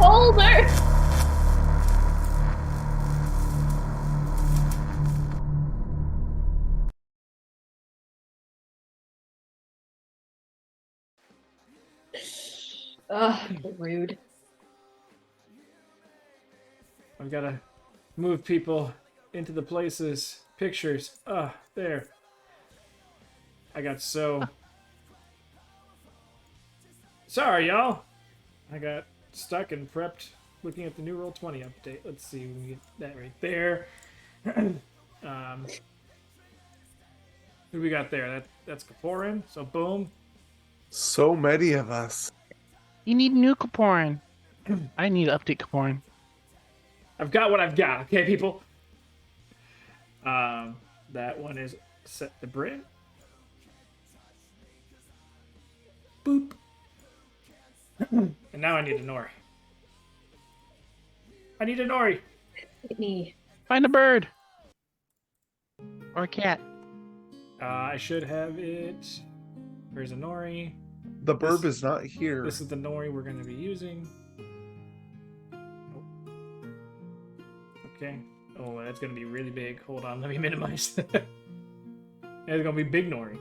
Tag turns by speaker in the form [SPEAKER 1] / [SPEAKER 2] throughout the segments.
[SPEAKER 1] folder. Ugh, rude.
[SPEAKER 2] I've got to move people into the places. Pictures. There. I got so... Sorry, y'all. I got stuck and prepped looking at the new Roll20 update. Let's see, we can get that right there. Who we got there? That's Kaporin. So boom.
[SPEAKER 3] So many of us.
[SPEAKER 4] You need new Kaporin. I need to update Kaporin.
[SPEAKER 2] I've got what I've got. Okay, people. That one is set the Brit. Boop. And now I need a Nori. I need a Nori.
[SPEAKER 1] Hit me.
[SPEAKER 4] Find a bird. Or a cat.
[SPEAKER 2] I should have it. Where's a Nori?
[SPEAKER 3] The burb is not here.
[SPEAKER 2] This is the Nori we're going to be using. Oh. Okay. Oh, that's going to be really big. Hold on, let me minimize that. It's going to be big Nori.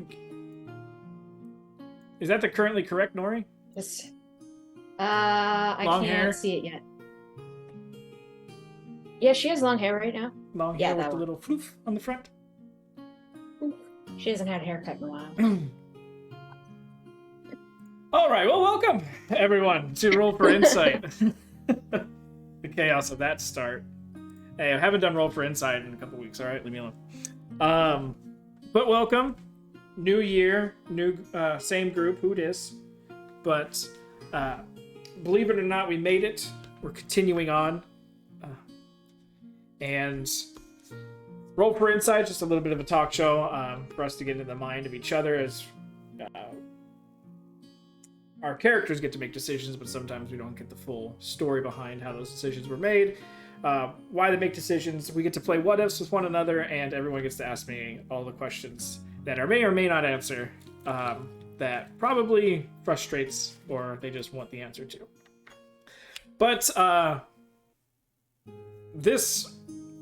[SPEAKER 2] Okay. Is that the currently correct Nori?
[SPEAKER 1] Yes. I
[SPEAKER 2] Long
[SPEAKER 1] can't
[SPEAKER 2] hair?
[SPEAKER 1] see it yet. Yeah, she has long hair right now.
[SPEAKER 2] Long
[SPEAKER 1] Yeah,
[SPEAKER 2] hair with
[SPEAKER 1] that
[SPEAKER 2] the
[SPEAKER 1] one.
[SPEAKER 2] little floof on the front.
[SPEAKER 1] She hasn't had a haircut in a while.
[SPEAKER 2] All right, well, welcome everyone to Roll for Insight. The chaos of that start. Hey, I haven't done Roll for Insight in a couple weeks. All right, leave me alone. But welcome, new year, new same group. Who it is? But believe it or not, we made it. We're continuing on, and Roll for Insight, just a little bit of a talk show for us to get into the mind of each other as. Our characters get to make decisions, but sometimes we don't get the full story behind how those decisions were made, why they make decisions. We get to play what ifs with one another, and everyone gets to ask me all the questions that I may or may not answer that probably frustrates or they just want the answer to. But this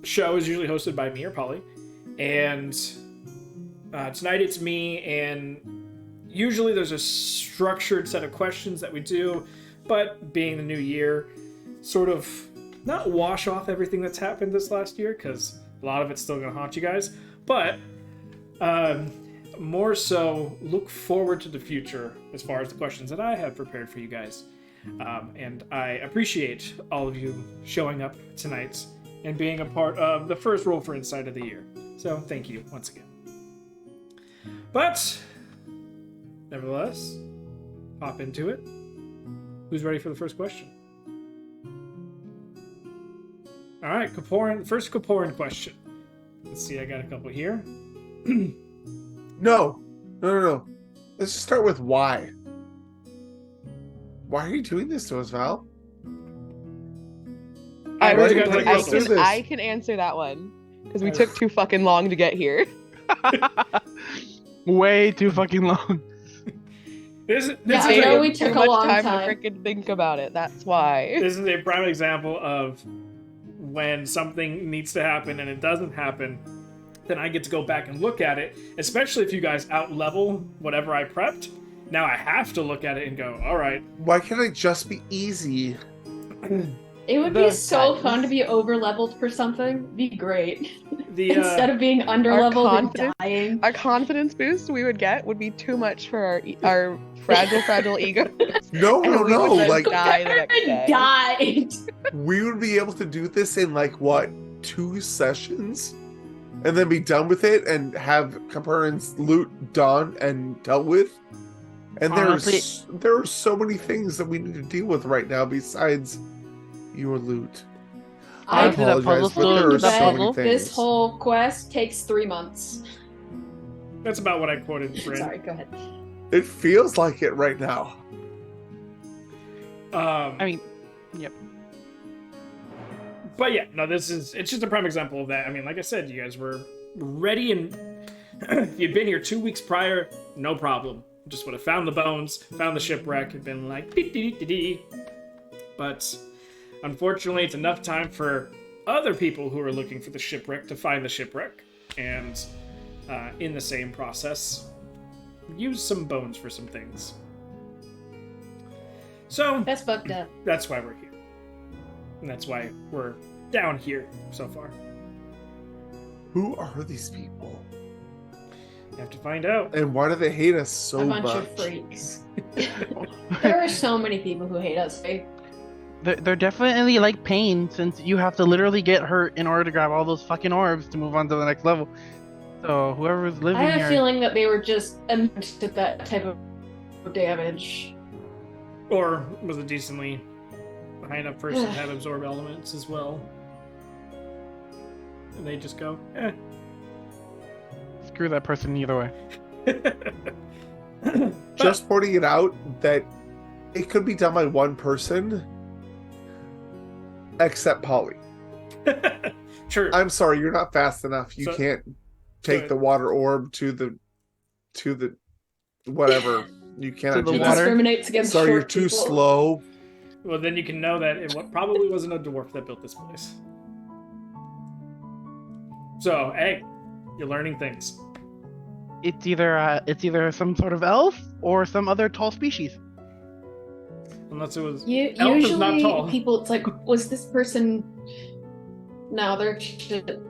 [SPEAKER 2] show is usually hosted by me or Polly, and tonight it's me, and usually there's a structured set of questions that we do, but being the new year, sort of not wash off everything that's happened this last year, because a lot of it's still going to haunt you guys, but more so look forward to the future as far as the questions that I have prepared for you guys. And I appreciate all of you showing up tonight and being a part of the first Roll for Insight of the year. So thank you once again. But nevertheless, hop into it. Who's ready for the first question? All right, Kaporin. First Kaporin question. Let's see, I got a couple here.
[SPEAKER 3] No. Let's just start with why. Why are you doing this to us, Val?
[SPEAKER 2] Why do you guys like
[SPEAKER 3] Let's do
[SPEAKER 2] whistles?
[SPEAKER 3] this.
[SPEAKER 5] I can answer that one because we took too fucking long to get here.
[SPEAKER 4] Way too fucking long.
[SPEAKER 2] This
[SPEAKER 1] Yeah,
[SPEAKER 2] is
[SPEAKER 1] I know
[SPEAKER 2] a,
[SPEAKER 1] we took
[SPEAKER 5] too
[SPEAKER 1] a
[SPEAKER 5] much
[SPEAKER 1] long
[SPEAKER 5] time
[SPEAKER 1] time.
[SPEAKER 5] to freaking think about it. That's why.
[SPEAKER 2] this is a prime example of when something needs to happen and it doesn't happen. Then I get to go back and look at it, especially if you guys out-level whatever I prepped. Now I have to look at it and go, all right.
[SPEAKER 3] Why can't it just be easy?
[SPEAKER 1] It would be so fun to be over-leveled for something. Be great.
[SPEAKER 2] The
[SPEAKER 1] Instead of being under-leveled and
[SPEAKER 5] confidence-
[SPEAKER 1] dying.
[SPEAKER 5] Our confidence boost we would get would be too much for our fragile ego.
[SPEAKER 3] No.
[SPEAKER 5] And we would then
[SPEAKER 3] Like,
[SPEAKER 5] die the next day.
[SPEAKER 1] Died.
[SPEAKER 3] we would be able to do this in, like, what, 2 sessions? And then be done with it and have Kapurin's loot done and dealt with? And there are so many things that we need to deal with right now besides your loot. I
[SPEAKER 1] I
[SPEAKER 4] After that
[SPEAKER 3] apologize,
[SPEAKER 4] puzzle
[SPEAKER 3] but there are
[SPEAKER 4] still-
[SPEAKER 3] so many
[SPEAKER 4] puzzle,
[SPEAKER 3] things.
[SPEAKER 1] This whole quest takes 3 months.
[SPEAKER 2] that's about what I quoted, Bryn.
[SPEAKER 1] Sorry, go ahead.
[SPEAKER 3] It feels like it right now.
[SPEAKER 4] I mean, yep.
[SPEAKER 2] But yeah, no, it's just a prime example of that. I mean, like I said, you guys were ready and you'd been here 2 weeks prior, no problem. just would have found the bones, found the shipwreck, and been like, "Dee-dee-dee-dee-dee." But unfortunately, it's enough time for other people who are looking for the shipwreck to find the shipwreck, and in the same process, use some bones for some things. So
[SPEAKER 1] That's fucked up.
[SPEAKER 2] that's why we're here. And that's why we're down here so far.
[SPEAKER 3] Who are these people?
[SPEAKER 2] You have to find out.
[SPEAKER 3] And why do they hate us so
[SPEAKER 1] A bunch
[SPEAKER 3] much?
[SPEAKER 1] of freaks. There are so many people who hate us. Right?
[SPEAKER 4] They're definitely like pain, since you have to literally get hurt in order to grab all those fucking orbs to move on to the next level. So whoever's living
[SPEAKER 1] I have
[SPEAKER 4] here,
[SPEAKER 1] a feeling that they were just immune to that type of damage.
[SPEAKER 2] Or was a decently high enough person to have absorb elements as well. And they just go, eh.
[SPEAKER 4] screw that person either way.
[SPEAKER 3] Just pointing it out that it could be done by one person, except Polly.
[SPEAKER 2] True.
[SPEAKER 3] I'm sorry, you're not fast enough. You
[SPEAKER 2] So-
[SPEAKER 3] can't take the water orb to the whatever. You cannot
[SPEAKER 4] the
[SPEAKER 3] do
[SPEAKER 1] He
[SPEAKER 3] that.
[SPEAKER 4] water.
[SPEAKER 1] discriminates against
[SPEAKER 3] Sorry, you're
[SPEAKER 1] short
[SPEAKER 3] too
[SPEAKER 1] people.
[SPEAKER 3] slow.
[SPEAKER 2] Well, then you can know that it probably wasn't a dwarf that built this place. So, hey, you're learning things.
[SPEAKER 4] It's either some sort of elf or some other tall species.
[SPEAKER 2] Unless it was...
[SPEAKER 1] You,
[SPEAKER 2] Elf is not
[SPEAKER 1] usually,
[SPEAKER 2] tall.
[SPEAKER 1] people, it's like, was this person? No, they're shit.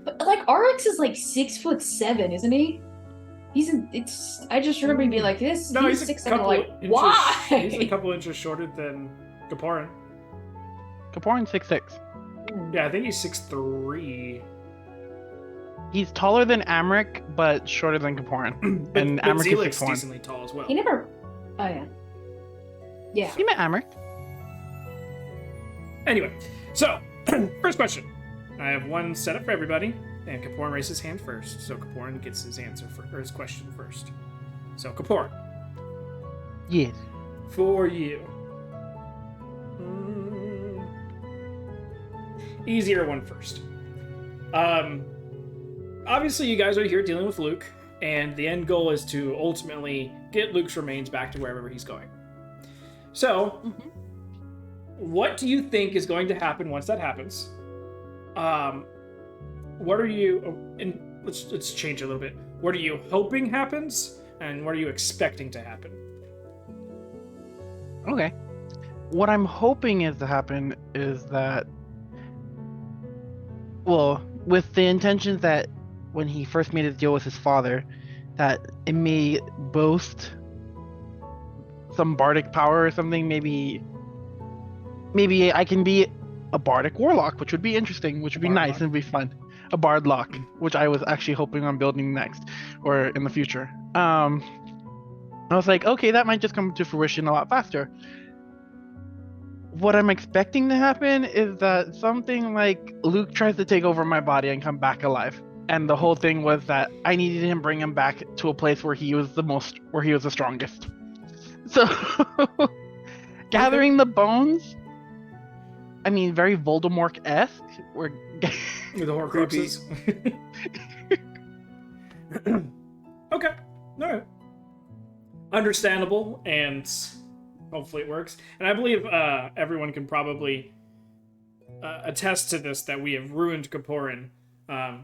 [SPEAKER 1] But like, RX is like 6'7", isn't he? I just remember him being like this.
[SPEAKER 2] No, he's a
[SPEAKER 1] 6'7".
[SPEAKER 2] couple
[SPEAKER 1] Like,
[SPEAKER 2] inches,
[SPEAKER 1] why?
[SPEAKER 2] He's a couple inches shorter than Kaporin.
[SPEAKER 4] Kaporin's 6'6".
[SPEAKER 2] Yeah, I think he's 6'3".
[SPEAKER 4] He's taller than Amric, but shorter than Kaporin. And
[SPEAKER 2] but
[SPEAKER 4] Amric is
[SPEAKER 2] Zelik's
[SPEAKER 4] 6'1".
[SPEAKER 2] decently tall as well.
[SPEAKER 1] He never. Oh yeah. Yeah.
[SPEAKER 4] You met Amric.
[SPEAKER 2] Anyway, so, first question. I have one set up for everybody, and Kaporin raises his hand first, so Kaporin gets his answer or his question first. So, Kaporin,
[SPEAKER 4] Yes.
[SPEAKER 2] for you. Easier one first. Obviously, you guys are here dealing with Luke, and the end goal is to ultimately get Luke's remains back to wherever he's going. So, what do you think is going to happen once that happens? What are you? And let's change a little bit. What are you hoping happens, and what are you expecting to happen?
[SPEAKER 4] Okay. What I'm hoping is to happen is that, well, with the intentions that when he first made his deal with his father, that it may boast some bardic power or something. Maybe I can be a bardic warlock, which would be interesting, which would be nice and be fun. A bard lock, which I was actually hoping on building next or in the future. I was like, okay, that might just come to fruition a lot faster. What I'm expecting to happen is that something like Luke tries to take over my body and come back alive. And the whole thing was that I needed him bring him back to a place where he was the strongest. So gathering the bones, I mean, very Voldemort-esque. We're
[SPEAKER 2] With the
[SPEAKER 3] Creepy.
[SPEAKER 2] Horcruxes. Okay. All right. Understandable, and hopefully it works. And I believe everyone can probably attest to this, that we have ruined Kaporin,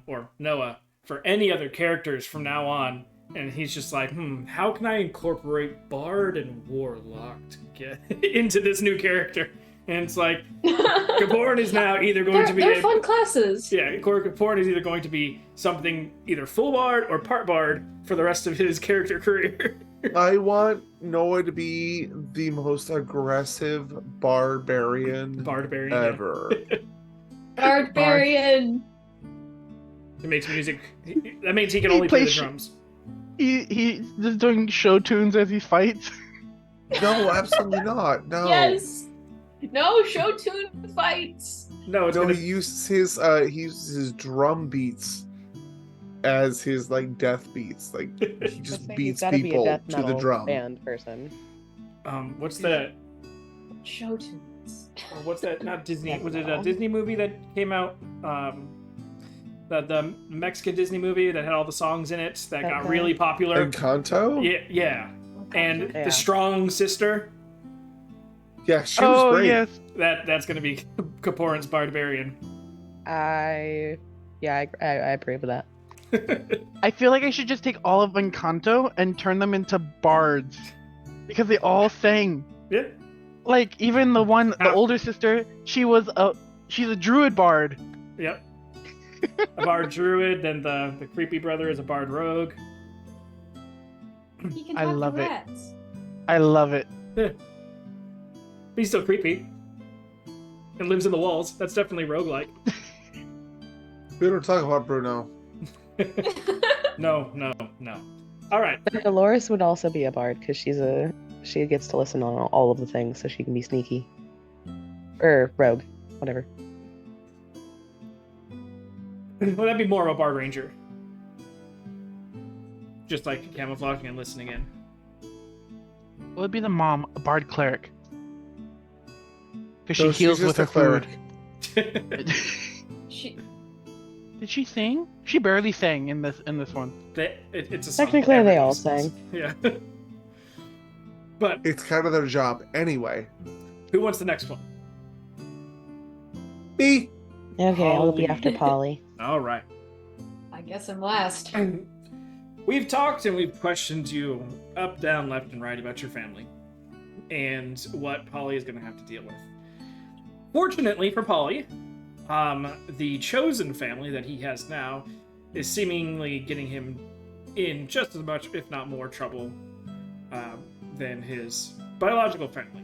[SPEAKER 2] or Noah, for any other characters from now on. And he's just like, how can I incorporate Bard and Warlock to get into this new character? And it's like, Kaporin is now either going to be...
[SPEAKER 1] They're fun classes.
[SPEAKER 2] Yeah, Kaporin is either going to be something either full Bard or part Bard for the rest of his character career.
[SPEAKER 3] I want Noah to be the most aggressive barbarian
[SPEAKER 2] Barbarian.
[SPEAKER 3] ever.
[SPEAKER 1] Barbarian.
[SPEAKER 2] He makes music. That means he can only play the
[SPEAKER 4] plays
[SPEAKER 2] drums.
[SPEAKER 4] he's just doing show tunes as he fights.
[SPEAKER 3] No, absolutely not. No.
[SPEAKER 1] Yes. No show tune fights.
[SPEAKER 2] No, it's
[SPEAKER 3] No,
[SPEAKER 2] gonna
[SPEAKER 3] he uses his drum beats as his like death beats. Like he just
[SPEAKER 5] He's
[SPEAKER 3] beats
[SPEAKER 5] gotta be a
[SPEAKER 3] people
[SPEAKER 5] death
[SPEAKER 3] to
[SPEAKER 5] metal
[SPEAKER 3] the drum.
[SPEAKER 5] band person.
[SPEAKER 2] what's that?
[SPEAKER 1] Show tunes.
[SPEAKER 2] What's that? Not Disney.
[SPEAKER 5] Death
[SPEAKER 2] Was it a
[SPEAKER 5] metal.
[SPEAKER 2] Disney movie that came out? the Mexican Disney movie that had all the songs in it that got
[SPEAKER 5] Okay.
[SPEAKER 2] really popular.
[SPEAKER 3] Encanto?
[SPEAKER 2] Yeah. And
[SPEAKER 5] Yeah.
[SPEAKER 2] the strong sister,
[SPEAKER 3] Yeah, she was
[SPEAKER 4] Oh
[SPEAKER 3] great.
[SPEAKER 4] yes.
[SPEAKER 2] that's going to be Kaporan's Barbarian.
[SPEAKER 5] I agree with that.
[SPEAKER 4] I feel like I should just take all of Encanto and turn them into bards, because they all sang.
[SPEAKER 2] Yeah.
[SPEAKER 4] Like even the one, the
[SPEAKER 2] Ah.
[SPEAKER 4] older sister, she's a druid bard.
[SPEAKER 2] Yep. A bard druid, then the creepy brother is a bard rogue.
[SPEAKER 1] He can
[SPEAKER 4] I
[SPEAKER 1] talk
[SPEAKER 4] love
[SPEAKER 1] to
[SPEAKER 4] it.
[SPEAKER 1] rats.
[SPEAKER 4] I love it.
[SPEAKER 2] But he's still creepy. And lives in the walls. That's definitely roguelike.
[SPEAKER 3] We don't talk about Bruno.
[SPEAKER 2] No. Alright.
[SPEAKER 5] But Dolores would also be a bard because she gets to listen on all of the things, so she can be sneaky. Or rogue, whatever.
[SPEAKER 2] Well, that'd be more of a bard ranger. Just like camouflaging and listening in.
[SPEAKER 4] What would be the mom, a bard cleric? Because she
[SPEAKER 3] No, she's
[SPEAKER 4] heals with
[SPEAKER 3] just a
[SPEAKER 4] her food.
[SPEAKER 3] cleric.
[SPEAKER 1] She,
[SPEAKER 4] Did she sing? She barely sang in this one.
[SPEAKER 2] It's a song
[SPEAKER 5] Technically,
[SPEAKER 2] that
[SPEAKER 5] they all
[SPEAKER 2] everybody sings. Yeah. But
[SPEAKER 3] It's kind of their job anyway.
[SPEAKER 2] who wants the next one?
[SPEAKER 3] Me?
[SPEAKER 5] Okay, I'll be
[SPEAKER 2] Polly.
[SPEAKER 5] after Polly.
[SPEAKER 2] All right.
[SPEAKER 1] I guess I'm last.
[SPEAKER 2] We've talked and we've questioned you up, down, left, and right about your family and what Polly is going to have to deal with. Fortunately for Polly, the chosen family that he has now is seemingly getting him in just as much, if not more, trouble than his biological family.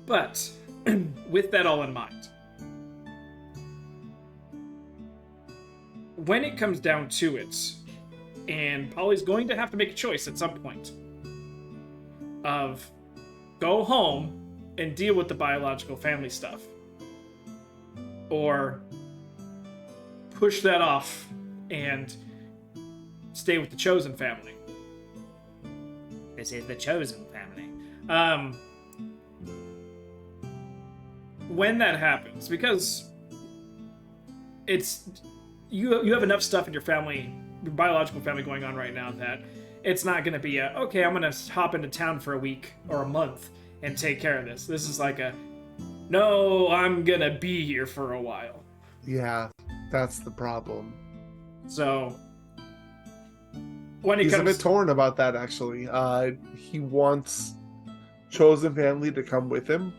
[SPEAKER 2] But with that all in mind, when it comes down to it, and Polly's going to have to make a choice at some point of go home and deal with the biological family stuff, or push that off and stay with the chosen family. This is the chosen family. When that happens, because it's you have enough stuff in your family, your biological family going on right now, that it's not going to be okay, I'm going to hop into town for a week or a month and take care of this. This is like no, I'm going to be here for a while.
[SPEAKER 3] Yeah, that's the problem.
[SPEAKER 2] So when it
[SPEAKER 3] He's a
[SPEAKER 2] comes
[SPEAKER 3] bit torn about that, actually. He wants chosen family to come with him.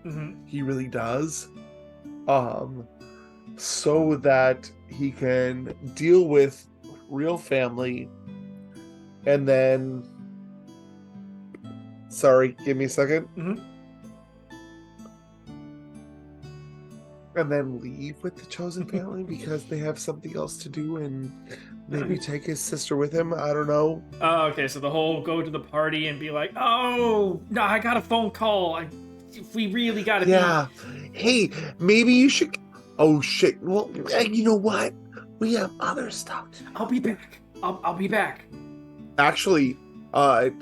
[SPEAKER 2] Mhm.
[SPEAKER 3] He really does. So that he can deal with real family and then... Sorry, give me a second.
[SPEAKER 2] Mhm.
[SPEAKER 3] And then leave with the chosen family because they have something else to do, and maybe take his sister with him. I don't know.
[SPEAKER 2] Okay, so the whole go to the party and be like, oh, no, I got a phone call. We really got to
[SPEAKER 3] Yeah. Hey, maybe you should... Oh, shit. Well, you know what? We have other stuff.
[SPEAKER 2] I'll be back. I'll be back.
[SPEAKER 3] Actually,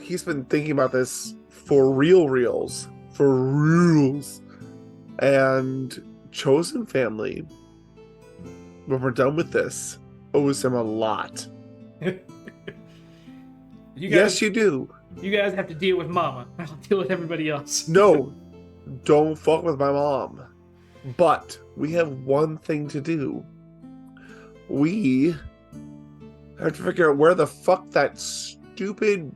[SPEAKER 3] he's been thinking about this for reals. For reals. And chosen family, when we're done with this, owes him a lot.
[SPEAKER 2] You
[SPEAKER 3] Yes,
[SPEAKER 2] guys,
[SPEAKER 3] you do.
[SPEAKER 2] you guys have to deal with Mama. I'll deal with everybody else.
[SPEAKER 3] No, don't fuck with my mom. But we have one thing to do. We have to figure out where the fuck that stupid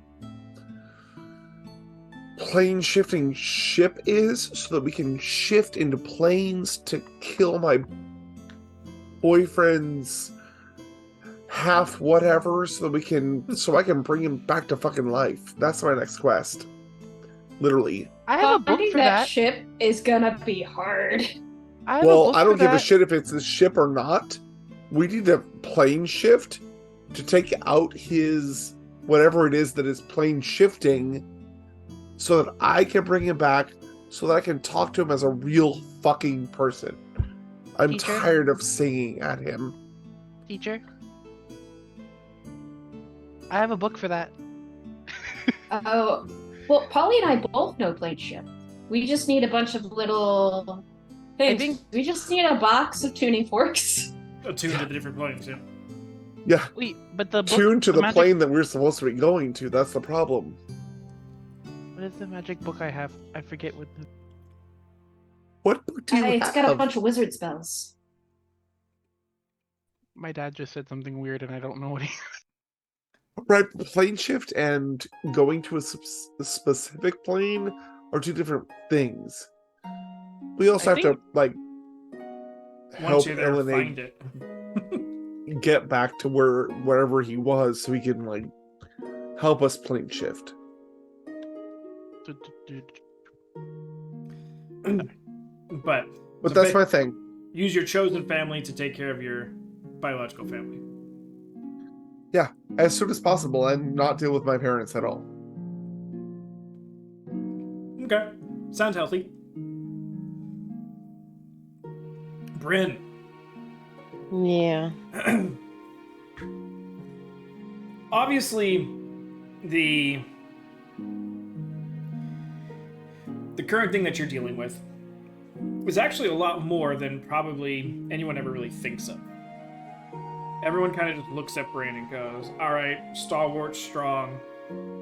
[SPEAKER 3] plane shifting ship is, so that we can shift into planes to kill my boyfriend's half whatever, so I can bring him back to fucking life. That's my next quest. Literally.
[SPEAKER 4] I have a book
[SPEAKER 1] Finding
[SPEAKER 4] for
[SPEAKER 1] that
[SPEAKER 4] that.
[SPEAKER 1] ship is gonna be hard.
[SPEAKER 4] I have a
[SPEAKER 3] Well,
[SPEAKER 4] book
[SPEAKER 3] I
[SPEAKER 4] for
[SPEAKER 3] don't give a
[SPEAKER 4] that.
[SPEAKER 3] shit if it's a ship or not. We need a plane shift to take out his whatever it is that is plane shifting, so that I can bring him back, so that I can talk to him as a real fucking person. I'm
[SPEAKER 4] Teacher?
[SPEAKER 3] tired of singing at him.
[SPEAKER 4] Teacher, I have a book for that.
[SPEAKER 1] Oh, well, Polly and I both know plane ship. We just need a bunch of little Thanks.
[SPEAKER 4] think-
[SPEAKER 1] We just need a box of tuning forks.
[SPEAKER 2] Attuned to the different planes, yeah.
[SPEAKER 3] Yeah,
[SPEAKER 4] Wait, but the book,
[SPEAKER 3] tuned to the
[SPEAKER 4] magic,
[SPEAKER 3] plane that we're supposed to be going to. That's the problem.
[SPEAKER 4] What is the magic book I have? I forget what.
[SPEAKER 3] What book do you
[SPEAKER 1] It's
[SPEAKER 3] have?
[SPEAKER 1] got a bunch of wizard spells.
[SPEAKER 4] My dad just said something weird, and I don't know what he.
[SPEAKER 3] Right, plane shift and going to a specific plane are two different things. We also
[SPEAKER 4] I
[SPEAKER 3] have to like
[SPEAKER 2] Once
[SPEAKER 3] help
[SPEAKER 2] you're there,
[SPEAKER 3] Elenay
[SPEAKER 2] find it.
[SPEAKER 3] get back to wherever he was, so he can like help us plane shift.
[SPEAKER 2] But
[SPEAKER 3] But
[SPEAKER 2] so
[SPEAKER 3] that's my thing.
[SPEAKER 2] use your chosen family to take care of your biological family.
[SPEAKER 3] As soon as possible, and not deal with my parents at all.
[SPEAKER 2] Okay. Sounds healthy. Bryn.
[SPEAKER 5] Yeah.
[SPEAKER 2] Obviously, the current thing that you're dealing with is actually a lot more than probably anyone ever really thinks of. Everyone kind of just looks at Bryn and goes, all right, stalwart, strong.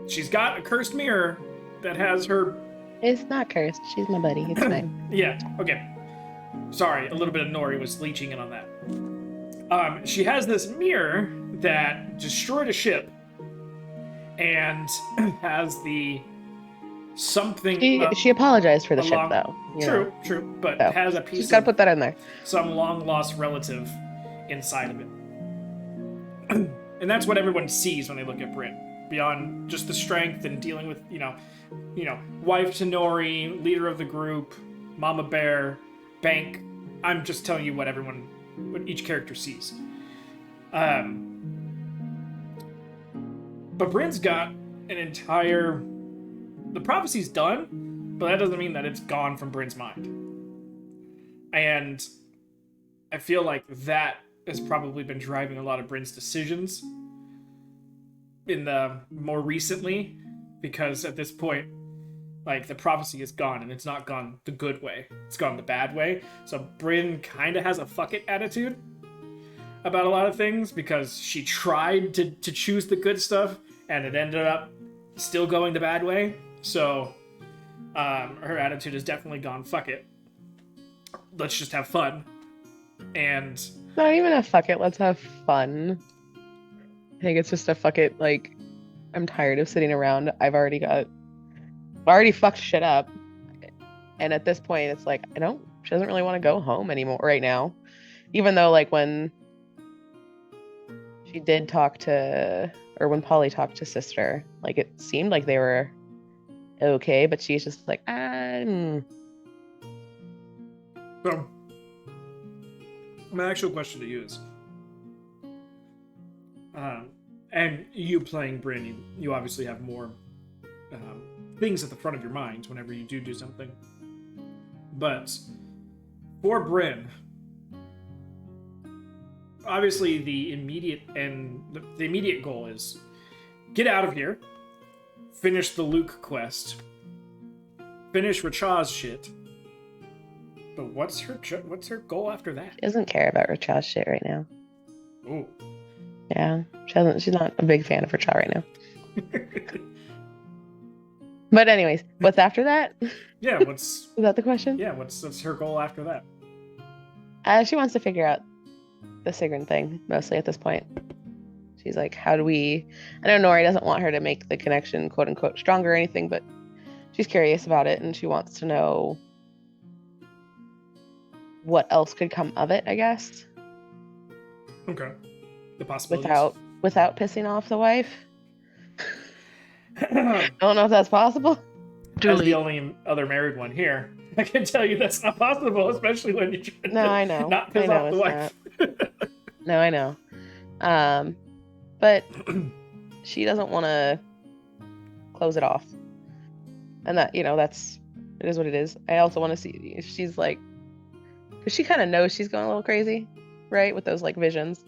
[SPEAKER 2] She's got a cursed mirror that has her...
[SPEAKER 5] It's not cursed. She's my buddy. It's fine.
[SPEAKER 2] Yeah, okay. Sorry, a little bit of Nori was leeching in on that. She has this mirror that destroyed a ship and has the something...
[SPEAKER 5] She apologized for the ship,
[SPEAKER 2] along-
[SPEAKER 5] though. you
[SPEAKER 2] True,
[SPEAKER 5] know.
[SPEAKER 2] true, but
[SPEAKER 5] So,
[SPEAKER 2] has a piece
[SPEAKER 5] Just gotta
[SPEAKER 2] of
[SPEAKER 5] put that in there.
[SPEAKER 2] some long-lost relative inside of it. And that's what everyone sees when they look at Bryn. Beyond just the strength and dealing with, you know, wife to Nori, leader of the group, Mama Bear, Bank. I'm just telling you what each character sees. But Bryn's got an entire... The prophecy's done, but that doesn't mean that it's gone from Bryn's mind. And I feel like that has probably been driving a lot of Bryn's decisions in the more recently, because at this point, like, the prophecy is gone, and it's not gone the good way. It's gone the bad way. So Bryn kind of has a fuck it attitude about a lot of things, because she tried to choose the good stuff, and it ended up still going the bad way. So her attitude has definitely gone, fuck it. Let's just have fun. And
[SPEAKER 5] Not even a fuck it. Let's have fun. I think it's just a fuck it. Like, I'm tired of sitting around. I've already fucked shit up. And at this point, it's like, she doesn't really want to go home anymore right now. Even though, like, when she did talk to, or when Polly talked to Sister, like, it seemed like they were okay, but she's just like,
[SPEAKER 2] so, my actual question to you is, and you playing Bryn, you obviously have more things at the front of your mind whenever you do something. But for Bryn, obviously the immediate goal is get out of here, finish the Luke quest, finish Rachaz's shit. But what's her goal after that?
[SPEAKER 5] she doesn't care about Rachaz shit right now.
[SPEAKER 2] Oh.
[SPEAKER 5] Yeah, she's not a big fan of Rachaz right now. But anyways, what's after that?
[SPEAKER 2] Yeah,
[SPEAKER 5] Is that the question?
[SPEAKER 2] yeah, what's her goal after that?
[SPEAKER 5] She wants to figure out the Sigrun thing, mostly at this point. She's like, how do we... I know Nori doesn't want her to make the connection, quote unquote, stronger or anything, but she's curious about it, and she wants to know what else could come of it, I guess.
[SPEAKER 2] Okay. The possibilities.
[SPEAKER 5] Without pissing off the wife. I don't know if that's possible.
[SPEAKER 2] As the only other married one here, I can tell you that's not possible, especially when you try
[SPEAKER 5] No, I know.
[SPEAKER 2] not piss
[SPEAKER 5] I know
[SPEAKER 2] off the wife.
[SPEAKER 5] No, I know. But she doesn't want to close it off. And that, it is what it is. I also want to see if she's like, because she kind of knows she's going a little crazy, right? With those like visions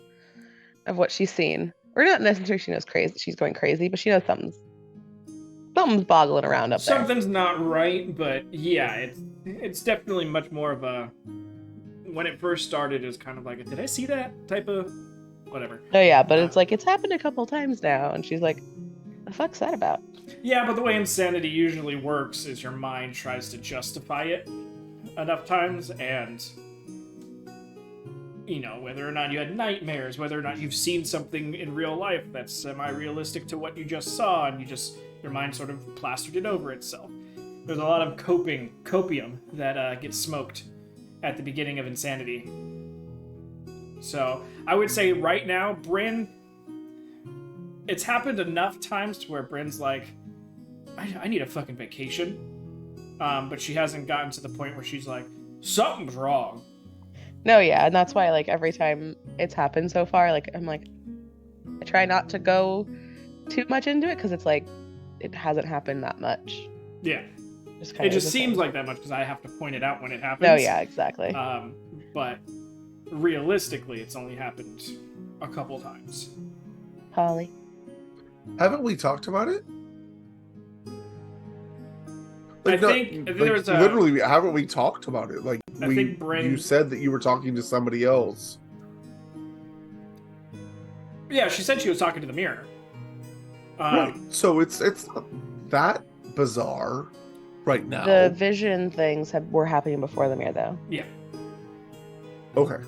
[SPEAKER 5] of what she's seen. Or not necessarily she knows she's going crazy, but she knows something's something's boggling around up there.
[SPEAKER 2] Something's not right, but yeah, it's definitely much more of a. When it first started, it was kind of like, did I see that type of whatever?
[SPEAKER 5] Oh yeah, but it's like it's happened a couple times now, and she's like, "The fuck's that about?"
[SPEAKER 2] Yeah, but the way insanity usually works is your mind tries to justify it enough times, and you know, whether or not you had nightmares, whether or not you've seen something in real life that's semi-realistic to what you just saw, and your mind sort of plastered it over itself. There's a lot of copium that gets smoked at the beginning of insanity. So I would say right now, Bryn, it's happened enough times to where Bryn's like, I need a fucking vacation. But she hasn't gotten to the point where she's like, something's wrong.
[SPEAKER 5] No, yeah, and that's why like every time it's happened so far, like I'm like, I try not to go too much into it because it's like it hasn't happened that much.
[SPEAKER 2] Yeah.
[SPEAKER 5] Just
[SPEAKER 2] It just seems like that much because I have to point it out when it happens.
[SPEAKER 5] No, yeah, exactly.
[SPEAKER 2] But realistically, it's only happened a couple times.
[SPEAKER 5] Holly.
[SPEAKER 3] Haven't we talked about it?
[SPEAKER 2] I think there was a-
[SPEAKER 3] literally, haven't we talked about it? Like
[SPEAKER 2] I think Bryn-
[SPEAKER 3] you said that you were talking to somebody else.
[SPEAKER 2] Yeah, she said she was talking to the mirror.
[SPEAKER 3] Right. So it's not that bizarre right now.
[SPEAKER 5] The vision things were happening before the mirror, though.
[SPEAKER 2] Yeah.
[SPEAKER 3] Okay.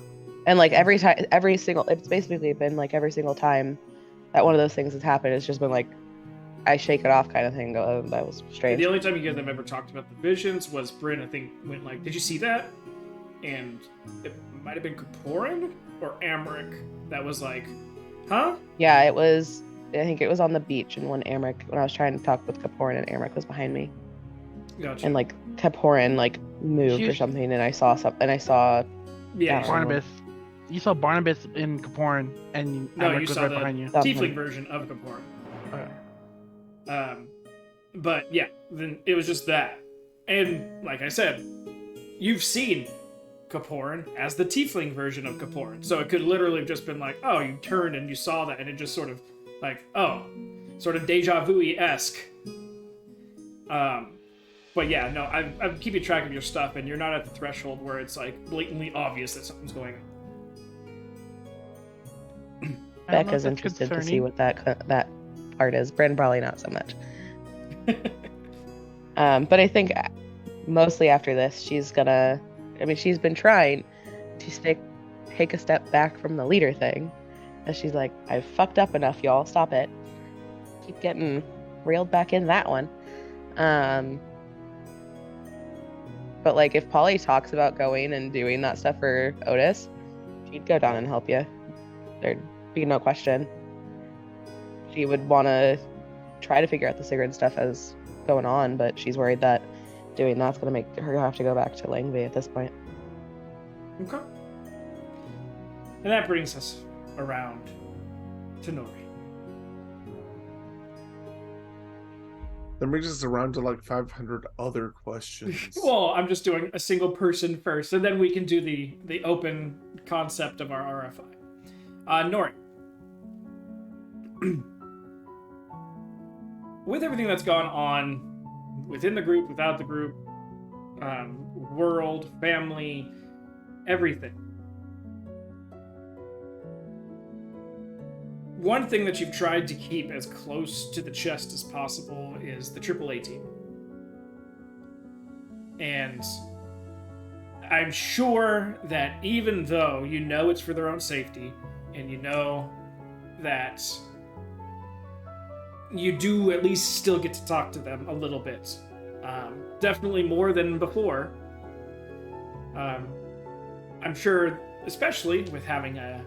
[SPEAKER 5] And like it's basically been like every single time that one of those things has happened, it's just been like, I shake it off kind of thing and go, oh, that was strange.
[SPEAKER 2] The only time you guys have ever talked about the visions was Bryn, I think, went like, did you see that? And it might have been Kaporin or Amric that was like, huh?
[SPEAKER 5] Yeah, I think it was on the beach and when I was trying to talk with Kaporin and Amric was behind me.
[SPEAKER 2] Gotcha.
[SPEAKER 5] And like Kaporin like moved or something and I saw something and I saw
[SPEAKER 2] yeah,
[SPEAKER 4] Barnabas. You saw Barnabas in Kaporin and
[SPEAKER 2] no,
[SPEAKER 4] Amric
[SPEAKER 2] you
[SPEAKER 4] was
[SPEAKER 2] saw
[SPEAKER 4] right
[SPEAKER 2] the
[SPEAKER 4] behind you.
[SPEAKER 2] tiefling version of Kaporin. But yeah, then it was just that. And like I said, you've seen Kaporin as the tiefling version of Kaporin. So it could literally have just been like, oh, you turned and you saw that, and it just sort of like, oh, sort of deja vu-esque. But yeah, no, I'm keeping track of your stuff, and you're not at the threshold where it's like blatantly obvious that something's going on.
[SPEAKER 5] Becca's interested to see what that part is. Bryn probably not so much. But I think mostly after this, she's been trying to take a step back from the leader thing. And she's like, I've fucked up enough, y'all. Stop it. Keep getting reeled back in that one. But like, if Polly talks about going and doing that stuff for Otis, she'd go down and help you. There'd be no question. She would want to try to figure out the cigarette stuff as going on, but she's worried that doing that's going to make her have to go back to Langby at this point.
[SPEAKER 2] Okay. And that brings us around to Nori.
[SPEAKER 3] That brings us around to like 500 other questions.
[SPEAKER 2] Well, I'm just doing a single person first, and then we can do the open concept of our RFI. Nori. With everything that's gone on within the group, without the group, world, family, everything. One thing that you've tried to keep as close to the chest as possible is the AAA team. And I'm sure that even though you know it's for their own safety, and you know that you do at least still get to talk to them a little bit. Definitely more than before. I'm sure, especially with having a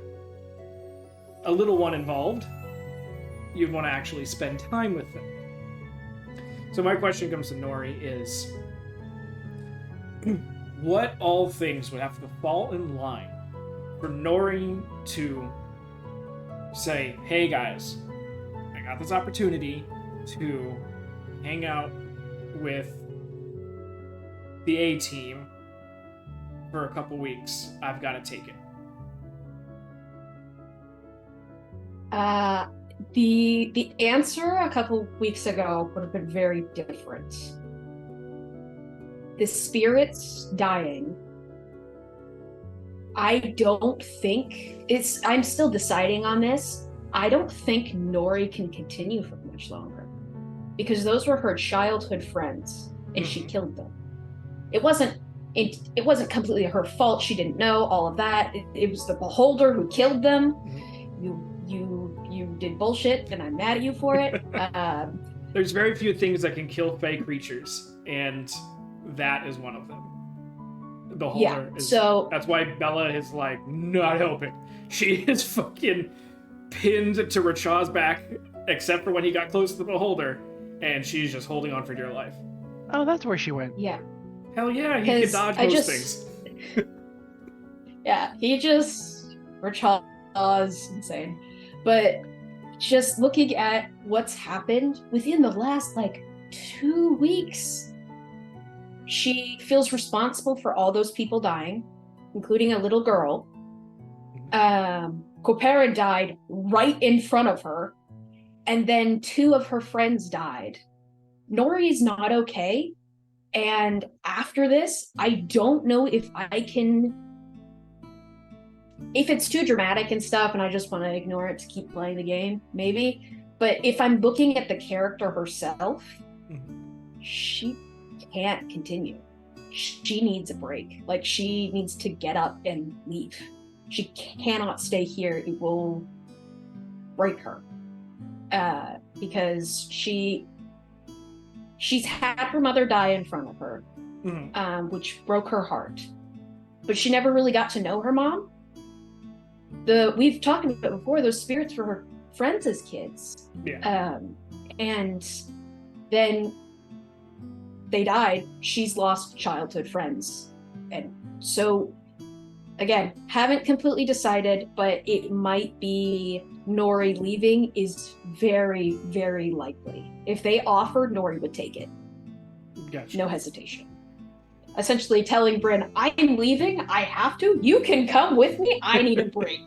[SPEAKER 2] little one involved, you'd want to actually spend time with them. So my question comes to Nori is, what all things would have to fall in line for Nori to say, hey guys, I got this opportunity to hang out with the A-team for a couple weeks. I've got to take it.
[SPEAKER 1] The answer a couple weeks ago would have been very different. The spirits dying. I don't think I'm still deciding on this. I don't think Nori can continue for much longer because those were her childhood friends and she killed them. It wasn't completely her fault. She didn't know all of that. It was the beholder who killed them. You did bullshit and I'm mad at you for it.
[SPEAKER 2] There's very few things that can kill fey creatures, and that is one of them. The holder
[SPEAKER 1] so
[SPEAKER 2] that's why Bella is like not helping. She is fucking pinned to Rachaw's back, except for when he got close to the beholder, and she's just holding on for dear life.
[SPEAKER 4] Oh, that's where she went.
[SPEAKER 1] Yeah.
[SPEAKER 2] Hell yeah, he can dodge most things.
[SPEAKER 1] Yeah, Rachaw's insane. But just looking at what's happened within the last 2 weeks, she feels responsible for all those people dying, including a little girl. Kopera died right in front of her, and then 2 of her friends died. Nori's not okay, and after this, I don't know if it's too dramatic and stuff, and I just want to ignore it to keep playing the game, maybe. But if I'm looking at the character herself, she can't continue. She needs a break. She needs to get up and leave. She cannot stay here. It will break her. Because she's had her mother die in front of her, which broke her heart. But she never really got to know her mom. We've talked about it before, those spirits were her friends as kids.
[SPEAKER 2] Yeah.
[SPEAKER 1] And then they died. She's lost childhood friends. And so, again, haven't completely decided, but it might be Nori leaving is very, very likely. If they offered, Nori would take it.
[SPEAKER 2] Gotcha.
[SPEAKER 1] No hesitation. Essentially telling Bryn, I'm leaving, I have to, you can come with me, I need a break.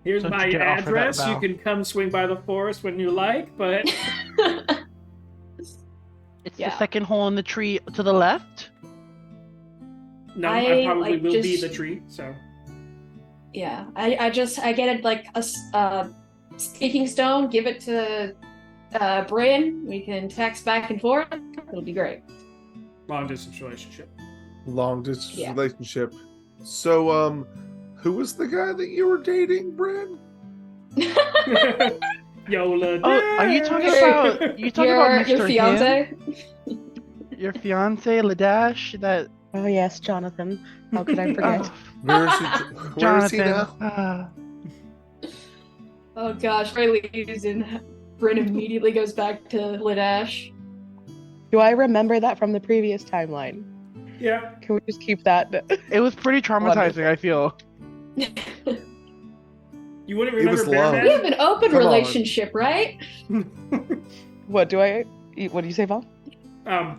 [SPEAKER 2] Here's
[SPEAKER 4] Don't
[SPEAKER 2] my
[SPEAKER 4] you dare offer that,
[SPEAKER 2] address, you
[SPEAKER 4] Val.
[SPEAKER 2] can come swing by the forest when you like, but...
[SPEAKER 4] It's
[SPEAKER 1] Yeah.
[SPEAKER 4] the second hole in the tree to the left.
[SPEAKER 2] No,
[SPEAKER 1] I,
[SPEAKER 2] I probably will be
[SPEAKER 1] just-
[SPEAKER 2] the tree, so...
[SPEAKER 1] Yeah, I get a speaking stone, give it to Bryn, we can text back and forth, it'll be great.
[SPEAKER 2] Long distance relationship.
[SPEAKER 3] Long distance
[SPEAKER 1] Yeah.
[SPEAKER 3] relationship. So, who was the guy that you were dating, Bryn?
[SPEAKER 2] Yola.
[SPEAKER 4] Oh, are you talking
[SPEAKER 1] Your-
[SPEAKER 4] about Mr.
[SPEAKER 1] your fiance?
[SPEAKER 4] Him? Your fiance, Ladash? That
[SPEAKER 5] Oh yes, Jonathan. How could I forget?
[SPEAKER 4] oh,
[SPEAKER 3] Where is he
[SPEAKER 4] Jonathan.
[SPEAKER 3] now?
[SPEAKER 1] Oh gosh, Ray leaves and Bryn immediately goes back to Ladash.
[SPEAKER 5] Do I remember that from the previous timeline?
[SPEAKER 2] Yeah.
[SPEAKER 5] Can we just keep that?
[SPEAKER 4] It was pretty traumatizing. I feel.
[SPEAKER 2] You wouldn't
[SPEAKER 3] It was
[SPEAKER 2] remember
[SPEAKER 3] long.
[SPEAKER 1] We
[SPEAKER 2] Bearman?
[SPEAKER 1] have an open
[SPEAKER 3] Come on.
[SPEAKER 1] relationship, right?
[SPEAKER 5] What do you say, Val?
[SPEAKER 2] I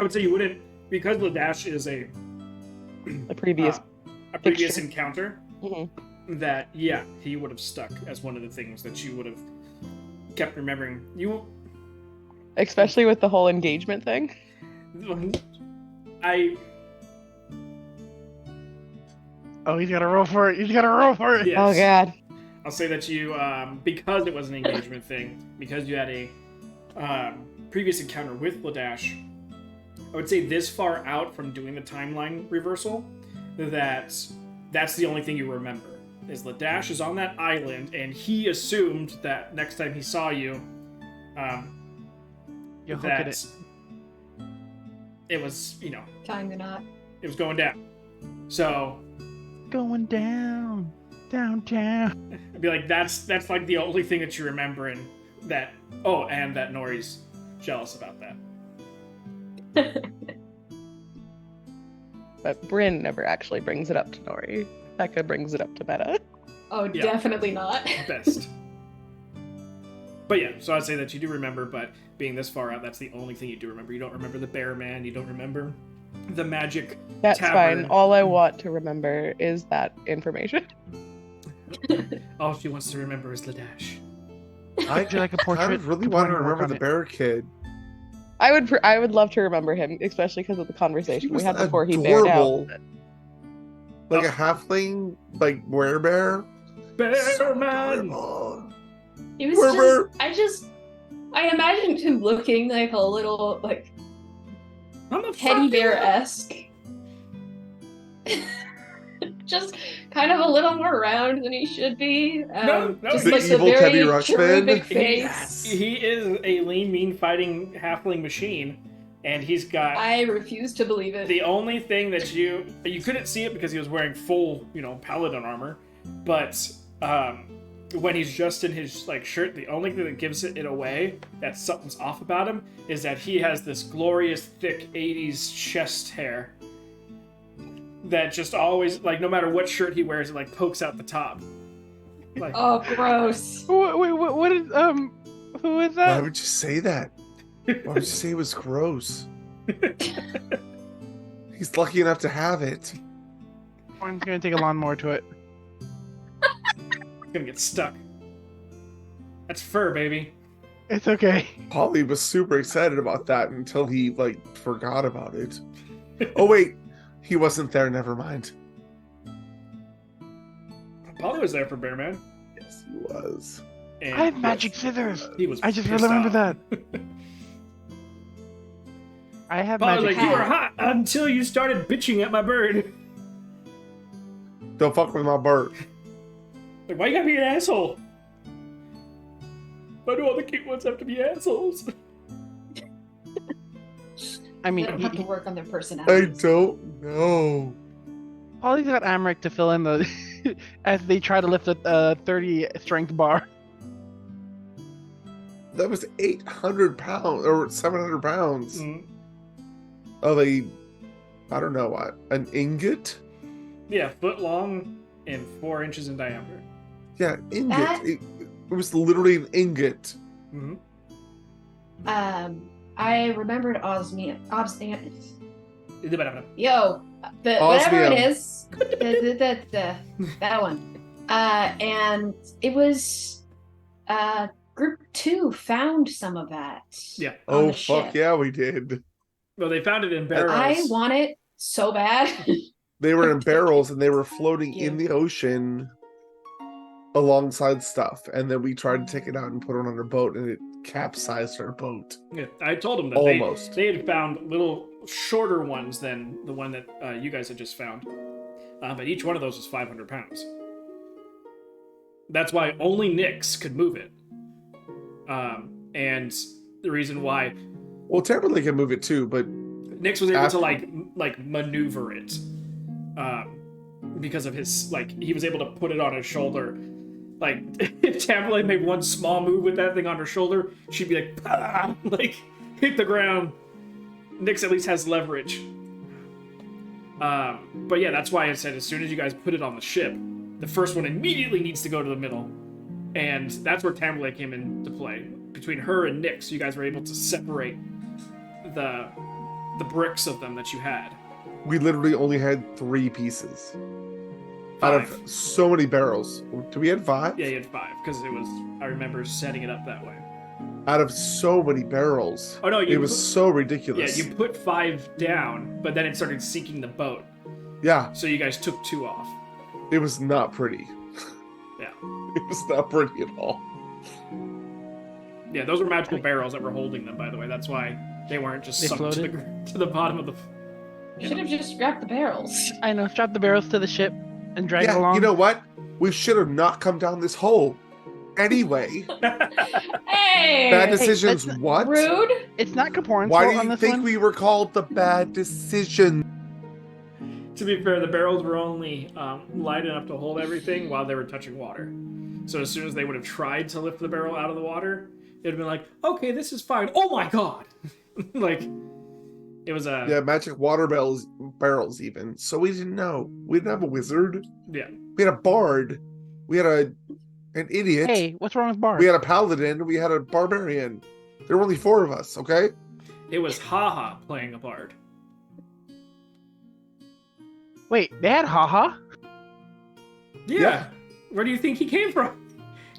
[SPEAKER 2] would say you wouldn't, because Ladash is a
[SPEAKER 5] previous
[SPEAKER 2] previous
[SPEAKER 5] picture.
[SPEAKER 2] encounter,
[SPEAKER 5] Mhm.
[SPEAKER 2] that, yeah, he would have stuck as one of the things that you would have kept remembering.
[SPEAKER 5] Especially with the whole engagement thing.
[SPEAKER 4] Oh, he's got to roll for it. He's got to roll for it.
[SPEAKER 2] Yes.
[SPEAKER 5] Oh god.
[SPEAKER 2] I'll say that you, because it was an engagement thing, because you had a previous encounter with Ladash, I would say this far out from doing the timeline reversal, that's the only thing you remember. Is Ladash is on that island, and he assumed that next time he saw you,
[SPEAKER 4] You're hooking
[SPEAKER 2] that
[SPEAKER 4] it.
[SPEAKER 2] it was,
[SPEAKER 1] Time or not.
[SPEAKER 2] it was going down. So
[SPEAKER 4] Going down, downtown.
[SPEAKER 2] I'd be like, that's like the only thing that you remember, and that, oh, and that Nori's jealous about that.
[SPEAKER 5] But Bryn never actually brings it up to Nori. Becca brings it up to Meta.
[SPEAKER 1] Oh,
[SPEAKER 2] Yeah.
[SPEAKER 1] definitely not.
[SPEAKER 2] Best. But yeah, so I'd say that you do remember, but being this far out, that's the only thing you do remember. You don't remember the bear man, you don't remember the magic
[SPEAKER 5] That's
[SPEAKER 2] tavern.
[SPEAKER 5] fine. All I want to remember is that information.
[SPEAKER 2] All she wants to remember is Ladash.
[SPEAKER 3] I
[SPEAKER 4] Would you like a
[SPEAKER 3] kind
[SPEAKER 4] portrait?
[SPEAKER 3] of really
[SPEAKER 4] Could
[SPEAKER 3] want to
[SPEAKER 4] Warner work
[SPEAKER 3] remember
[SPEAKER 4] on
[SPEAKER 3] the
[SPEAKER 4] it?
[SPEAKER 3] bear kid.
[SPEAKER 5] I would love to remember him, especially because of the
[SPEAKER 3] He
[SPEAKER 5] conversation we
[SPEAKER 3] was
[SPEAKER 5] had before he bared out.
[SPEAKER 3] adorable. Like a halfling, like werebear. So
[SPEAKER 2] Bearman!
[SPEAKER 3] adorable.
[SPEAKER 1] He was
[SPEAKER 3] Where-
[SPEAKER 1] I imagined him looking like a little like
[SPEAKER 2] I'm a
[SPEAKER 1] teddy bear-esque. Just kind of a little more round than he should be.
[SPEAKER 2] No,
[SPEAKER 1] just
[SPEAKER 3] the
[SPEAKER 1] like
[SPEAKER 3] evil
[SPEAKER 1] the
[SPEAKER 3] Teddy
[SPEAKER 1] very
[SPEAKER 3] Ruxpin?
[SPEAKER 1] cherubic
[SPEAKER 2] He,
[SPEAKER 1] face.
[SPEAKER 2] he is a lean, mean fighting halfling machine, and he's got
[SPEAKER 1] I refuse to believe it.
[SPEAKER 2] the only thing that you couldn't see it because he was wearing full, paladin armor, but when he's just in his like shirt, the only thing that gives it away that something's off about him is that he has this glorious thick 80s chest hair that just always, like, no matter what shirt he wears, it like pokes out the top. Like,
[SPEAKER 1] Oh, gross.
[SPEAKER 4] Wait, what is who is
[SPEAKER 3] Why
[SPEAKER 4] that?
[SPEAKER 3] would you say that? Why would you say it was gross? He's lucky enough to have it.
[SPEAKER 4] I'm gonna take a lawnmower to it.
[SPEAKER 2] it's gonna get stuck. That's fur, baby.
[SPEAKER 4] It's okay.
[SPEAKER 3] Polly was super excited about that until he like forgot about it. Oh wait, he wasn't there. Never mind.
[SPEAKER 2] Polly was there for Bearman.
[SPEAKER 3] Yes, he was.
[SPEAKER 2] And
[SPEAKER 4] I have magic scissors.
[SPEAKER 2] he was
[SPEAKER 4] I just
[SPEAKER 2] pissed
[SPEAKER 4] remembered
[SPEAKER 2] off.
[SPEAKER 4] that. I have
[SPEAKER 2] Polly was
[SPEAKER 4] magic
[SPEAKER 2] like, you were
[SPEAKER 4] scissors.
[SPEAKER 2] hot until you started bitching at my bird.
[SPEAKER 3] Don't fuck with my bird.
[SPEAKER 2] Like, why you gotta be an asshole? Why do all the cute ones have to be assholes?
[SPEAKER 4] I
[SPEAKER 1] They
[SPEAKER 4] mean,
[SPEAKER 1] don't have to
[SPEAKER 4] he,
[SPEAKER 1] work on their
[SPEAKER 3] I
[SPEAKER 1] personalities.
[SPEAKER 3] don't know.
[SPEAKER 4] Polly's got Amric to fill in the as they try to lift a 30 strength bar.
[SPEAKER 3] That was 800 pounds or 700 pounds
[SPEAKER 2] Mm.
[SPEAKER 3] of a, I don't know what, an ingot?
[SPEAKER 2] Yeah, foot long and 4 inches in diameter.
[SPEAKER 3] Yeah, ingot.
[SPEAKER 1] That-
[SPEAKER 3] It was literally an ingot.
[SPEAKER 2] Mm-hmm.
[SPEAKER 1] I remembered Osmium.
[SPEAKER 2] Mm-hmm.
[SPEAKER 1] Yo, whatever
[SPEAKER 3] Osmium.
[SPEAKER 1] it is, that one. And it was Group 2 found some of that.
[SPEAKER 2] Yeah.
[SPEAKER 1] on
[SPEAKER 3] Oh,
[SPEAKER 1] the
[SPEAKER 3] fuck
[SPEAKER 1] ship.
[SPEAKER 3] yeah, we did.
[SPEAKER 2] Well, they found it in barrels.
[SPEAKER 1] I want it so bad.
[SPEAKER 3] They were in barrels and they were floating
[SPEAKER 1] Yeah.
[SPEAKER 3] in the ocean alongside stuff. And then we tried to take it out and put it on our boat and it capsized our boat.
[SPEAKER 2] Yeah, I told them that
[SPEAKER 3] Almost.
[SPEAKER 2] they had found little shorter ones than the one that you guys had just found. But each one of those was 500 pounds. That's why only Nyx could move it. And the reason why
[SPEAKER 3] Well, Tamberlake can move it too, but
[SPEAKER 2] Nyx was able
[SPEAKER 3] After-
[SPEAKER 2] to like maneuver it, because of his he was able to put it on his shoulder. Like if Tamberlake made one small move with that thing on her shoulder, she'd be like, "Pah!" like hit the ground. Nyx at least has leverage. But yeah, that's why I said as soon as you guys put it on the ship, the first one immediately needs to go to the middle, and that's where Tamberlake came into play. Between her and Nyx, you guys were able to separate the bricks of them that you had.
[SPEAKER 3] we literally only had 3 pieces. Out
[SPEAKER 2] Five.
[SPEAKER 3] of so many barrels. Do we have 5?
[SPEAKER 2] Yeah, you had 5 because it was. I remember setting it up that way.
[SPEAKER 3] Out of so many barrels.
[SPEAKER 2] Oh no,
[SPEAKER 3] It was so ridiculous.
[SPEAKER 2] Yeah, you put 5 down, but then it started sinking the boat.
[SPEAKER 3] Yeah,
[SPEAKER 2] So you guys took 2 off.
[SPEAKER 3] it was not pretty.
[SPEAKER 2] Yeah.
[SPEAKER 3] It was not pretty at all.
[SPEAKER 2] Yeah, those were magical barrels that were holding them. By the way, that's why they weren't just
[SPEAKER 4] They
[SPEAKER 2] sunk to
[SPEAKER 4] floated?
[SPEAKER 2] to the bottom of the.
[SPEAKER 1] Should have just strapped the barrels.
[SPEAKER 4] I know. Strap the barrels to the ship and drag it
[SPEAKER 3] Yeah,
[SPEAKER 4] along.
[SPEAKER 3] you know what? We should have not come down this hole. Anyway,
[SPEAKER 1] Hey!
[SPEAKER 3] bad decisions.
[SPEAKER 4] that's
[SPEAKER 3] What?
[SPEAKER 1] Rude.
[SPEAKER 4] It's not Caporan's
[SPEAKER 3] Why
[SPEAKER 4] fault
[SPEAKER 3] do
[SPEAKER 4] on
[SPEAKER 3] you
[SPEAKER 4] this
[SPEAKER 3] think
[SPEAKER 4] one.
[SPEAKER 3] we were called the bad decision?
[SPEAKER 2] To be fair, the barrels were only light enough to hold everything while they were touching water. So as soon as they would have tried to lift the barrel out of the water, it'd been like, okay, this is fine. Oh my god! Like, it was a...
[SPEAKER 3] Yeah, magic water barrels even. So we didn't know. We didn't have a wizard.
[SPEAKER 2] Yeah.
[SPEAKER 3] We had a bard. We had an idiot.
[SPEAKER 4] Hey, what's wrong with Bart?
[SPEAKER 3] We had a paladin. We had a barbarian. There were only 4 of us, okay?
[SPEAKER 2] It was Haha playing a bard.
[SPEAKER 4] Wait, they had haha.
[SPEAKER 2] Yeah. Where do you think he came from?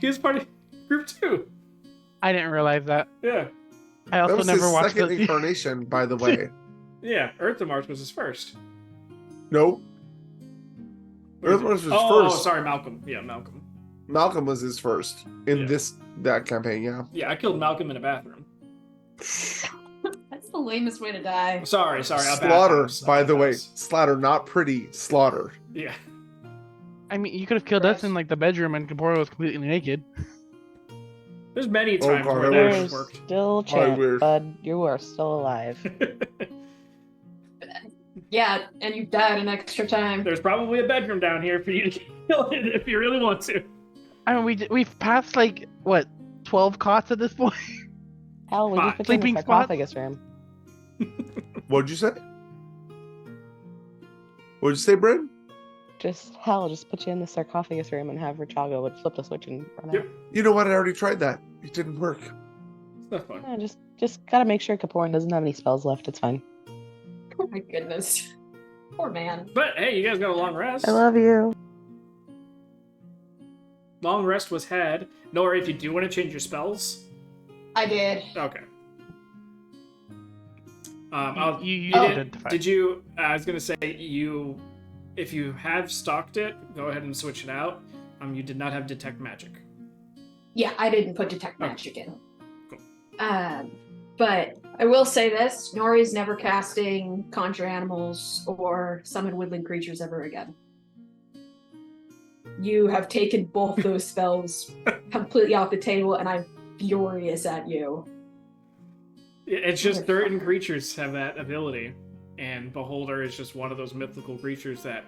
[SPEAKER 2] He was part of group 2.
[SPEAKER 4] I didn't realize that.
[SPEAKER 2] Yeah.
[SPEAKER 4] I
[SPEAKER 3] That
[SPEAKER 4] also
[SPEAKER 3] was
[SPEAKER 4] never
[SPEAKER 3] his
[SPEAKER 4] watched
[SPEAKER 3] second
[SPEAKER 4] the.
[SPEAKER 3] incarnation, by the way.
[SPEAKER 2] Yeah, Earth Mars was his first.
[SPEAKER 3] Nope. Earth Mars was
[SPEAKER 2] Oh,
[SPEAKER 3] first.
[SPEAKER 2] sorry, Malcolm. Yeah, Malcolm.
[SPEAKER 3] Malcolm was his first in
[SPEAKER 2] Yeah.
[SPEAKER 3] that campaign, yeah.
[SPEAKER 2] Yeah, I killed Malcolm in a bathroom.
[SPEAKER 1] That's the lamest way to die.
[SPEAKER 2] Sorry. A
[SPEAKER 3] Slaughter,
[SPEAKER 2] bathhouse,
[SPEAKER 3] by the way.
[SPEAKER 2] bathhouse.
[SPEAKER 3] Slaughter, not pretty. Slaughter.
[SPEAKER 2] Yeah.
[SPEAKER 4] I mean, you could have killed us
[SPEAKER 1] Gross.
[SPEAKER 4] in like the bedroom, and Kapora was completely naked.
[SPEAKER 2] There's many
[SPEAKER 3] Oh,
[SPEAKER 2] times
[SPEAKER 3] God,
[SPEAKER 2] where
[SPEAKER 3] I
[SPEAKER 2] that
[SPEAKER 3] wish.
[SPEAKER 2] has
[SPEAKER 5] There's
[SPEAKER 2] worked.
[SPEAKER 5] still chance,
[SPEAKER 3] wish.
[SPEAKER 5] bud. You are still alive.
[SPEAKER 1] Yeah, and you died an extra time.
[SPEAKER 2] There's probably a bedroom down here for you to kill it if you really want to.
[SPEAKER 4] I mean, we've passed like what 12 cots at this point.
[SPEAKER 5] Hell, we
[SPEAKER 2] Fine.
[SPEAKER 5] just put you in the
[SPEAKER 4] Sleeping spots?
[SPEAKER 5] sarcophagus room.
[SPEAKER 3] What'd you say? What'd you say, Bryn?
[SPEAKER 5] Just put you in the sarcophagus room and have Rachago would flip the switch and run
[SPEAKER 2] Yep.
[SPEAKER 5] out.
[SPEAKER 3] You know what? I already tried that. It didn't work.
[SPEAKER 2] It's not fun.
[SPEAKER 5] No, just gotta make sure Kaporan doesn't have any spells left. It's fine.
[SPEAKER 1] Oh my goodness. Poor man.
[SPEAKER 2] But hey, you guys got a long rest.
[SPEAKER 5] love you.
[SPEAKER 2] Long rest was had. Nora, if you do want to change your spells,
[SPEAKER 1] I did.
[SPEAKER 2] okay.
[SPEAKER 4] You
[SPEAKER 2] did,
[SPEAKER 4] identified.
[SPEAKER 2] did you? I was gonna say you. If you have stocked it, go ahead and switch it out. You did not have detect magic.
[SPEAKER 1] Yeah, I didn't put detect magic in.
[SPEAKER 2] Cool.
[SPEAKER 1] But I will say this: Nori's never casting conjure animals or summon woodland creatures ever again. You have taken both those spells completely off the table, and I'm furious at you.
[SPEAKER 2] It's just certain creatures have that ability, and Beholder is just one of those mythical creatures that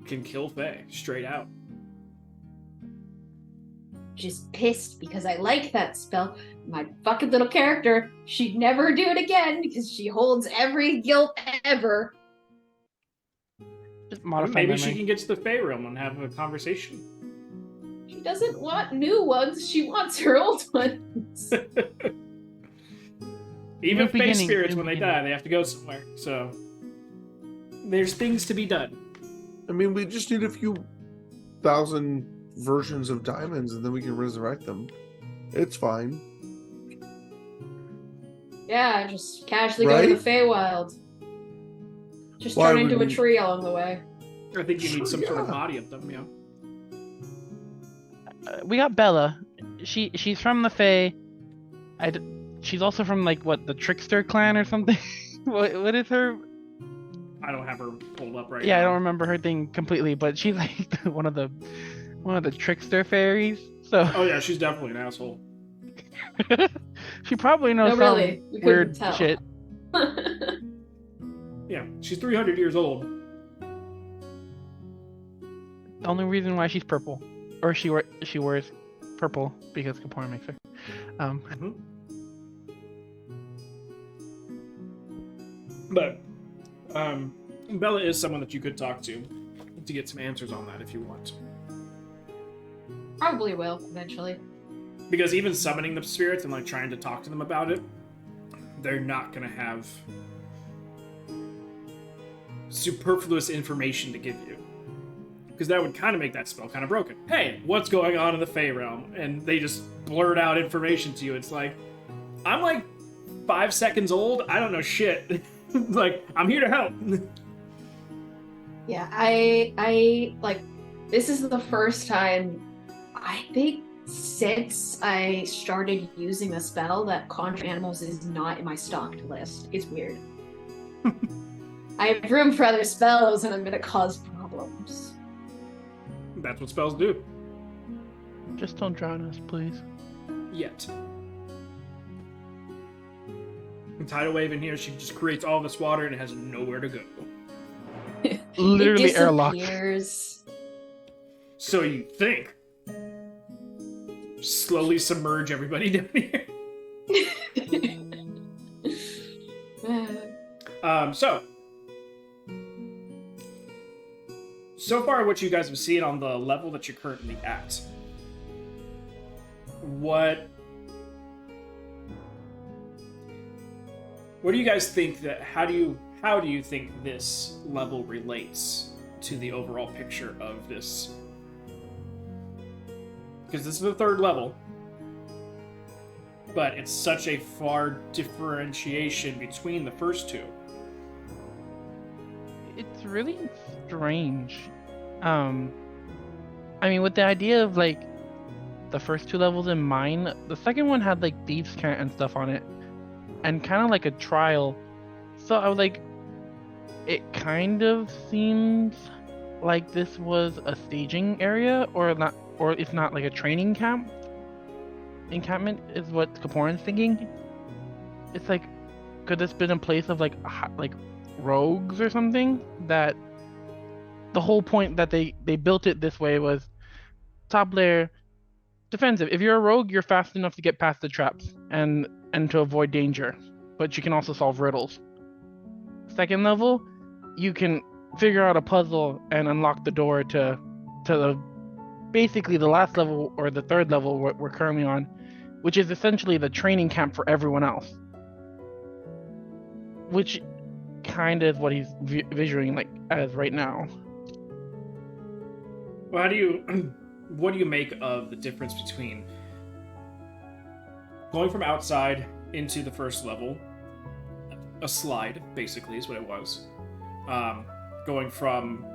[SPEAKER 2] can kill Fae straight out.
[SPEAKER 1] Just pissed because I like that spell. My fucking little character, she'd never do it again because she holds every guilt ever.
[SPEAKER 4] Just modify
[SPEAKER 2] Maybe
[SPEAKER 4] memory.
[SPEAKER 2] she can get to the Fae realm and have a conversation.
[SPEAKER 1] She doesn't want new ones, she wants her old ones.
[SPEAKER 2] Even Fae
[SPEAKER 4] beginning,
[SPEAKER 2] spirits,
[SPEAKER 4] new
[SPEAKER 2] when they
[SPEAKER 4] beginning.
[SPEAKER 2] die, they have to go somewhere. So there's things to be done.
[SPEAKER 3] I mean, we just need a few thousand versions of diamonds and then we can resurrect them. It's fine.
[SPEAKER 1] Yeah, just casually go to
[SPEAKER 3] Right?
[SPEAKER 1] the Feywild. Just
[SPEAKER 3] Why
[SPEAKER 1] turn
[SPEAKER 3] would
[SPEAKER 1] into a
[SPEAKER 3] we-
[SPEAKER 1] tree along the way.
[SPEAKER 2] I think you need some sort of
[SPEAKER 3] Yeah.
[SPEAKER 2] body of them, yeah.
[SPEAKER 4] We got Bella. She's from the Fae. She's also from like what, the Trickster clan or something. what is her?
[SPEAKER 2] I don't have her pulled up right
[SPEAKER 4] Yeah, I
[SPEAKER 2] now.
[SPEAKER 4] don't remember her thing completely, but she's like one of the Trickster fairies. So
[SPEAKER 2] Oh yeah, she's definitely an asshole.
[SPEAKER 4] she probably knows
[SPEAKER 1] No, really,
[SPEAKER 4] some
[SPEAKER 1] we couldn't
[SPEAKER 4] weird
[SPEAKER 1] tell.
[SPEAKER 4] shit.
[SPEAKER 2] Yeah, she's 300 years old.
[SPEAKER 4] The only reason why she's purple, or she wears purple because Kapora makes her.
[SPEAKER 2] But Bella is someone that you could talk to get some answers on that if you want.
[SPEAKER 1] Probably will, eventually.
[SPEAKER 2] Because even summoning the spirits and like trying to talk to them about it, they're not gonna have superfluous information to give you. Because that would kind of make that spell kind of broken. Hey, what's going on in the Fey realm? And they just blurt out information to you. It's like, I'm like 5 seconds old. I don't know shit. Like, I'm here to help.
[SPEAKER 1] Yeah, I like, this is the first time, I think, since I started using the spell that Conjure Animals is not in my stocked list. It's weird. I have room for other spells and I'm gonna cause problems.
[SPEAKER 2] That's what spells do.
[SPEAKER 4] Just don't drown us, please.
[SPEAKER 2] Yet. And tidal wave in here, she just creates all this water and it has nowhere to go.
[SPEAKER 4] Literally
[SPEAKER 1] it
[SPEAKER 4] airlocked.
[SPEAKER 1] disappears.
[SPEAKER 2] So you think. Slowly submerge everybody down here. So far what you guys have seen on the level that you're currently at, what do you guys think that, how do you think this level relates to the overall picture of this because this is the third level, but it's such a far differentiation between the first two.
[SPEAKER 4] It's really strange. I mean, with the idea of like the first two levels in mine, the second one had like thieves' cant and stuff on it, and kind of like a trial. So I was like, it kind of seems like this was a staging area, or not, or if not like a training camp. Encampment is what Kaporan's thinking. It's like, could this been a place of like rogues or something? That the whole point that they built it this way was top layer defensive. If you're a rogue, you're fast enough to get past the traps and to avoid danger, but you can also solve riddles. Second level, you can figure out a puzzle and unlock the door to the basically the last level, or the third level we're currently on, which is essentially the training camp for everyone else, which kind of is what he's visualizing like as right now.
[SPEAKER 2] Well, what do you make of the difference between going from outside into the first level, a slide basically is what it was, going from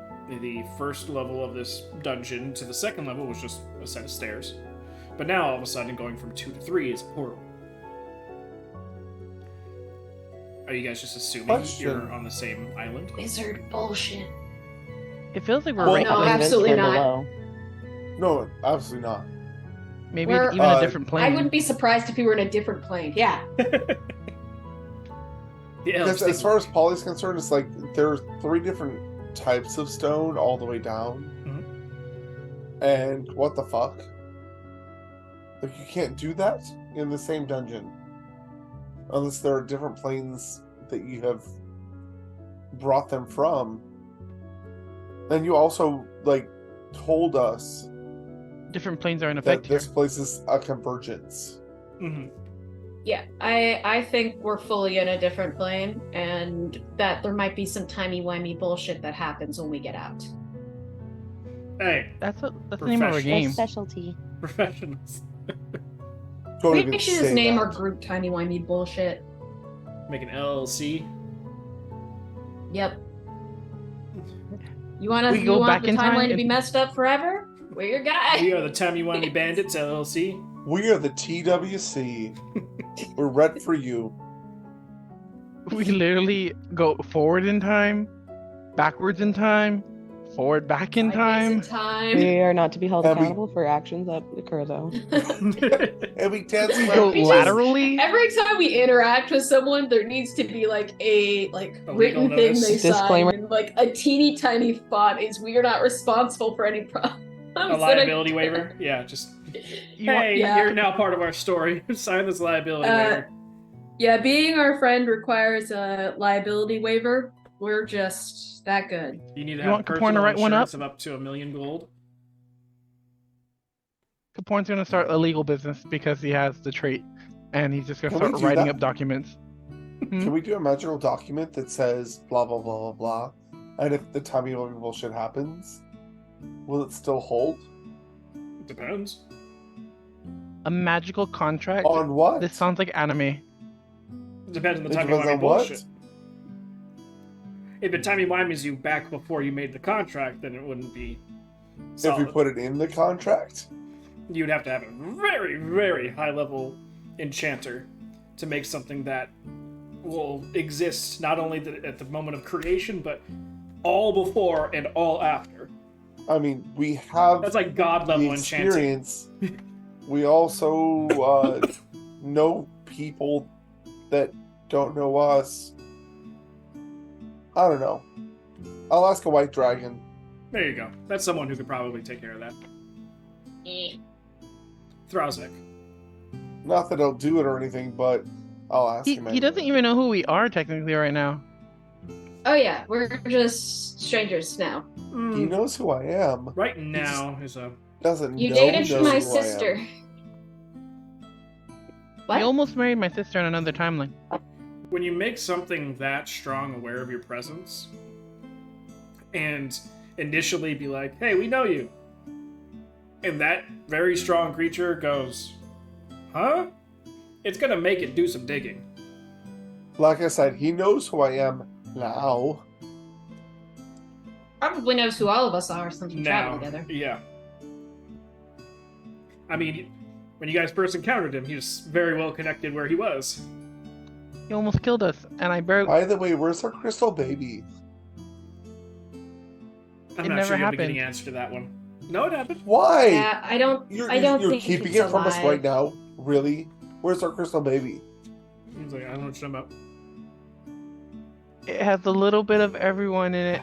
[SPEAKER 2] the first level of this dungeon to the second level was just a set of stairs, but now all of a sudden going from 2 to 3 is a portal. Are you guys just assuming you're on the same island?
[SPEAKER 1] Wizard bullshit.
[SPEAKER 4] It feels like we're
[SPEAKER 3] Well,
[SPEAKER 4] right
[SPEAKER 1] no,
[SPEAKER 4] behind it.
[SPEAKER 1] absolutely not.
[SPEAKER 5] Below.
[SPEAKER 3] No, absolutely not.
[SPEAKER 4] Maybe
[SPEAKER 1] We're-
[SPEAKER 4] even a different plane.
[SPEAKER 1] I wouldn't be surprised if we were in a different plane. Yeah.
[SPEAKER 2] Yeah,
[SPEAKER 3] Because as far as Polly's concerned, it's like there's 3 different types of stone all the way down. And what the fuck? Like, you can't do that in the same dungeon. Unless there are different planes that you have brought them from. And you also, like, told us
[SPEAKER 4] different planes are in
[SPEAKER 3] that
[SPEAKER 4] effect here.
[SPEAKER 3] this place is a convergence.
[SPEAKER 2] Mm-hmm.
[SPEAKER 1] Yeah, I think we're fully in a different plane, and that there might be some timey-wimey bullshit that happens when we get out.
[SPEAKER 2] Hey,
[SPEAKER 4] That's the name of our
[SPEAKER 2] Professional.
[SPEAKER 4] game.
[SPEAKER 5] Specialty.
[SPEAKER 2] professionals.
[SPEAKER 3] Don't
[SPEAKER 1] We
[SPEAKER 3] even
[SPEAKER 1] should
[SPEAKER 3] say
[SPEAKER 1] just name
[SPEAKER 3] that.
[SPEAKER 1] our group timey-wimey bullshit.
[SPEAKER 2] Make an LLC.
[SPEAKER 1] Yep. You want
[SPEAKER 4] We go back
[SPEAKER 1] the
[SPEAKER 4] in time
[SPEAKER 1] timeline to
[SPEAKER 4] and-
[SPEAKER 1] be messed up forever? We're your guy.
[SPEAKER 2] We are the Timey Wimey Bandits LLC.
[SPEAKER 3] We are the TWC. We're red for you.
[SPEAKER 4] We literally go forward in time, backwards in time, forward back in time.
[SPEAKER 1] Time.
[SPEAKER 5] We are not to be held
[SPEAKER 3] And we-
[SPEAKER 5] accountable for actions that occur, though.
[SPEAKER 3] And we dance
[SPEAKER 4] We
[SPEAKER 3] around.
[SPEAKER 4] go
[SPEAKER 1] We just-
[SPEAKER 4] laterally.
[SPEAKER 1] Every time we interact with someone, there needs to be like a
[SPEAKER 2] A
[SPEAKER 1] written
[SPEAKER 2] legal
[SPEAKER 1] thing
[SPEAKER 2] notice.
[SPEAKER 1] they sign,
[SPEAKER 5] Disclaimer.
[SPEAKER 1] and like a teeny tiny font is we are not responsible for any problems.
[SPEAKER 2] A liability waiver. Yeah, just
[SPEAKER 4] You want-
[SPEAKER 2] hey,
[SPEAKER 1] Yeah.
[SPEAKER 2] you're now part of our story. Sign this liability waiver.
[SPEAKER 1] Yeah, being our friend requires a liability waiver. We're just that good.
[SPEAKER 2] You need to
[SPEAKER 4] you
[SPEAKER 2] have
[SPEAKER 4] want Kaporn to
[SPEAKER 2] personal
[SPEAKER 4] write one
[SPEAKER 2] insurance
[SPEAKER 4] up?
[SPEAKER 2] of up to $1 million gold.
[SPEAKER 4] Kaporn's gonna start a legal business because he has the trait, and he's just gonna
[SPEAKER 3] Can we
[SPEAKER 4] start
[SPEAKER 3] do
[SPEAKER 4] writing
[SPEAKER 3] that?
[SPEAKER 4] up documents.
[SPEAKER 3] Can we do a magical document that says blah blah blah blah blah? And if the timey wimey bullshit happens, will it still hold?
[SPEAKER 2] Depends.
[SPEAKER 4] A magical contract.
[SPEAKER 3] On what?
[SPEAKER 4] This sounds like anime.
[SPEAKER 2] Depends on the
[SPEAKER 3] It
[SPEAKER 2] timey
[SPEAKER 3] depends
[SPEAKER 2] wimey
[SPEAKER 3] on what?
[SPEAKER 2] bullshit. If it timey wimeys you back before you made the contract, then it wouldn't be
[SPEAKER 3] If
[SPEAKER 2] solid.
[SPEAKER 3] we put it in the contract?
[SPEAKER 2] You'd have to have a very, very high level enchanter to make something that will exist not only at the moment of creation, but all before and all after.
[SPEAKER 3] I mean, we have
[SPEAKER 2] That's like god level
[SPEAKER 3] the
[SPEAKER 2] enchanting.
[SPEAKER 3] experience. We also know people that don't know us. I don't know. I'll ask a white dragon.
[SPEAKER 2] There you go. That's someone who could probably take care of that. Throzek.
[SPEAKER 3] Not that he'll do it or anything, but I'll ask him.
[SPEAKER 4] He doesn't even know who we are technically right now.
[SPEAKER 1] Oh yeah, we're just strangers now.
[SPEAKER 3] He knows who I am.
[SPEAKER 2] Right now is a
[SPEAKER 3] Doesn't
[SPEAKER 1] You
[SPEAKER 3] know
[SPEAKER 1] dated
[SPEAKER 3] knows
[SPEAKER 1] my
[SPEAKER 3] who I am.
[SPEAKER 1] sister. What?
[SPEAKER 4] He almost married my sister in another timeline.
[SPEAKER 2] when you make something that strong aware of your presence and initially be like, hey, we know you, And that very strong creature goes, huh? It's gonna make it do some digging.
[SPEAKER 3] Like I said, he knows who I am now.
[SPEAKER 1] Probably knows who all of us are since we travel
[SPEAKER 2] Now,
[SPEAKER 1] together.
[SPEAKER 2] yeah. I mean, when you guys first encountered him, he was very well connected where he was.
[SPEAKER 4] He almost killed us, and I barely.
[SPEAKER 3] By the way, where's our crystal baby?
[SPEAKER 2] I'm
[SPEAKER 4] It
[SPEAKER 2] not
[SPEAKER 4] never
[SPEAKER 2] sure you have a
[SPEAKER 4] happened.
[SPEAKER 2] getting answer to that one. No, it happened.
[SPEAKER 3] Why?
[SPEAKER 1] Yeah, I don't
[SPEAKER 3] You're
[SPEAKER 1] think
[SPEAKER 3] keeping
[SPEAKER 1] it's
[SPEAKER 3] it from us
[SPEAKER 1] alive.
[SPEAKER 3] right now? Really? Where's our crystal baby?
[SPEAKER 2] He's like, I don't know what you're talking about.
[SPEAKER 4] It has a little bit of everyone in it.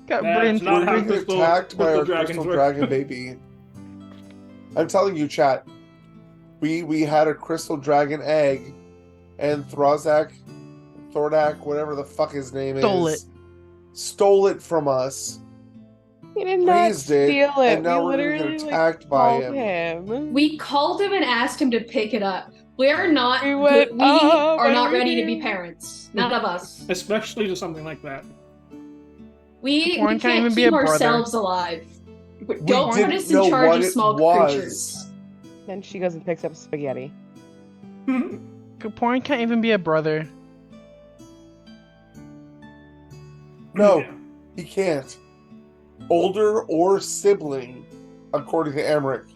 [SPEAKER 4] Got
[SPEAKER 2] That's
[SPEAKER 4] Bryn.
[SPEAKER 2] not how
[SPEAKER 3] We're being
[SPEAKER 2] crystal-
[SPEAKER 3] attacked by
[SPEAKER 2] crystal
[SPEAKER 3] our
[SPEAKER 2] dragons
[SPEAKER 3] crystal
[SPEAKER 2] work.
[SPEAKER 3] dragon baby. I'm telling you, chat. We had a crystal dragon egg, and Thordak, whatever the fuck his name
[SPEAKER 4] Stole
[SPEAKER 3] is, stole it from us.
[SPEAKER 5] He did not
[SPEAKER 3] Raised it,
[SPEAKER 5] steal it.
[SPEAKER 3] and now
[SPEAKER 5] we
[SPEAKER 3] we're gonna
[SPEAKER 5] literally
[SPEAKER 3] get attacked by
[SPEAKER 5] called
[SPEAKER 3] him.
[SPEAKER 5] him.
[SPEAKER 1] We called him and asked him to pick it up. We are not.
[SPEAKER 5] We went,
[SPEAKER 1] we
[SPEAKER 5] "Oh,
[SPEAKER 1] are not
[SPEAKER 5] baby."
[SPEAKER 1] ready to be parents. None of us.
[SPEAKER 2] Especially to something like that.
[SPEAKER 1] We
[SPEAKER 4] Porn
[SPEAKER 1] can't
[SPEAKER 4] can't even be
[SPEAKER 1] keep
[SPEAKER 4] a brother.
[SPEAKER 1] ourselves alive. Don't put
[SPEAKER 3] didn't
[SPEAKER 1] us in
[SPEAKER 3] know
[SPEAKER 1] charge
[SPEAKER 3] what
[SPEAKER 1] of
[SPEAKER 3] it
[SPEAKER 1] small
[SPEAKER 3] was.
[SPEAKER 1] creatures.
[SPEAKER 5] Then she goes and picks up spaghetti.
[SPEAKER 4] Porn can't even be a brother.
[SPEAKER 3] No,
[SPEAKER 2] Yeah.
[SPEAKER 3] he can't. Older or sibling, according to Emmerich.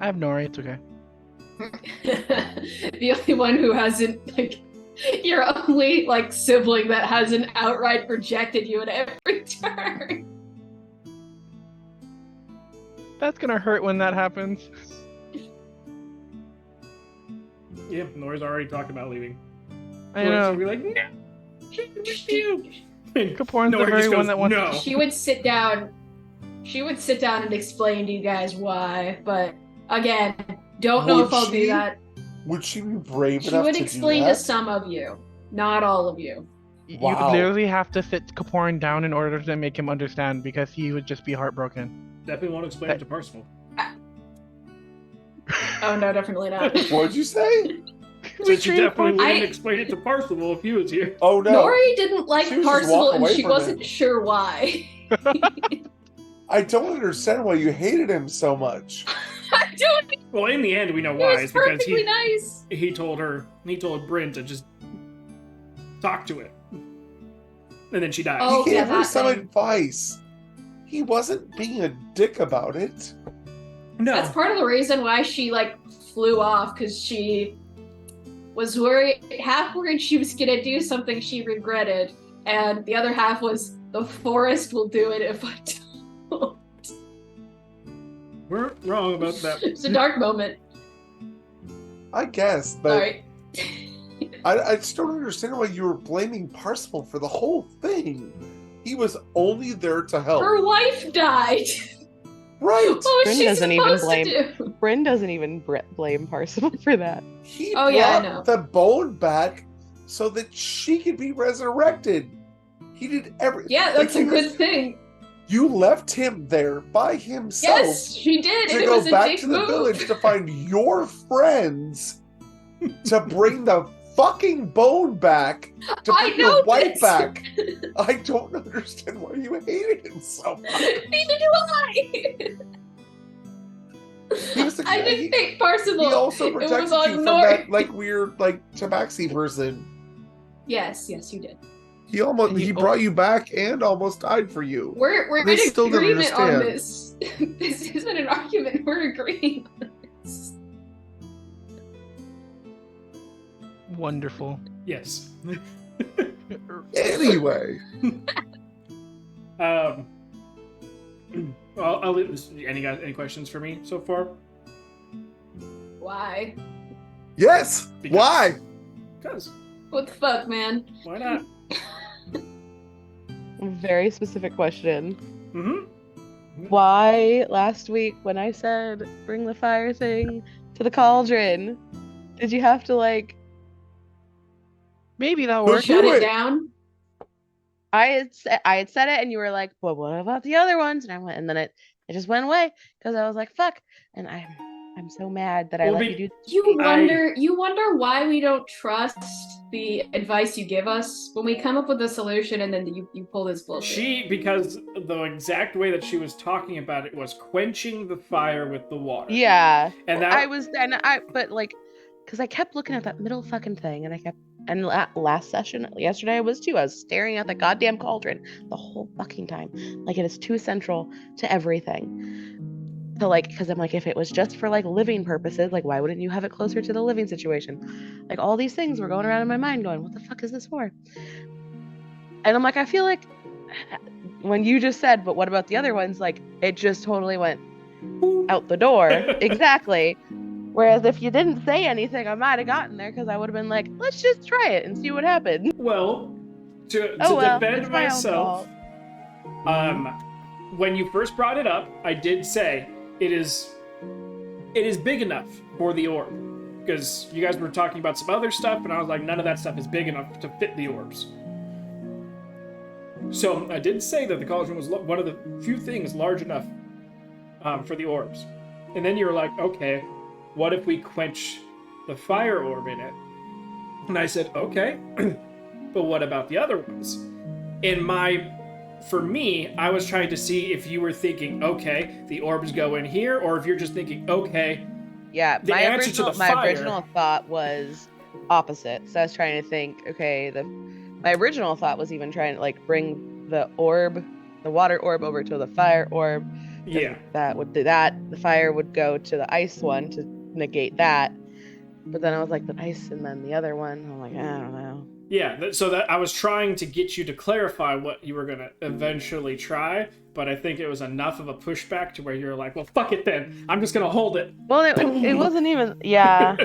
[SPEAKER 4] I have Nori. It's okay.
[SPEAKER 1] The only one who hasn't, like, your only, like, sibling that hasn't outright rejected you at every turn.
[SPEAKER 4] That's gonna hurt when that happens.
[SPEAKER 2] Yeah, Nori's already talked about leaving.
[SPEAKER 4] I
[SPEAKER 2] Nori's
[SPEAKER 4] know.
[SPEAKER 2] gonna be like, no, she's with you.
[SPEAKER 4] Kaporn's the
[SPEAKER 2] Nori
[SPEAKER 4] very
[SPEAKER 2] just
[SPEAKER 4] one
[SPEAKER 2] goes,
[SPEAKER 4] that wants.
[SPEAKER 2] no.
[SPEAKER 1] She would sit down. She would sit down and explain to you guys why, but again, don't know
[SPEAKER 3] Would
[SPEAKER 1] if I'll do
[SPEAKER 3] she?
[SPEAKER 1] that.
[SPEAKER 3] Would she be brave
[SPEAKER 1] She
[SPEAKER 3] enough
[SPEAKER 1] would
[SPEAKER 3] to
[SPEAKER 1] explain
[SPEAKER 3] do
[SPEAKER 1] to
[SPEAKER 3] that?
[SPEAKER 1] some of you, not all of you.
[SPEAKER 4] You
[SPEAKER 3] Wow.
[SPEAKER 4] literally have to sit Kaporn down in order to make him understand, because he would just be heartbroken.
[SPEAKER 2] Definitely won't explain it to Parsifal.
[SPEAKER 1] Oh no, definitely not.
[SPEAKER 3] What'd you say?
[SPEAKER 2] Since she definitely wouldn't
[SPEAKER 1] I-
[SPEAKER 2] explain it to Parsifal if he was here.
[SPEAKER 3] Oh no.
[SPEAKER 1] Nori didn't like
[SPEAKER 3] She was just
[SPEAKER 1] Parsival,
[SPEAKER 3] walking
[SPEAKER 1] and
[SPEAKER 3] away
[SPEAKER 1] she
[SPEAKER 3] from
[SPEAKER 1] wasn't
[SPEAKER 3] it.
[SPEAKER 1] sure why.
[SPEAKER 3] I don't understand why you hated him so much.
[SPEAKER 1] I don't.
[SPEAKER 2] Well, in the end, we know
[SPEAKER 1] He
[SPEAKER 2] why.
[SPEAKER 1] was
[SPEAKER 2] It's because
[SPEAKER 1] perfectly nice.
[SPEAKER 2] he told Bryn to just talk to it. And then she died.
[SPEAKER 1] Oh,
[SPEAKER 3] he
[SPEAKER 1] yeah,
[SPEAKER 3] gave her
[SPEAKER 1] that
[SPEAKER 3] some
[SPEAKER 1] thing.
[SPEAKER 3] advice. He wasn't being a dick about it.
[SPEAKER 2] No.
[SPEAKER 1] That's part of the reason why she like flew off, because she was worried, half worried she was gonna do something she regretted, and the other half was the forest will do it if I don't.
[SPEAKER 2] We're wrong about that.
[SPEAKER 1] It's a dark moment.
[SPEAKER 3] I guess, but
[SPEAKER 1] Alright.
[SPEAKER 3] I just don't understand why you were blaming Parsifal for the whole thing. He was only there to help.
[SPEAKER 1] Her wife died.
[SPEAKER 3] Right.
[SPEAKER 1] What was
[SPEAKER 5] Bryn
[SPEAKER 1] she
[SPEAKER 5] doesn't even
[SPEAKER 1] supposed
[SPEAKER 5] blame-
[SPEAKER 1] to do?
[SPEAKER 5] Bryn doesn't even blame Parsifal for that.
[SPEAKER 3] He
[SPEAKER 1] Oh, yeah, I
[SPEAKER 3] brought
[SPEAKER 1] know.
[SPEAKER 3] the bone back so that she could be resurrected. He did everything.
[SPEAKER 1] Yeah, that's a good thing.
[SPEAKER 3] You left him there by himself
[SPEAKER 1] Yes, she did, and
[SPEAKER 3] to
[SPEAKER 1] it
[SPEAKER 3] go
[SPEAKER 1] was a
[SPEAKER 3] back
[SPEAKER 1] dick
[SPEAKER 3] to the
[SPEAKER 1] move.
[SPEAKER 3] village to find your friends to bring the fucking bone back to
[SPEAKER 1] I
[SPEAKER 3] bring your
[SPEAKER 1] know
[SPEAKER 3] wife
[SPEAKER 1] this.
[SPEAKER 3] back. I don't understand why you hated him so much.
[SPEAKER 1] Neither do I.
[SPEAKER 3] He was the
[SPEAKER 1] I
[SPEAKER 3] guy-
[SPEAKER 1] didn't think Parsifal.
[SPEAKER 3] He also
[SPEAKER 1] it was
[SPEAKER 3] protected
[SPEAKER 1] on
[SPEAKER 3] you from
[SPEAKER 1] Nori.
[SPEAKER 3] that like weird like tabaxi person.
[SPEAKER 1] Yes, you did.
[SPEAKER 3] He brought you back and almost died for you.
[SPEAKER 1] We're
[SPEAKER 3] They
[SPEAKER 1] in
[SPEAKER 3] still didn't
[SPEAKER 1] agreement on
[SPEAKER 3] understand.
[SPEAKER 1] this. This isn't an argument. We're agreeing on this.
[SPEAKER 4] Wonderful.
[SPEAKER 2] Yes.
[SPEAKER 3] Anyway,
[SPEAKER 2] Well, I'll leave this. Any questions for me so far?
[SPEAKER 1] Why?
[SPEAKER 3] yes.
[SPEAKER 2] Because-
[SPEAKER 3] Why?
[SPEAKER 2] Because
[SPEAKER 1] What the fuck, man?
[SPEAKER 2] why not?
[SPEAKER 5] Very specific question.
[SPEAKER 2] Mm-hmm.
[SPEAKER 5] Why last week when I said bring the fire thing to the cauldron, did you have to like?
[SPEAKER 4] Maybe that'll
[SPEAKER 3] Who
[SPEAKER 4] work.
[SPEAKER 1] Shut
[SPEAKER 3] Do
[SPEAKER 1] it
[SPEAKER 3] it.
[SPEAKER 1] down.
[SPEAKER 5] I had said it, and you were like, "Well, what about the other ones?" And I went, and then it just went away because I was like, "Fuck!" And I I'm so mad that I
[SPEAKER 2] Well,
[SPEAKER 5] let you do this.
[SPEAKER 1] You wonder why we don't trust the advice you give us when we come up with a solution and then you pull this bullshit.
[SPEAKER 2] Because the exact way that she was talking about it was quenching the fire with the water.
[SPEAKER 5] Yeah.
[SPEAKER 2] And
[SPEAKER 5] but like, because I kept looking at that middle fucking thing, and last session, yesterday I was too. I was staring at the goddamn cauldron the whole fucking time. Like, it is too central to everything. So, like, because I'm like, if it was just for like living purposes, like, why wouldn't you have it closer to the living situation? Like, all these things were going around in my mind going, what the fuck is this for? And I'm like, I feel like when you just said, but what about the other ones? Like, it just totally went out the door. Exactly. Whereas if you didn't say anything, I might have gotten there because I would have been like, let's just try it and see what happens.
[SPEAKER 2] Well, to
[SPEAKER 5] it's
[SPEAKER 2] defend
[SPEAKER 5] my own
[SPEAKER 2] myself,
[SPEAKER 5] fault.
[SPEAKER 2] when you first brought it up, I did say it is big enough for the orb. Because you guys were talking about some other stuff, and I was like, none of that stuff is big enough to fit the orbs. So I did say that the cauldron was one of the few things large enough for the orbs. And then you were like, okay, what if we quench the fire orb in it? And I said, okay, but what about the other ones? For me, I was trying to see if you were thinking, okay, the orbs go in here, or if you're just thinking, okay,
[SPEAKER 5] yeah,
[SPEAKER 2] the answer to the fire.
[SPEAKER 5] My original thought was opposite. So I was trying to think, okay, my original thought was even trying to like bring the water orb over to the fire orb.
[SPEAKER 2] Yeah.
[SPEAKER 5] That would do that. The fire would go to the ice one to negate that. But then I was like, the ice and then the other one. I'm like, I don't know.
[SPEAKER 2] Yeah, so that I was trying to get you to clarify what you were going to eventually try, but I think it was enough of a pushback to where you're like, well, fuck it then. I'm just going to hold it.
[SPEAKER 5] Well, it wasn't even, yeah.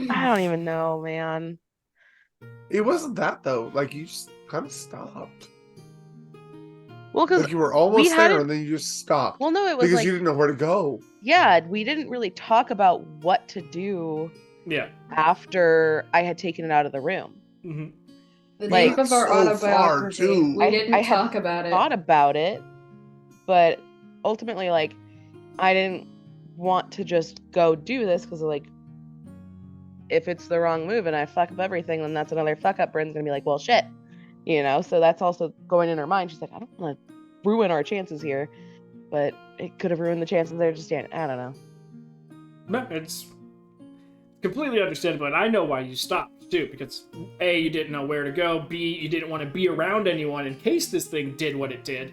[SPEAKER 5] I don't even know, man.
[SPEAKER 3] It wasn't that, though. Like, you just kind of stopped.
[SPEAKER 5] Well, because
[SPEAKER 3] like you were almost there and then you just stopped.
[SPEAKER 5] Well, no, it was
[SPEAKER 3] because
[SPEAKER 5] like,
[SPEAKER 3] you didn't know where to go.
[SPEAKER 5] Yeah, we didn't really talk about what to do.
[SPEAKER 2] Yeah.
[SPEAKER 5] After I had taken it out of the room.
[SPEAKER 2] Mm-hmm.
[SPEAKER 1] The name of our autobiography. We didn't talk about it.
[SPEAKER 5] Thought about it, but ultimately, like, I didn't want to just go do this because, like, if it's the wrong move and I fuck up everything, then that's another fuck up. Bryn's gonna be like, well, shit, you know. So that's also going in her mind. She's like, I don't want to ruin our chances here, but it could have ruined the chances there. Just I don't know.
[SPEAKER 2] No, it's completely understandable, and I know why you stopped too, because A, you didn't know where to go, B, you didn't want to be around anyone in case this thing did what it did,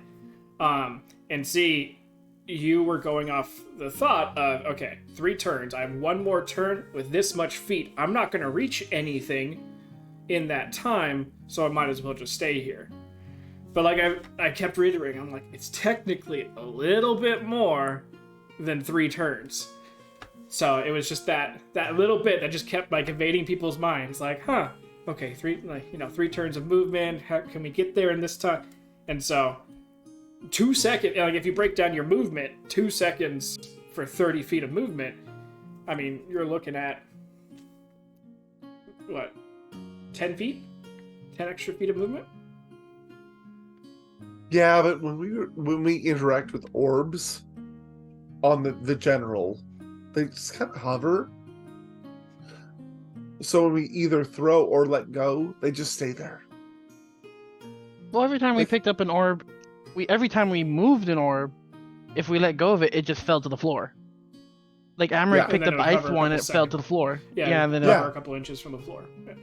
[SPEAKER 2] and C, you were going off the thought of, okay, 3 turns, I have 1 more turn with this much feet, I'm not going to reach anything in that time, so I might as well just stay here. But like I kept reiterating, I'm like, it's technically a little bit more than 3 turns. So it was just that little bit that just kept like evading people's minds, like, huh, okay, 3 turns of movement. How can we get there in this time? And so 2 seconds, like if you break down your movement, 2 seconds for 30 feet of movement. I mean, you're looking at what, 10 feet, 10 extra feet of movement.
[SPEAKER 3] Yeah, but when we interact with orbs on the general. They just kind of hover. So when we either throw or let go, they just stay there.
[SPEAKER 4] Well, every time we picked up an orb, every time we moved an orb, if we let go of it, it just fell to the floor. Like Amric picked up the ice one, it fell to the floor.
[SPEAKER 2] And then a couple inches from the floor. Yeah.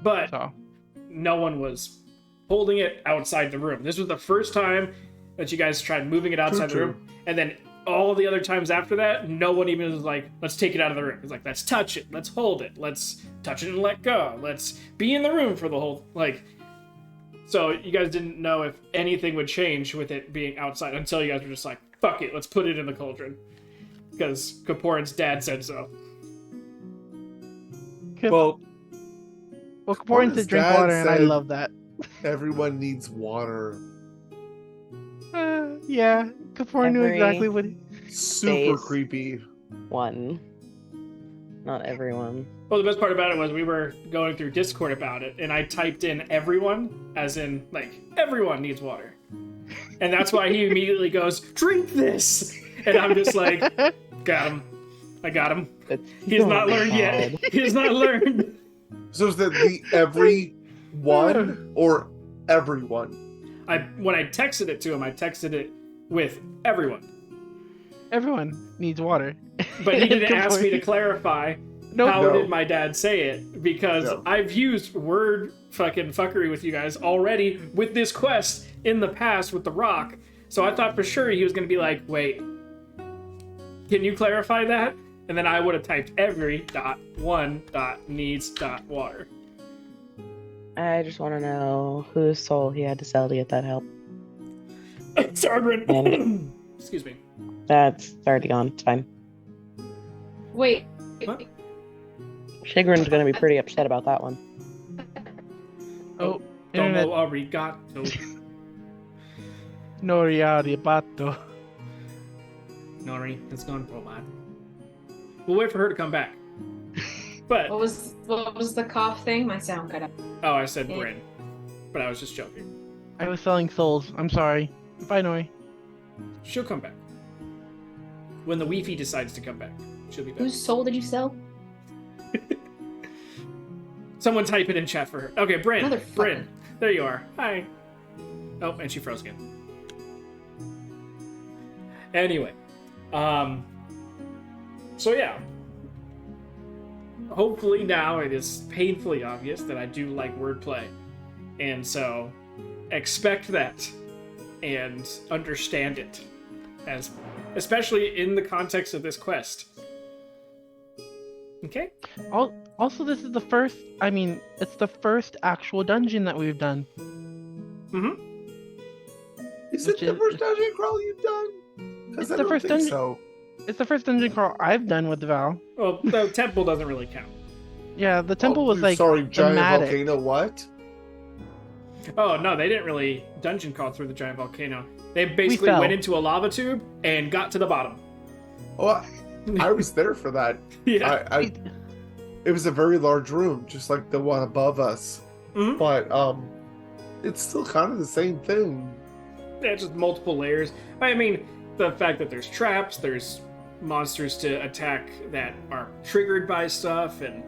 [SPEAKER 2] But no one was holding it outside the room. This was the first time that you guys tried moving it outside the room, and then all the other times after that, no one even was like, let's take it out of the room. It's like, let's touch it, let's hold it, let's touch it and let go, let's be in the room for the whole, like, so you guys didn't know if anything would change with it being outside until you guys were just like, fuck it, let's put it in the cauldron. Because Kaporin's dad said so.
[SPEAKER 3] Well,
[SPEAKER 4] Kaporin said drink water, and I love that.
[SPEAKER 3] Everyone needs water.
[SPEAKER 4] Yeah, Kaporin knew exactly what
[SPEAKER 3] Super creepy.
[SPEAKER 5] One. Not everyone.
[SPEAKER 2] Well, the best part about it was we were going through Discord about it, and I typed in everyone, as in, like, everyone needs water. And that's why he immediately goes, drink this! And I'm just like, Got him. I got him. He's
[SPEAKER 5] Oh
[SPEAKER 2] not
[SPEAKER 5] my
[SPEAKER 2] learned yet.
[SPEAKER 5] God.
[SPEAKER 2] He's not learned.
[SPEAKER 3] So is that the everyone or everyone?
[SPEAKER 2] When I texted it to him, I texted it with everyone.
[SPEAKER 4] Everyone needs water.
[SPEAKER 2] But he didn't
[SPEAKER 4] Good
[SPEAKER 2] ask me
[SPEAKER 4] point.
[SPEAKER 2] to clarify
[SPEAKER 4] Nope.
[SPEAKER 2] how
[SPEAKER 3] No.
[SPEAKER 2] did my dad say it, because
[SPEAKER 3] No.
[SPEAKER 2] I've used word fucking fuckery with you guys already with this quest in the past with the rock. So I thought for sure he was going to be like, wait, can you clarify that? And then I would have typed every.1.needs.water.
[SPEAKER 5] I just want to know whose soul he had to sell to get that help.
[SPEAKER 2] Sargren. Excuse me.
[SPEAKER 5] That's already gone. It's fine.
[SPEAKER 1] Wait.
[SPEAKER 2] What?
[SPEAKER 5] Shigrin's gonna be pretty upset about that one.
[SPEAKER 4] Oh, internet.
[SPEAKER 2] Domo arigato.
[SPEAKER 4] Noriaribato.
[SPEAKER 2] Nori has gone robot. We'll wait for her to come back. But
[SPEAKER 1] What was the cough thing? My sound cut out.
[SPEAKER 2] oh, I said
[SPEAKER 1] Yeah.
[SPEAKER 2] Bryn, but I was just joking.
[SPEAKER 4] I was selling souls. I'm sorry. Bye, Nori.
[SPEAKER 2] She'll come back when the Wi-Fi decides to come back. She'll be back.
[SPEAKER 1] Whose soul did you sell?
[SPEAKER 2] Someone type it in chat for her. Okay, Bryn.
[SPEAKER 1] Motherfucker.
[SPEAKER 2] Bryn, there you are. Hi. Oh, and she froze again. Anyway, so yeah. Hopefully now it is painfully obvious that I do like wordplay, and so expect that and understand it, as especially in the context of this quest. Okay.
[SPEAKER 4] Also, this is the first. I mean, it's the first actual dungeon that we've done.
[SPEAKER 2] Mm-hmm.
[SPEAKER 3] Is it
[SPEAKER 4] Which
[SPEAKER 3] the
[SPEAKER 4] is-
[SPEAKER 3] first dungeon crawl you've done? Because
[SPEAKER 4] It's
[SPEAKER 3] I
[SPEAKER 4] the
[SPEAKER 3] don't
[SPEAKER 4] first
[SPEAKER 3] think
[SPEAKER 4] dungeon-
[SPEAKER 3] so.
[SPEAKER 4] It's the first dungeon crawl I've done with Val.
[SPEAKER 2] Well, the temple doesn't really count.
[SPEAKER 4] Yeah, the temple
[SPEAKER 3] Oh,
[SPEAKER 4] was like
[SPEAKER 3] sorry, giant
[SPEAKER 4] thematic.
[SPEAKER 3] volcano. What?
[SPEAKER 2] Oh no, they didn't really dungeon crawl through the giant volcano. They basically
[SPEAKER 4] fell.
[SPEAKER 2] went into a lava tube and got to the bottom.
[SPEAKER 3] Oh, I was there for that.
[SPEAKER 2] Yeah.
[SPEAKER 3] It was a very large room, just like the one above us.
[SPEAKER 2] Mhm.
[SPEAKER 3] But it's still kind of the same thing.
[SPEAKER 2] Yeah, just multiple layers. I mean, the fact that there's traps, there's monsters to attack that are triggered by stuff, and,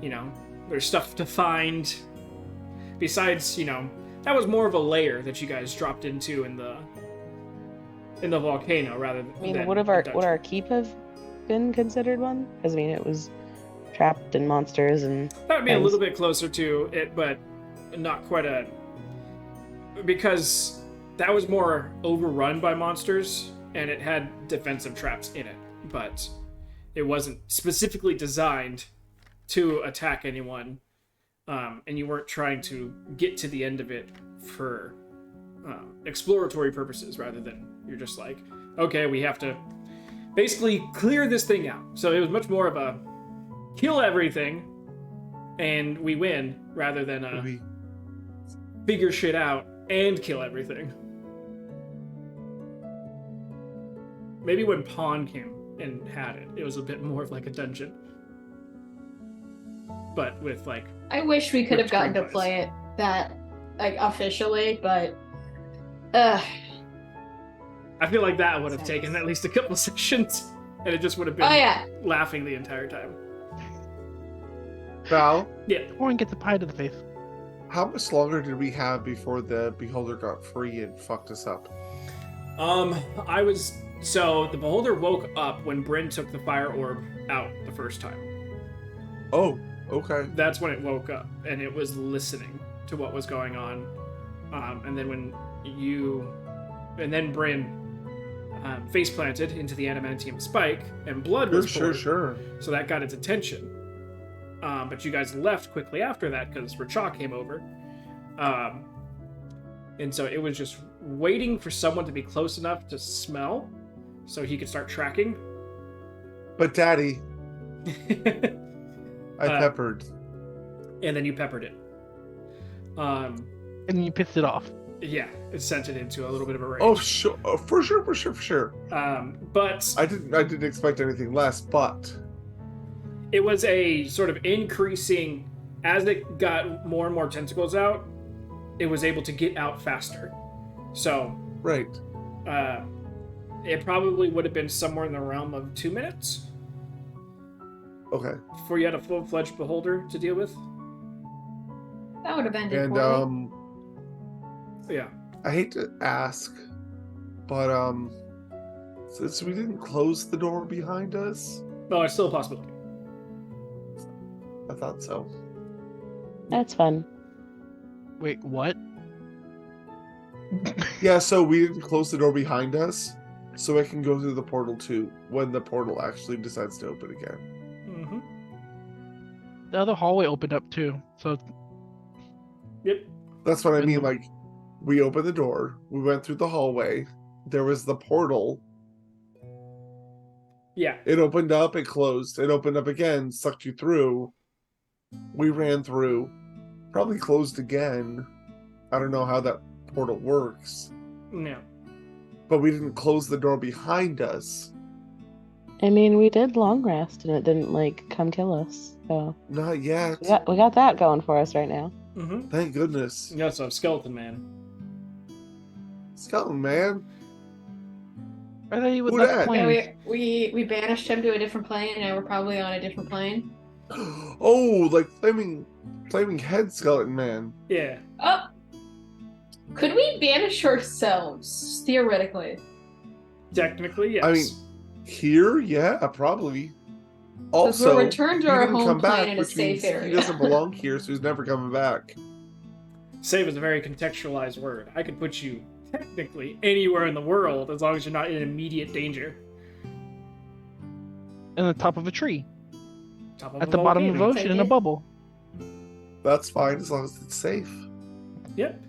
[SPEAKER 2] you know, there's stuff to find. Besides, you know, that was more of a layer that you guys dropped into in the volcano rather than.
[SPEAKER 5] I mean, would our keep have been considered one? Because I mean, it was trapped in monsters and
[SPEAKER 2] That would be a
[SPEAKER 5] things.
[SPEAKER 2] little bit closer to it, but not quite because that was more overrun by monsters, and it had defensive traps in it, but it wasn't specifically designed to attack anyone, and you weren't trying to get to the end of it for exploratory purposes, rather than you're just like, okay, we have to basically clear this thing out. So it was much more of a kill everything and we win, rather than
[SPEAKER 3] Maybe.
[SPEAKER 2] figure shit out and kill everything. Maybe when Pawn came and had it, it was a bit more of like a dungeon. But with like,
[SPEAKER 1] I wish we could have
[SPEAKER 2] Which
[SPEAKER 1] gotten to
[SPEAKER 2] screenplays?
[SPEAKER 1] play it that like officially, but
[SPEAKER 2] I feel like that would have taken at least a couple sessions, and it just would have been
[SPEAKER 1] oh yeah.
[SPEAKER 2] laughing the entire time.
[SPEAKER 3] Val,
[SPEAKER 2] Yeah.
[SPEAKER 4] Horn gets a pie to the face.
[SPEAKER 3] how much longer did we have before the beholder got free and fucked us up?
[SPEAKER 2] So the beholder woke up when Bryn took the fire orb out the first time.
[SPEAKER 3] Oh, okay.
[SPEAKER 2] That's when it woke up, and it was listening to what was going on. And then Bryn face planted into the adamantium spike, and blood was poured.
[SPEAKER 3] Sure.
[SPEAKER 2] So that got its attention. But you guys left quickly after that because Rachak came over. And so it was just waiting for someone to be close enough to smell so he could start tracking.
[SPEAKER 3] But Daddy, I peppered.
[SPEAKER 2] And then you peppered it.
[SPEAKER 4] And you pissed it off.
[SPEAKER 2] Yeah, it sent it into a little bit of a rage.
[SPEAKER 3] Oh, sure, for sure.
[SPEAKER 2] But
[SPEAKER 3] I didn't expect anything less, but
[SPEAKER 2] it was a sort of increasing, as it got more and more tentacles out, it was able to get out faster. So
[SPEAKER 3] right.
[SPEAKER 2] it probably would have been somewhere in the realm of 2 minutes
[SPEAKER 3] Okay.
[SPEAKER 2] before you had a full-fledged beholder to deal with.
[SPEAKER 1] That would have ended
[SPEAKER 3] And
[SPEAKER 1] poorly.
[SPEAKER 2] Yeah.
[SPEAKER 3] I hate to ask, but since we didn't close the door behind us,
[SPEAKER 2] No, it's still a possibility.
[SPEAKER 3] I thought so.
[SPEAKER 5] That's fun.
[SPEAKER 4] Wait, what?
[SPEAKER 3] Yeah, so we didn't close the door behind us, so I can go through the portal too when the portal actually decides to open again.
[SPEAKER 2] Mm-hmm.
[SPEAKER 4] The other hallway opened up too, so
[SPEAKER 2] Yep.
[SPEAKER 3] That's what I mean.
[SPEAKER 4] Mhm.
[SPEAKER 3] Like, we opened the door, we went through the hallway, there was the portal,
[SPEAKER 2] Yeah.
[SPEAKER 3] it opened up, it closed, it opened up again, sucked you through. We ran through, probably closed again. I don't know how that portal works,
[SPEAKER 2] No.
[SPEAKER 3] but we didn't close the door behind us.
[SPEAKER 5] I mean, we did long rest and it didn't like come kill us. So
[SPEAKER 3] Not yet.
[SPEAKER 5] we got that going for us right now.
[SPEAKER 2] Mm-hmm.
[SPEAKER 3] Thank goodness.
[SPEAKER 2] Yeah, so Skeleton Man.
[SPEAKER 3] Skeleton Man.
[SPEAKER 4] I thought he was
[SPEAKER 3] Who
[SPEAKER 4] left
[SPEAKER 3] dat?
[SPEAKER 4] playing.
[SPEAKER 1] Yeah, we banished him to a different plane, and now we're probably on a different plane.
[SPEAKER 3] Oh, like flaming head Skeleton Man.
[SPEAKER 2] Yeah.
[SPEAKER 1] Oh, could we banish ourselves theoretically?
[SPEAKER 2] Technically, yes.
[SPEAKER 3] I mean, here, yeah, probably.
[SPEAKER 1] Because
[SPEAKER 3] Also,
[SPEAKER 1] we'll return to
[SPEAKER 3] he
[SPEAKER 1] our
[SPEAKER 3] didn't
[SPEAKER 1] home
[SPEAKER 3] come
[SPEAKER 1] plane
[SPEAKER 3] back,
[SPEAKER 1] in a
[SPEAKER 3] which
[SPEAKER 1] safe
[SPEAKER 3] means
[SPEAKER 1] area.
[SPEAKER 3] he doesn't belong here, so he's never coming back.
[SPEAKER 2] Save is a very contextualized word. I could put you technically anywhere in the world as long as you're not in immediate danger.
[SPEAKER 4] In the top of a tree,
[SPEAKER 2] Top of
[SPEAKER 4] at
[SPEAKER 2] a
[SPEAKER 4] the bottom of the
[SPEAKER 2] volcano.
[SPEAKER 4] ocean,
[SPEAKER 1] Take
[SPEAKER 4] in a
[SPEAKER 1] it.
[SPEAKER 4] bubble.
[SPEAKER 3] That's fine as long as it's safe.
[SPEAKER 2] Yep.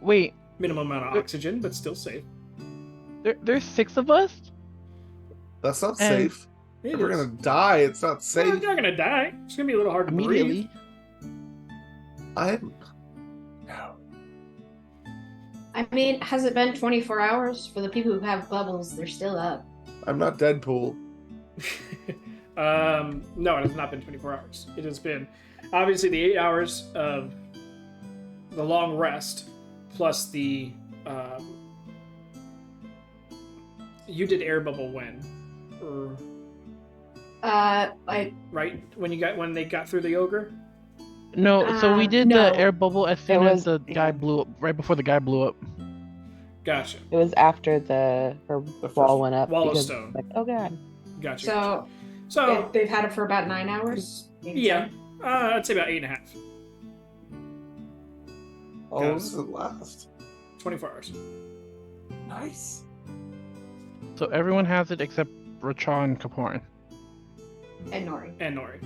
[SPEAKER 4] Wait,
[SPEAKER 2] Minimum amount of oxygen, but still safe.
[SPEAKER 4] there's 6 of us?
[SPEAKER 3] That's not
[SPEAKER 4] And-
[SPEAKER 3] safe.
[SPEAKER 2] It
[SPEAKER 3] If we're
[SPEAKER 2] is.
[SPEAKER 3] gonna die, it's not
[SPEAKER 2] Well,
[SPEAKER 3] safe.
[SPEAKER 2] you're not gonna die. It's gonna be a little hard to breathe.
[SPEAKER 4] Immediately.
[SPEAKER 3] I'm. No.
[SPEAKER 1] I mean, has it been 24 hours? For the people who have bubbles, they're still up.
[SPEAKER 3] I'm not Deadpool.
[SPEAKER 2] No, it has not been 24 hours. It has been obviously the 8 hours of the long rest, plus the you did air bubble when, or right when they got through the ogre.
[SPEAKER 4] No, so we did
[SPEAKER 1] no.
[SPEAKER 4] the air bubble as soon
[SPEAKER 5] It
[SPEAKER 4] as the
[SPEAKER 5] was-
[SPEAKER 4] guy blew up, right before the guy blew up.
[SPEAKER 2] Gotcha,
[SPEAKER 5] It was after her
[SPEAKER 3] first
[SPEAKER 5] wall went up.
[SPEAKER 2] wall of
[SPEAKER 5] because,
[SPEAKER 2] stone.
[SPEAKER 5] like, oh god.
[SPEAKER 2] gotcha.
[SPEAKER 1] So
[SPEAKER 2] So
[SPEAKER 1] they've had it for about 9 hours.
[SPEAKER 2] yeah, I'd say about 8.5,
[SPEAKER 3] How long does it last?
[SPEAKER 2] 24 hours.
[SPEAKER 3] Nice.
[SPEAKER 4] So everyone has it except Rachon and Kaporin.
[SPEAKER 1] And Nori.
[SPEAKER 2] And Nori.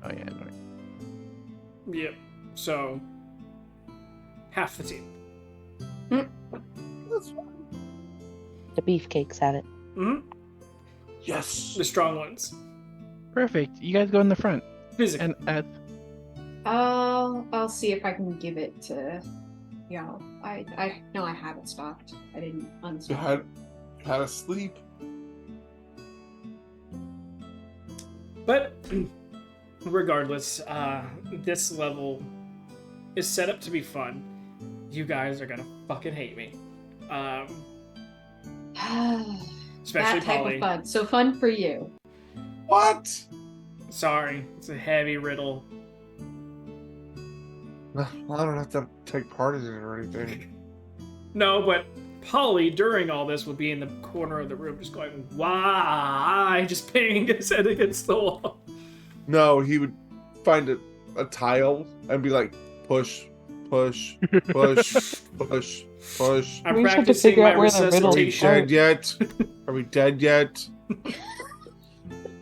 [SPEAKER 4] Oh yeah, no.
[SPEAKER 2] Yep. So half the team.
[SPEAKER 3] That's fine.
[SPEAKER 5] The beefcakes have it.
[SPEAKER 2] Hmm.
[SPEAKER 3] Yes.
[SPEAKER 2] The strong ones.
[SPEAKER 4] Perfect. You guys go in the front.
[SPEAKER 2] Physically.
[SPEAKER 4] And
[SPEAKER 1] I'll see if I can give it to y'all. I know I have it stocked. I didn't
[SPEAKER 3] You
[SPEAKER 1] unstock.
[SPEAKER 3] had a sleep.
[SPEAKER 2] But regardless, this level is set up to be fun. You guys are gonna fucking hate me. Especially
[SPEAKER 1] That type
[SPEAKER 2] Polly.
[SPEAKER 1] of fun. So fun for you.
[SPEAKER 3] What?
[SPEAKER 2] Sorry, it's a heavy riddle.
[SPEAKER 3] I don't have to take part in it or anything.
[SPEAKER 2] No, but Polly, during all this, would be in the corner of the room just going, why? Just banging his head against the wall.
[SPEAKER 3] No, he would find a tile and be like, push, push, push, push, push.
[SPEAKER 2] I'm
[SPEAKER 5] We just have to
[SPEAKER 2] practicing
[SPEAKER 5] figure
[SPEAKER 2] my
[SPEAKER 5] out where the riddle
[SPEAKER 3] Are we
[SPEAKER 2] resuscitation.
[SPEAKER 5] are.
[SPEAKER 3] dead yet? Are we dead yet?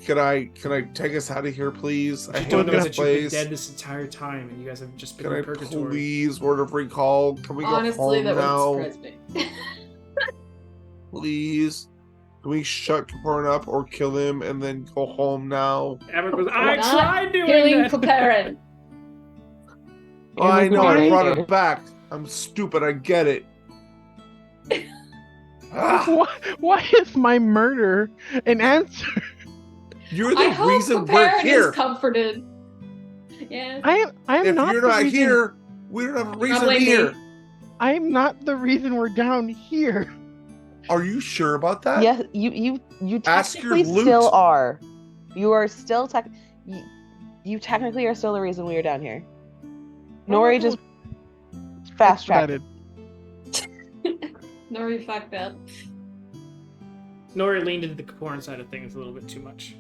[SPEAKER 3] Can I take us out of here, please? I
[SPEAKER 2] You
[SPEAKER 3] hate
[SPEAKER 2] don't know
[SPEAKER 3] this
[SPEAKER 2] that you've been
[SPEAKER 3] place.
[SPEAKER 2] dead this entire time, and you guys have just been
[SPEAKER 3] Can
[SPEAKER 2] in
[SPEAKER 3] I
[SPEAKER 2] purgatory.
[SPEAKER 3] please word of recall? Can we go
[SPEAKER 1] Honestly,
[SPEAKER 3] home
[SPEAKER 1] that
[SPEAKER 3] now?
[SPEAKER 1] wouldn't surprise me.
[SPEAKER 3] Please? Can we shut Kaporin up or kill him and then go home now?
[SPEAKER 2] Eric was, I
[SPEAKER 1] Not
[SPEAKER 2] tried doing
[SPEAKER 1] Killing
[SPEAKER 2] that.
[SPEAKER 1] Kaparin.
[SPEAKER 3] Oh, I know, I
[SPEAKER 5] Fine.
[SPEAKER 3] brought it back. I'm stupid, I get it. Ah,
[SPEAKER 4] why is my murder an answer?
[SPEAKER 3] you're the
[SPEAKER 1] I hope
[SPEAKER 3] reason we're
[SPEAKER 1] Kaparin
[SPEAKER 3] here.
[SPEAKER 1] is comforted. Yeah.
[SPEAKER 4] I am
[SPEAKER 3] If
[SPEAKER 4] not
[SPEAKER 3] you're
[SPEAKER 4] the
[SPEAKER 3] not
[SPEAKER 4] reason-
[SPEAKER 3] here, we don't have a reason to
[SPEAKER 1] blame
[SPEAKER 3] be
[SPEAKER 1] me.
[SPEAKER 3] here.
[SPEAKER 4] I'm not the reason we're down here.
[SPEAKER 3] Are you sure about that?
[SPEAKER 5] Yes, you
[SPEAKER 3] Ask your
[SPEAKER 5] technically
[SPEAKER 3] loot.
[SPEAKER 5] still are. You are still you technically are still the reason we are down here. Nori just fast tracked it.
[SPEAKER 1] Nori fucked up.
[SPEAKER 2] Nori leaned into the Kaporan side of things a little bit too much.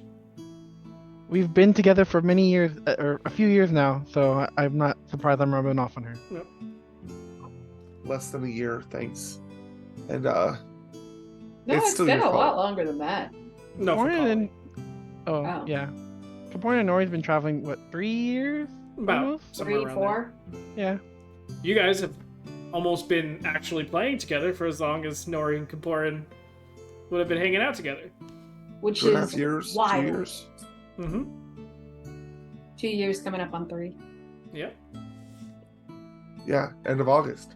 [SPEAKER 4] We've been together for many years, or a few years now, so I'm not surprised I'm rubbing off on her.
[SPEAKER 3] Less than a year, thanks. And
[SPEAKER 1] No,
[SPEAKER 3] It's
[SPEAKER 1] it's
[SPEAKER 3] still
[SPEAKER 1] been
[SPEAKER 3] your
[SPEAKER 1] a lot
[SPEAKER 3] fault.
[SPEAKER 1] longer than that.
[SPEAKER 2] No, for
[SPEAKER 4] Kaporan
[SPEAKER 2] Polly.
[SPEAKER 4] and
[SPEAKER 1] Oh.
[SPEAKER 4] yeah, Kaporan and Nori's been traveling what 3 years?
[SPEAKER 2] About
[SPEAKER 4] Almost?
[SPEAKER 2] somewhere
[SPEAKER 1] 3,
[SPEAKER 2] around
[SPEAKER 1] 4.
[SPEAKER 4] Yeah.
[SPEAKER 2] there. You guys have almost been actually playing together for as long as Nori and Kaporan would have been hanging out together.
[SPEAKER 1] Which
[SPEAKER 3] 2.5
[SPEAKER 1] is
[SPEAKER 3] years,
[SPEAKER 1] wild.
[SPEAKER 3] 2 years.
[SPEAKER 2] Mm-hmm.
[SPEAKER 1] 2 years coming up on 3.
[SPEAKER 2] Yeah.
[SPEAKER 3] Yeah, end of August.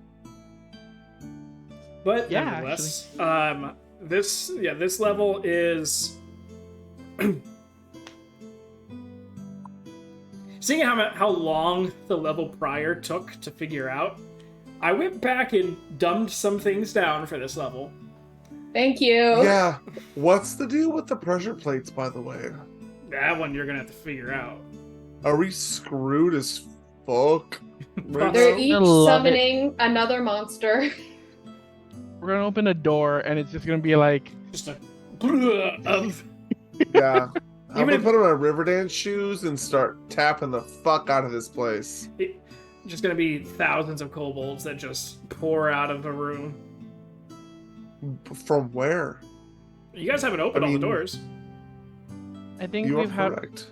[SPEAKER 2] But
[SPEAKER 4] Yeah,
[SPEAKER 2] nevertheless, this level is seeing how long the level prior took to figure out. I went back and dumbed some things down for this level.
[SPEAKER 1] Thank you.
[SPEAKER 3] Yeah. What's the deal with the pressure plates, by the way?
[SPEAKER 2] That one you're gonna have to figure out.
[SPEAKER 3] Are we screwed as fuck? Right
[SPEAKER 1] They're
[SPEAKER 3] now?
[SPEAKER 1] each
[SPEAKER 4] love it.
[SPEAKER 1] summoning another monster.
[SPEAKER 4] We're gonna open a door, and it's just gonna be like,
[SPEAKER 2] Just a of
[SPEAKER 3] Yeah. I'm
[SPEAKER 2] Even
[SPEAKER 3] gonna
[SPEAKER 2] if-
[SPEAKER 3] put on my Riverdance shoes and start tapping the fuck out of this place.
[SPEAKER 2] just gonna be thousands of kobolds that just pour out of a room.
[SPEAKER 3] From where?
[SPEAKER 2] You guys haven't opened all
[SPEAKER 3] mean,
[SPEAKER 2] the doors.
[SPEAKER 4] I think
[SPEAKER 3] You are
[SPEAKER 4] we've had
[SPEAKER 3] correct.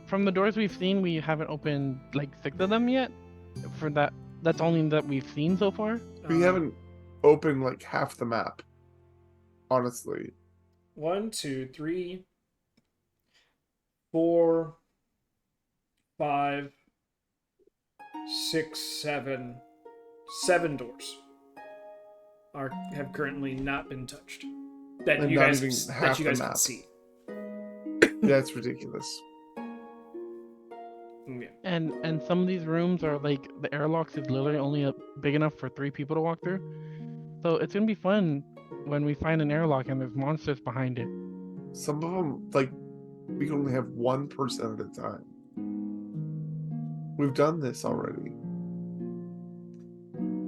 [SPEAKER 4] from the doors we've seen, we haven't opened like 6 of them yet. For that's only that we've seen so far.
[SPEAKER 3] We haven't opened like half the map. Honestly.
[SPEAKER 2] 1, 2, 3, 4, 5, 6, 7. 7 doors have currently not been touched. That
[SPEAKER 3] And
[SPEAKER 2] you
[SPEAKER 3] not
[SPEAKER 2] guys
[SPEAKER 3] even
[SPEAKER 2] that
[SPEAKER 3] half
[SPEAKER 2] you
[SPEAKER 3] the
[SPEAKER 2] guys can
[SPEAKER 3] map.
[SPEAKER 2] see.
[SPEAKER 3] That's ridiculous.
[SPEAKER 2] Yeah.
[SPEAKER 4] And some of these rooms are like the airlocks is literally only big enough for 3 people to walk through. So it's gonna be fun when we find an airlock and there's monsters behind it.
[SPEAKER 3] Some of them, like, we can only have one person at a time. We've done this already.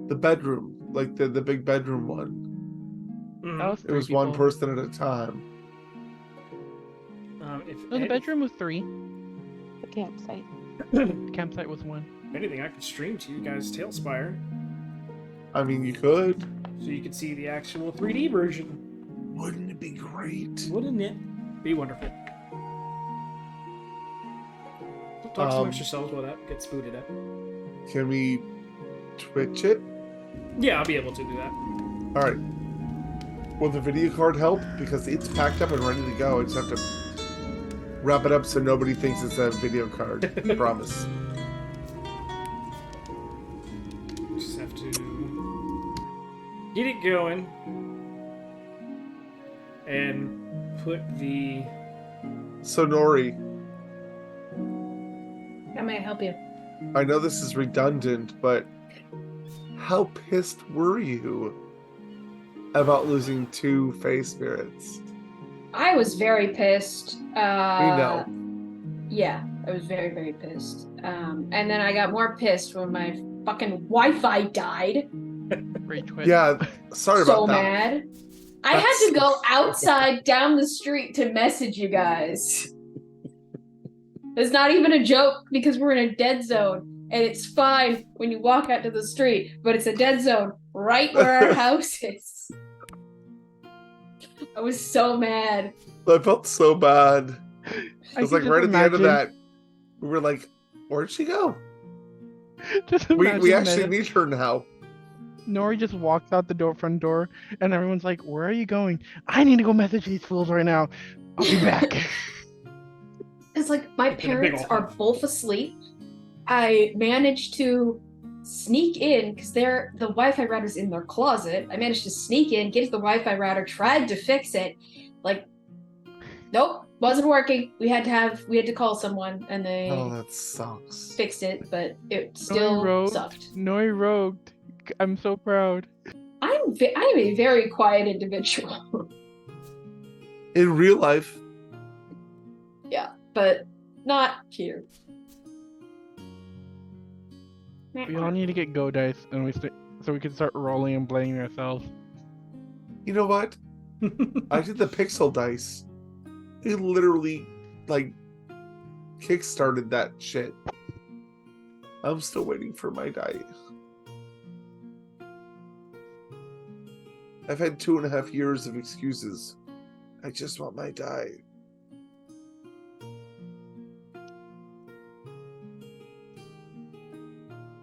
[SPEAKER 3] The bedroom, like the big bedroom one.
[SPEAKER 2] Mhm.
[SPEAKER 4] That was
[SPEAKER 3] It
[SPEAKER 4] 3
[SPEAKER 3] was one
[SPEAKER 4] people.
[SPEAKER 3] person at a time.
[SPEAKER 4] No, the bedroom was 3.
[SPEAKER 5] the campsite.
[SPEAKER 4] The campsite was 1.
[SPEAKER 2] If anything, I could stream to you guys Tailspire,
[SPEAKER 3] I mean, you could.
[SPEAKER 2] so you could see the actual 3D version.
[SPEAKER 3] Wouldn't it be great?
[SPEAKER 2] Wouldn't it be wonderful? Don't talk so much yourselves while that gets booted up.
[SPEAKER 3] Can we Twitch it?
[SPEAKER 2] Yeah, I'll be able to do that.
[SPEAKER 3] All right. Will the video card help? Because it's packed up and ready to go. I just have to wrap it up so nobody thinks it's a video card. Promise.
[SPEAKER 2] Just have to get it going and put the.
[SPEAKER 3] So Nori,
[SPEAKER 1] How may I help you?
[SPEAKER 3] I know this is redundant, but how pissed were you about losing 2 Fae spirits?
[SPEAKER 1] I was very pissed.
[SPEAKER 3] We know.
[SPEAKER 1] Yeah, I was very, very pissed. And then I got more pissed when my fucking Wi-Fi died.
[SPEAKER 4] Rage quit.
[SPEAKER 3] Yeah, sorry
[SPEAKER 1] So
[SPEAKER 3] about that.
[SPEAKER 1] mad. I had to go outside down the street to message you guys. It's not even a joke because we're in a dead zone. And it's fine when you walk out to the street, but it's a dead zone right where our house is. I was so mad.
[SPEAKER 3] I felt so bad. It was
[SPEAKER 4] can
[SPEAKER 3] like
[SPEAKER 4] just
[SPEAKER 3] right at the end of
[SPEAKER 4] imagine-
[SPEAKER 3] that, we were like, where'd she go?
[SPEAKER 4] Just
[SPEAKER 3] We
[SPEAKER 4] imagine
[SPEAKER 3] actually
[SPEAKER 4] that
[SPEAKER 3] need her now.
[SPEAKER 4] Nori just walks out the front door, and everyone's like, "Where are you going?" I need to go message these fools right now. I'll be back.
[SPEAKER 1] It's like my
[SPEAKER 2] It's been a big
[SPEAKER 1] parents
[SPEAKER 2] old
[SPEAKER 1] are
[SPEAKER 2] thing.
[SPEAKER 1] both asleep. I managed to sneak in because the Wi-Fi router's in their closet. I managed to sneak in, get to the Wi-Fi router, tried to fix it. Like, nope, wasn't working. We had to call someone, and they
[SPEAKER 3] Oh, that sucks.
[SPEAKER 1] fixed it, but it
[SPEAKER 4] Nori
[SPEAKER 1] still
[SPEAKER 4] rogued.
[SPEAKER 1] sucked.
[SPEAKER 4] Nori rogued. I'm so proud.
[SPEAKER 1] I'm a very quiet individual.
[SPEAKER 3] In real life,
[SPEAKER 1] Yeah, but not here.
[SPEAKER 4] We all need to get go dice, and so we can start rolling and blaming ourselves.
[SPEAKER 3] you know what? I did the pixel dice. It literally, like, kickstarted that shit. I'm still waiting for my die. I've had 2.5 years of excuses. I just want my die.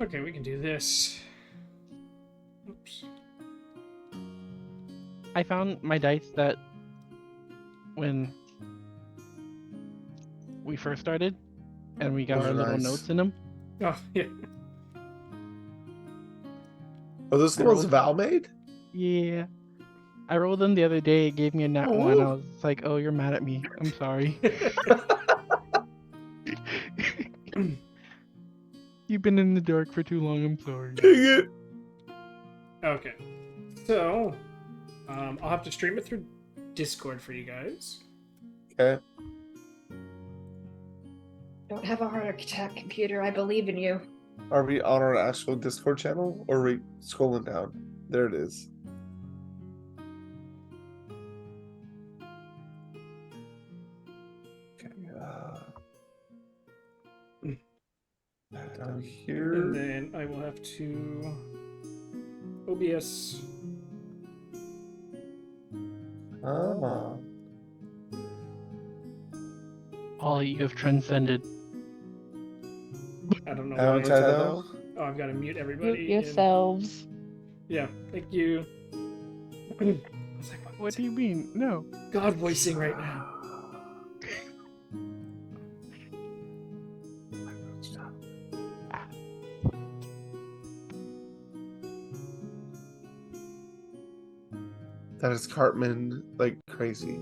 [SPEAKER 2] Okay, we can do this. Oops.
[SPEAKER 4] I found my dice that when we first started, and we got
[SPEAKER 3] Those
[SPEAKER 4] our
[SPEAKER 3] are
[SPEAKER 4] little
[SPEAKER 3] nice.
[SPEAKER 4] notes in them.
[SPEAKER 2] Oh, yeah.
[SPEAKER 3] Are those the
[SPEAKER 4] They're
[SPEAKER 3] ones
[SPEAKER 4] all-
[SPEAKER 3] Val made?
[SPEAKER 4] Yeah. I rolled them the other day. It gave me a nat
[SPEAKER 3] Oh.
[SPEAKER 4] 1. I was like, "Oh, you're mad at me. I'm sorry." You've been in the dark for too long. I'm sorry.
[SPEAKER 3] Dang it!
[SPEAKER 2] Okay. So, I'll have to stream it through Discord for you guys.
[SPEAKER 3] Okay.
[SPEAKER 1] Don't have a heart attack, computer. I believe in you.
[SPEAKER 3] Are we on our actual Discord channel, or are we scrolling down? There it is. Okay. Down
[SPEAKER 2] And
[SPEAKER 3] here.
[SPEAKER 2] then I will have to OBS.
[SPEAKER 3] Come on.
[SPEAKER 4] All you have transcended.
[SPEAKER 2] I don't know
[SPEAKER 3] Haven't
[SPEAKER 2] why.
[SPEAKER 3] I though?
[SPEAKER 2] Oh, I've got to mute
[SPEAKER 5] Mute
[SPEAKER 2] everybody.
[SPEAKER 5] yourselves.
[SPEAKER 2] Yeah, thank you. I was like,
[SPEAKER 4] What do you mean? No.
[SPEAKER 2] God voicing right now?
[SPEAKER 3] That is Cartman like crazy.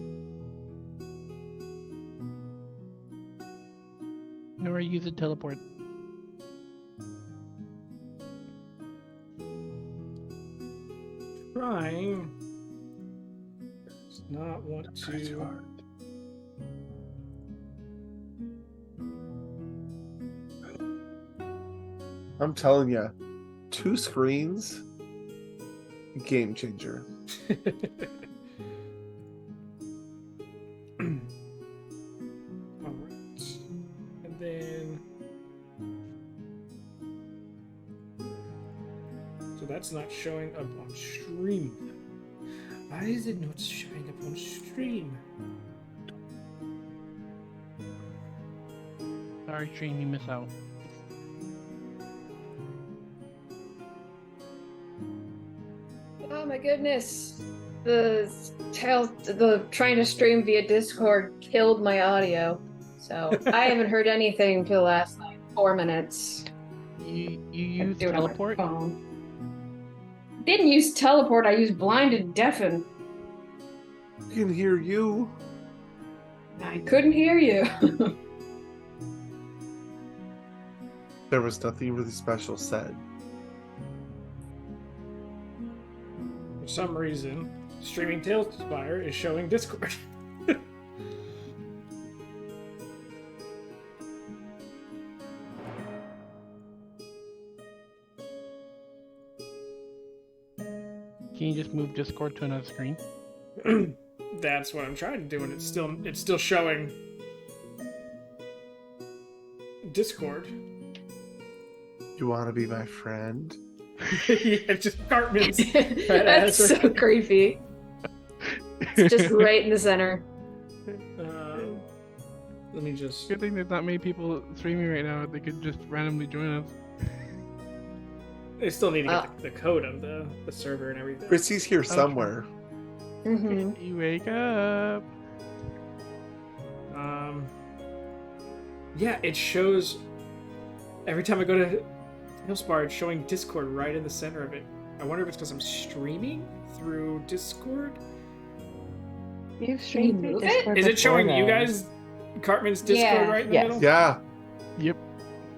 [SPEAKER 4] Nor use a teleport.
[SPEAKER 2] Trying. Does not want to.
[SPEAKER 3] I'm telling you, 2 screens, game changer.
[SPEAKER 2] Alright. And then. So that's not showing up on stream. Why is it not showing up on stream?
[SPEAKER 4] Sorry, stream, you miss out.
[SPEAKER 1] Oh my goodness. The trying to stream via Discord killed my audio. So I haven't heard anything for the last like 4 minutes.
[SPEAKER 4] You
[SPEAKER 1] I
[SPEAKER 4] use
[SPEAKER 1] do it on my
[SPEAKER 4] teleport?
[SPEAKER 1] phone. Didn't use teleport, I used blind and deafen.
[SPEAKER 3] I can hear you.
[SPEAKER 1] I couldn't hear you.
[SPEAKER 3] There was nothing really special said.
[SPEAKER 2] For some reason, streaming Tailspire is showing Discord.
[SPEAKER 4] Can you just move Discord to another screen?
[SPEAKER 2] That's what I'm trying to do, and it's still showing Discord.
[SPEAKER 3] You want to be my friend?
[SPEAKER 2] Yeah, just Cartman's.
[SPEAKER 1] That's so creepy. It's just right in the center.
[SPEAKER 2] Let me just.
[SPEAKER 4] Good thing there's not many people streaming right now. They could just randomly join us.
[SPEAKER 2] They still need to get the code of the server and everything.
[SPEAKER 3] Chrissy's here somewhere.
[SPEAKER 1] Mm-hmm.
[SPEAKER 4] You wake up.
[SPEAKER 2] Yeah, it shows every time I go to Tailspire, it's showing Discord right in the center of it. I wonder if it's because I'm streaming through Discord.
[SPEAKER 5] You've streamed
[SPEAKER 1] move
[SPEAKER 5] through
[SPEAKER 1] it?
[SPEAKER 5] Discord
[SPEAKER 2] Is it showing
[SPEAKER 5] before,
[SPEAKER 2] you
[SPEAKER 5] though.
[SPEAKER 2] guys Cartman's Discord
[SPEAKER 1] Yeah.
[SPEAKER 2] right in the
[SPEAKER 5] Yes.
[SPEAKER 2] middle?
[SPEAKER 3] Yeah.
[SPEAKER 4] Yep.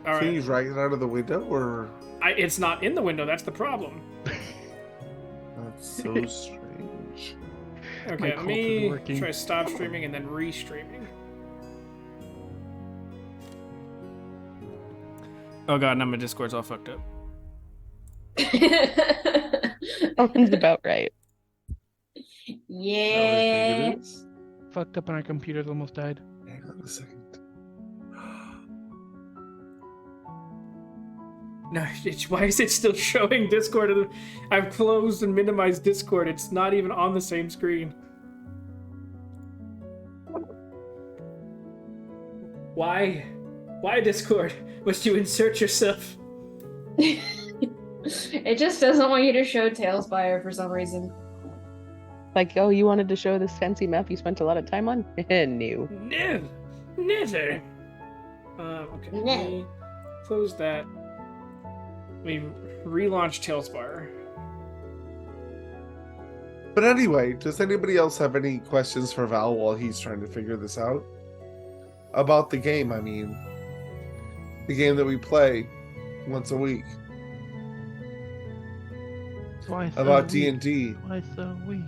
[SPEAKER 2] All
[SPEAKER 3] Can you
[SPEAKER 2] right.
[SPEAKER 3] drag it out of the window, or
[SPEAKER 2] It's not in the window. That's the problem.
[SPEAKER 3] that's so strange?
[SPEAKER 2] Okay, let
[SPEAKER 4] cult is
[SPEAKER 2] me
[SPEAKER 4] working.
[SPEAKER 2] try stop streaming and then re-streaming. Oh god, now my Discord's all fucked up.
[SPEAKER 5] Sounds about right.
[SPEAKER 1] Yeah.
[SPEAKER 4] Fucked up and our computers almost died.
[SPEAKER 3] Hang on a second.
[SPEAKER 2] No, why is it still showing Discord? I've closed and minimized Discord. It's not even on the same screen. Why? Why Discord? Must you insert yourself?
[SPEAKER 1] It just doesn't want you to show Tailspire for some reason.
[SPEAKER 5] Like, oh, you wanted to show this fancy map you spent a lot of time on? No.
[SPEAKER 2] No, never. Okay.
[SPEAKER 1] No.
[SPEAKER 2] Let me close that. We relaunched Tailspire.
[SPEAKER 3] But anyway, does anybody else have any questions for Val while he's trying to figure this out? About the game, I mean. The game that we play once a week.
[SPEAKER 4] Twice
[SPEAKER 3] About
[SPEAKER 4] a
[SPEAKER 3] D&D.
[SPEAKER 4] week. Twice a week.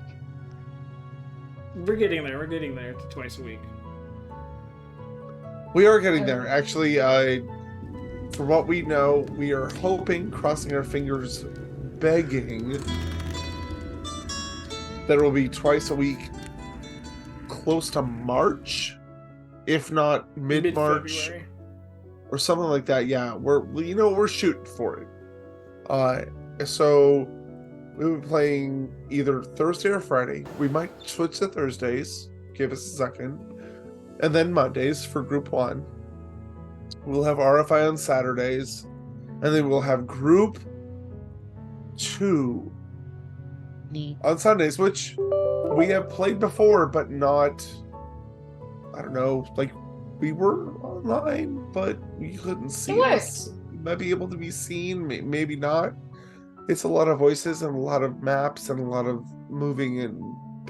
[SPEAKER 2] We're getting there. We're getting there to twice a week.
[SPEAKER 3] We are getting there. Actually, for what we know, we are hoping, crossing our fingers, begging that it will be twice a week, close to March, if not mid-March
[SPEAKER 2] Mid-February.
[SPEAKER 3] or something like that. Yeah, we're shooting for it. So we'll be playing either Thursday or Friday. We might switch to Thursdays. Give us a second. And then Mondays for Group 1. We'll have RFI on Saturdays. And then we'll have Group 2
[SPEAKER 4] Neat.
[SPEAKER 3] on Sundays, which we have played before, but not, I don't know, like we were online, but you couldn't see
[SPEAKER 1] It
[SPEAKER 3] us. We might be able to be seen, maybe not. It's a lot of voices and a lot of maps and a lot of moving and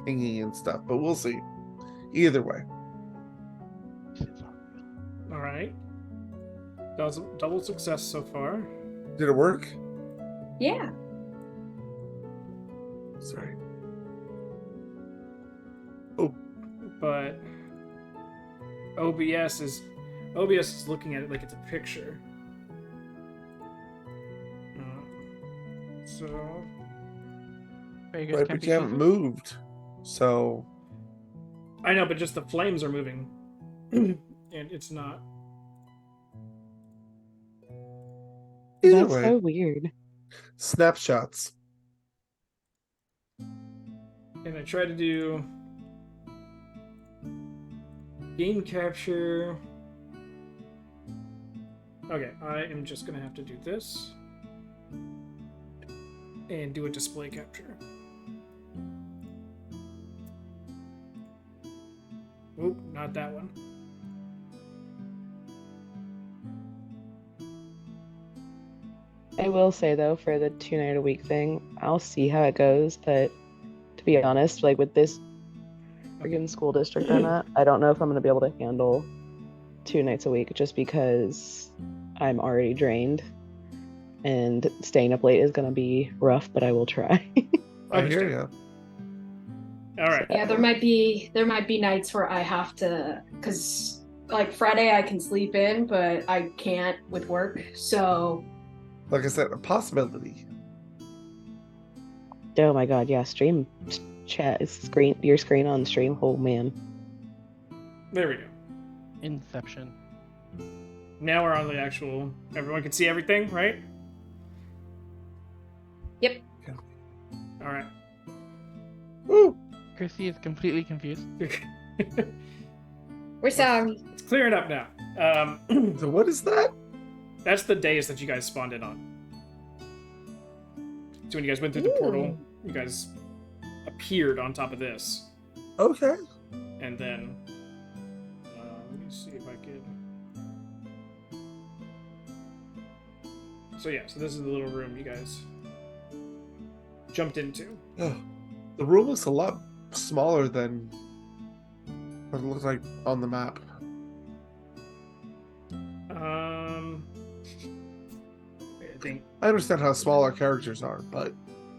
[SPEAKER 3] pinging and stuff, but we'll see. Either way.
[SPEAKER 2] All right. That was a double success so far.
[SPEAKER 3] Did it work?
[SPEAKER 1] Yeah.
[SPEAKER 3] Sorry.
[SPEAKER 2] But OBS is looking at it like it's a picture. So
[SPEAKER 4] Vegas
[SPEAKER 3] Right,
[SPEAKER 4] can't
[SPEAKER 3] but
[SPEAKER 4] be
[SPEAKER 3] you haven't
[SPEAKER 4] chosen.
[SPEAKER 3] moved. So
[SPEAKER 2] I know, but just the flames are moving, and it's not.
[SPEAKER 3] either
[SPEAKER 5] That's
[SPEAKER 3] way.
[SPEAKER 5] so weird.
[SPEAKER 3] Snapshots.
[SPEAKER 2] And I try to do game capture. Okay, I am just gonna have to do this and do a display capture. Oop, not that one.
[SPEAKER 5] I will say though, for the 2-night-a-week thing, I'll see how it goes. But to be honest, like with this freaking school district I'm at, I don't know if I'm gonna be able to handle 2 nights a week just because I'm already drained, and staying up late is gonna be rough. But I will try.
[SPEAKER 3] I hear you.
[SPEAKER 2] All right.
[SPEAKER 1] Yeah, there might be nights where I have to, because like Friday I can sleep in, but I can't with work. So
[SPEAKER 3] Like I said, a possibility.
[SPEAKER 5] Oh my god, yeah, stream chat screen your screen on stream. Oh man.
[SPEAKER 2] There we go.
[SPEAKER 4] Inception.
[SPEAKER 2] Now we're on the actual. Everyone can see everything, right?
[SPEAKER 1] Yep.
[SPEAKER 2] All right.
[SPEAKER 3] Woo!
[SPEAKER 4] Chrissy is completely confused.
[SPEAKER 1] we're sorry.
[SPEAKER 2] It's clearing up now.
[SPEAKER 3] So what is that?
[SPEAKER 2] That's the days that you guys spawned in on. So when you guys went through the portal, you guys appeared on top of this,
[SPEAKER 3] Okay.
[SPEAKER 2] and then let me see if I can. So yeah, so this is the little room you guys jumped into.
[SPEAKER 3] Oh, the room looks a lot smaller than what it looks like on the map.
[SPEAKER 2] think.
[SPEAKER 3] I understand how small our characters are, but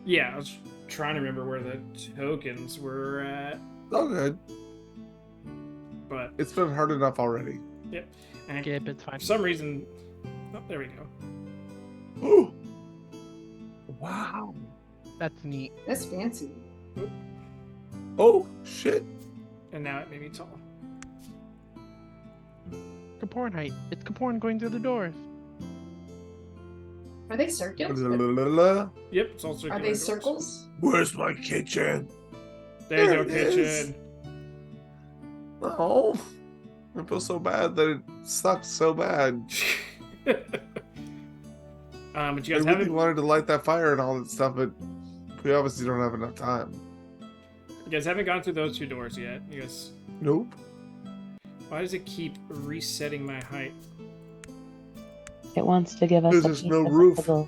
[SPEAKER 2] Yeah, I was trying to remember where the tokens were at,
[SPEAKER 3] it's all good.
[SPEAKER 2] but
[SPEAKER 3] It's been hard enough already.
[SPEAKER 2] and
[SPEAKER 4] Skip, it's fine.
[SPEAKER 2] for some reason, oh, there we go.
[SPEAKER 3] Ooh. Wow.
[SPEAKER 4] That's neat.
[SPEAKER 1] That's fancy.
[SPEAKER 3] Oh shit.
[SPEAKER 2] And now it made me tall.
[SPEAKER 4] Caporn height. It's Caporn going through the doors.
[SPEAKER 1] Are they circles?
[SPEAKER 2] Yep, it's all circular
[SPEAKER 1] Are they
[SPEAKER 2] doors.
[SPEAKER 1] circles?
[SPEAKER 3] Where's my kitchen?
[SPEAKER 2] There's
[SPEAKER 3] There
[SPEAKER 2] no
[SPEAKER 3] it is.
[SPEAKER 2] kitchen.
[SPEAKER 3] Oh, I feel so bad that it sucks so bad.
[SPEAKER 2] But you
[SPEAKER 3] I
[SPEAKER 2] guys
[SPEAKER 3] really
[SPEAKER 2] haven't
[SPEAKER 3] wanted to light that fire and all that stuff, but we obviously don't have enough time.
[SPEAKER 2] gone through those two doors yet. You guys,
[SPEAKER 3] Nope.
[SPEAKER 2] why does it keep resetting my height?
[SPEAKER 5] It wants to give us
[SPEAKER 3] Because
[SPEAKER 5] a
[SPEAKER 3] there's
[SPEAKER 5] piece
[SPEAKER 3] no
[SPEAKER 5] of the
[SPEAKER 3] roof.
[SPEAKER 5] puzzle.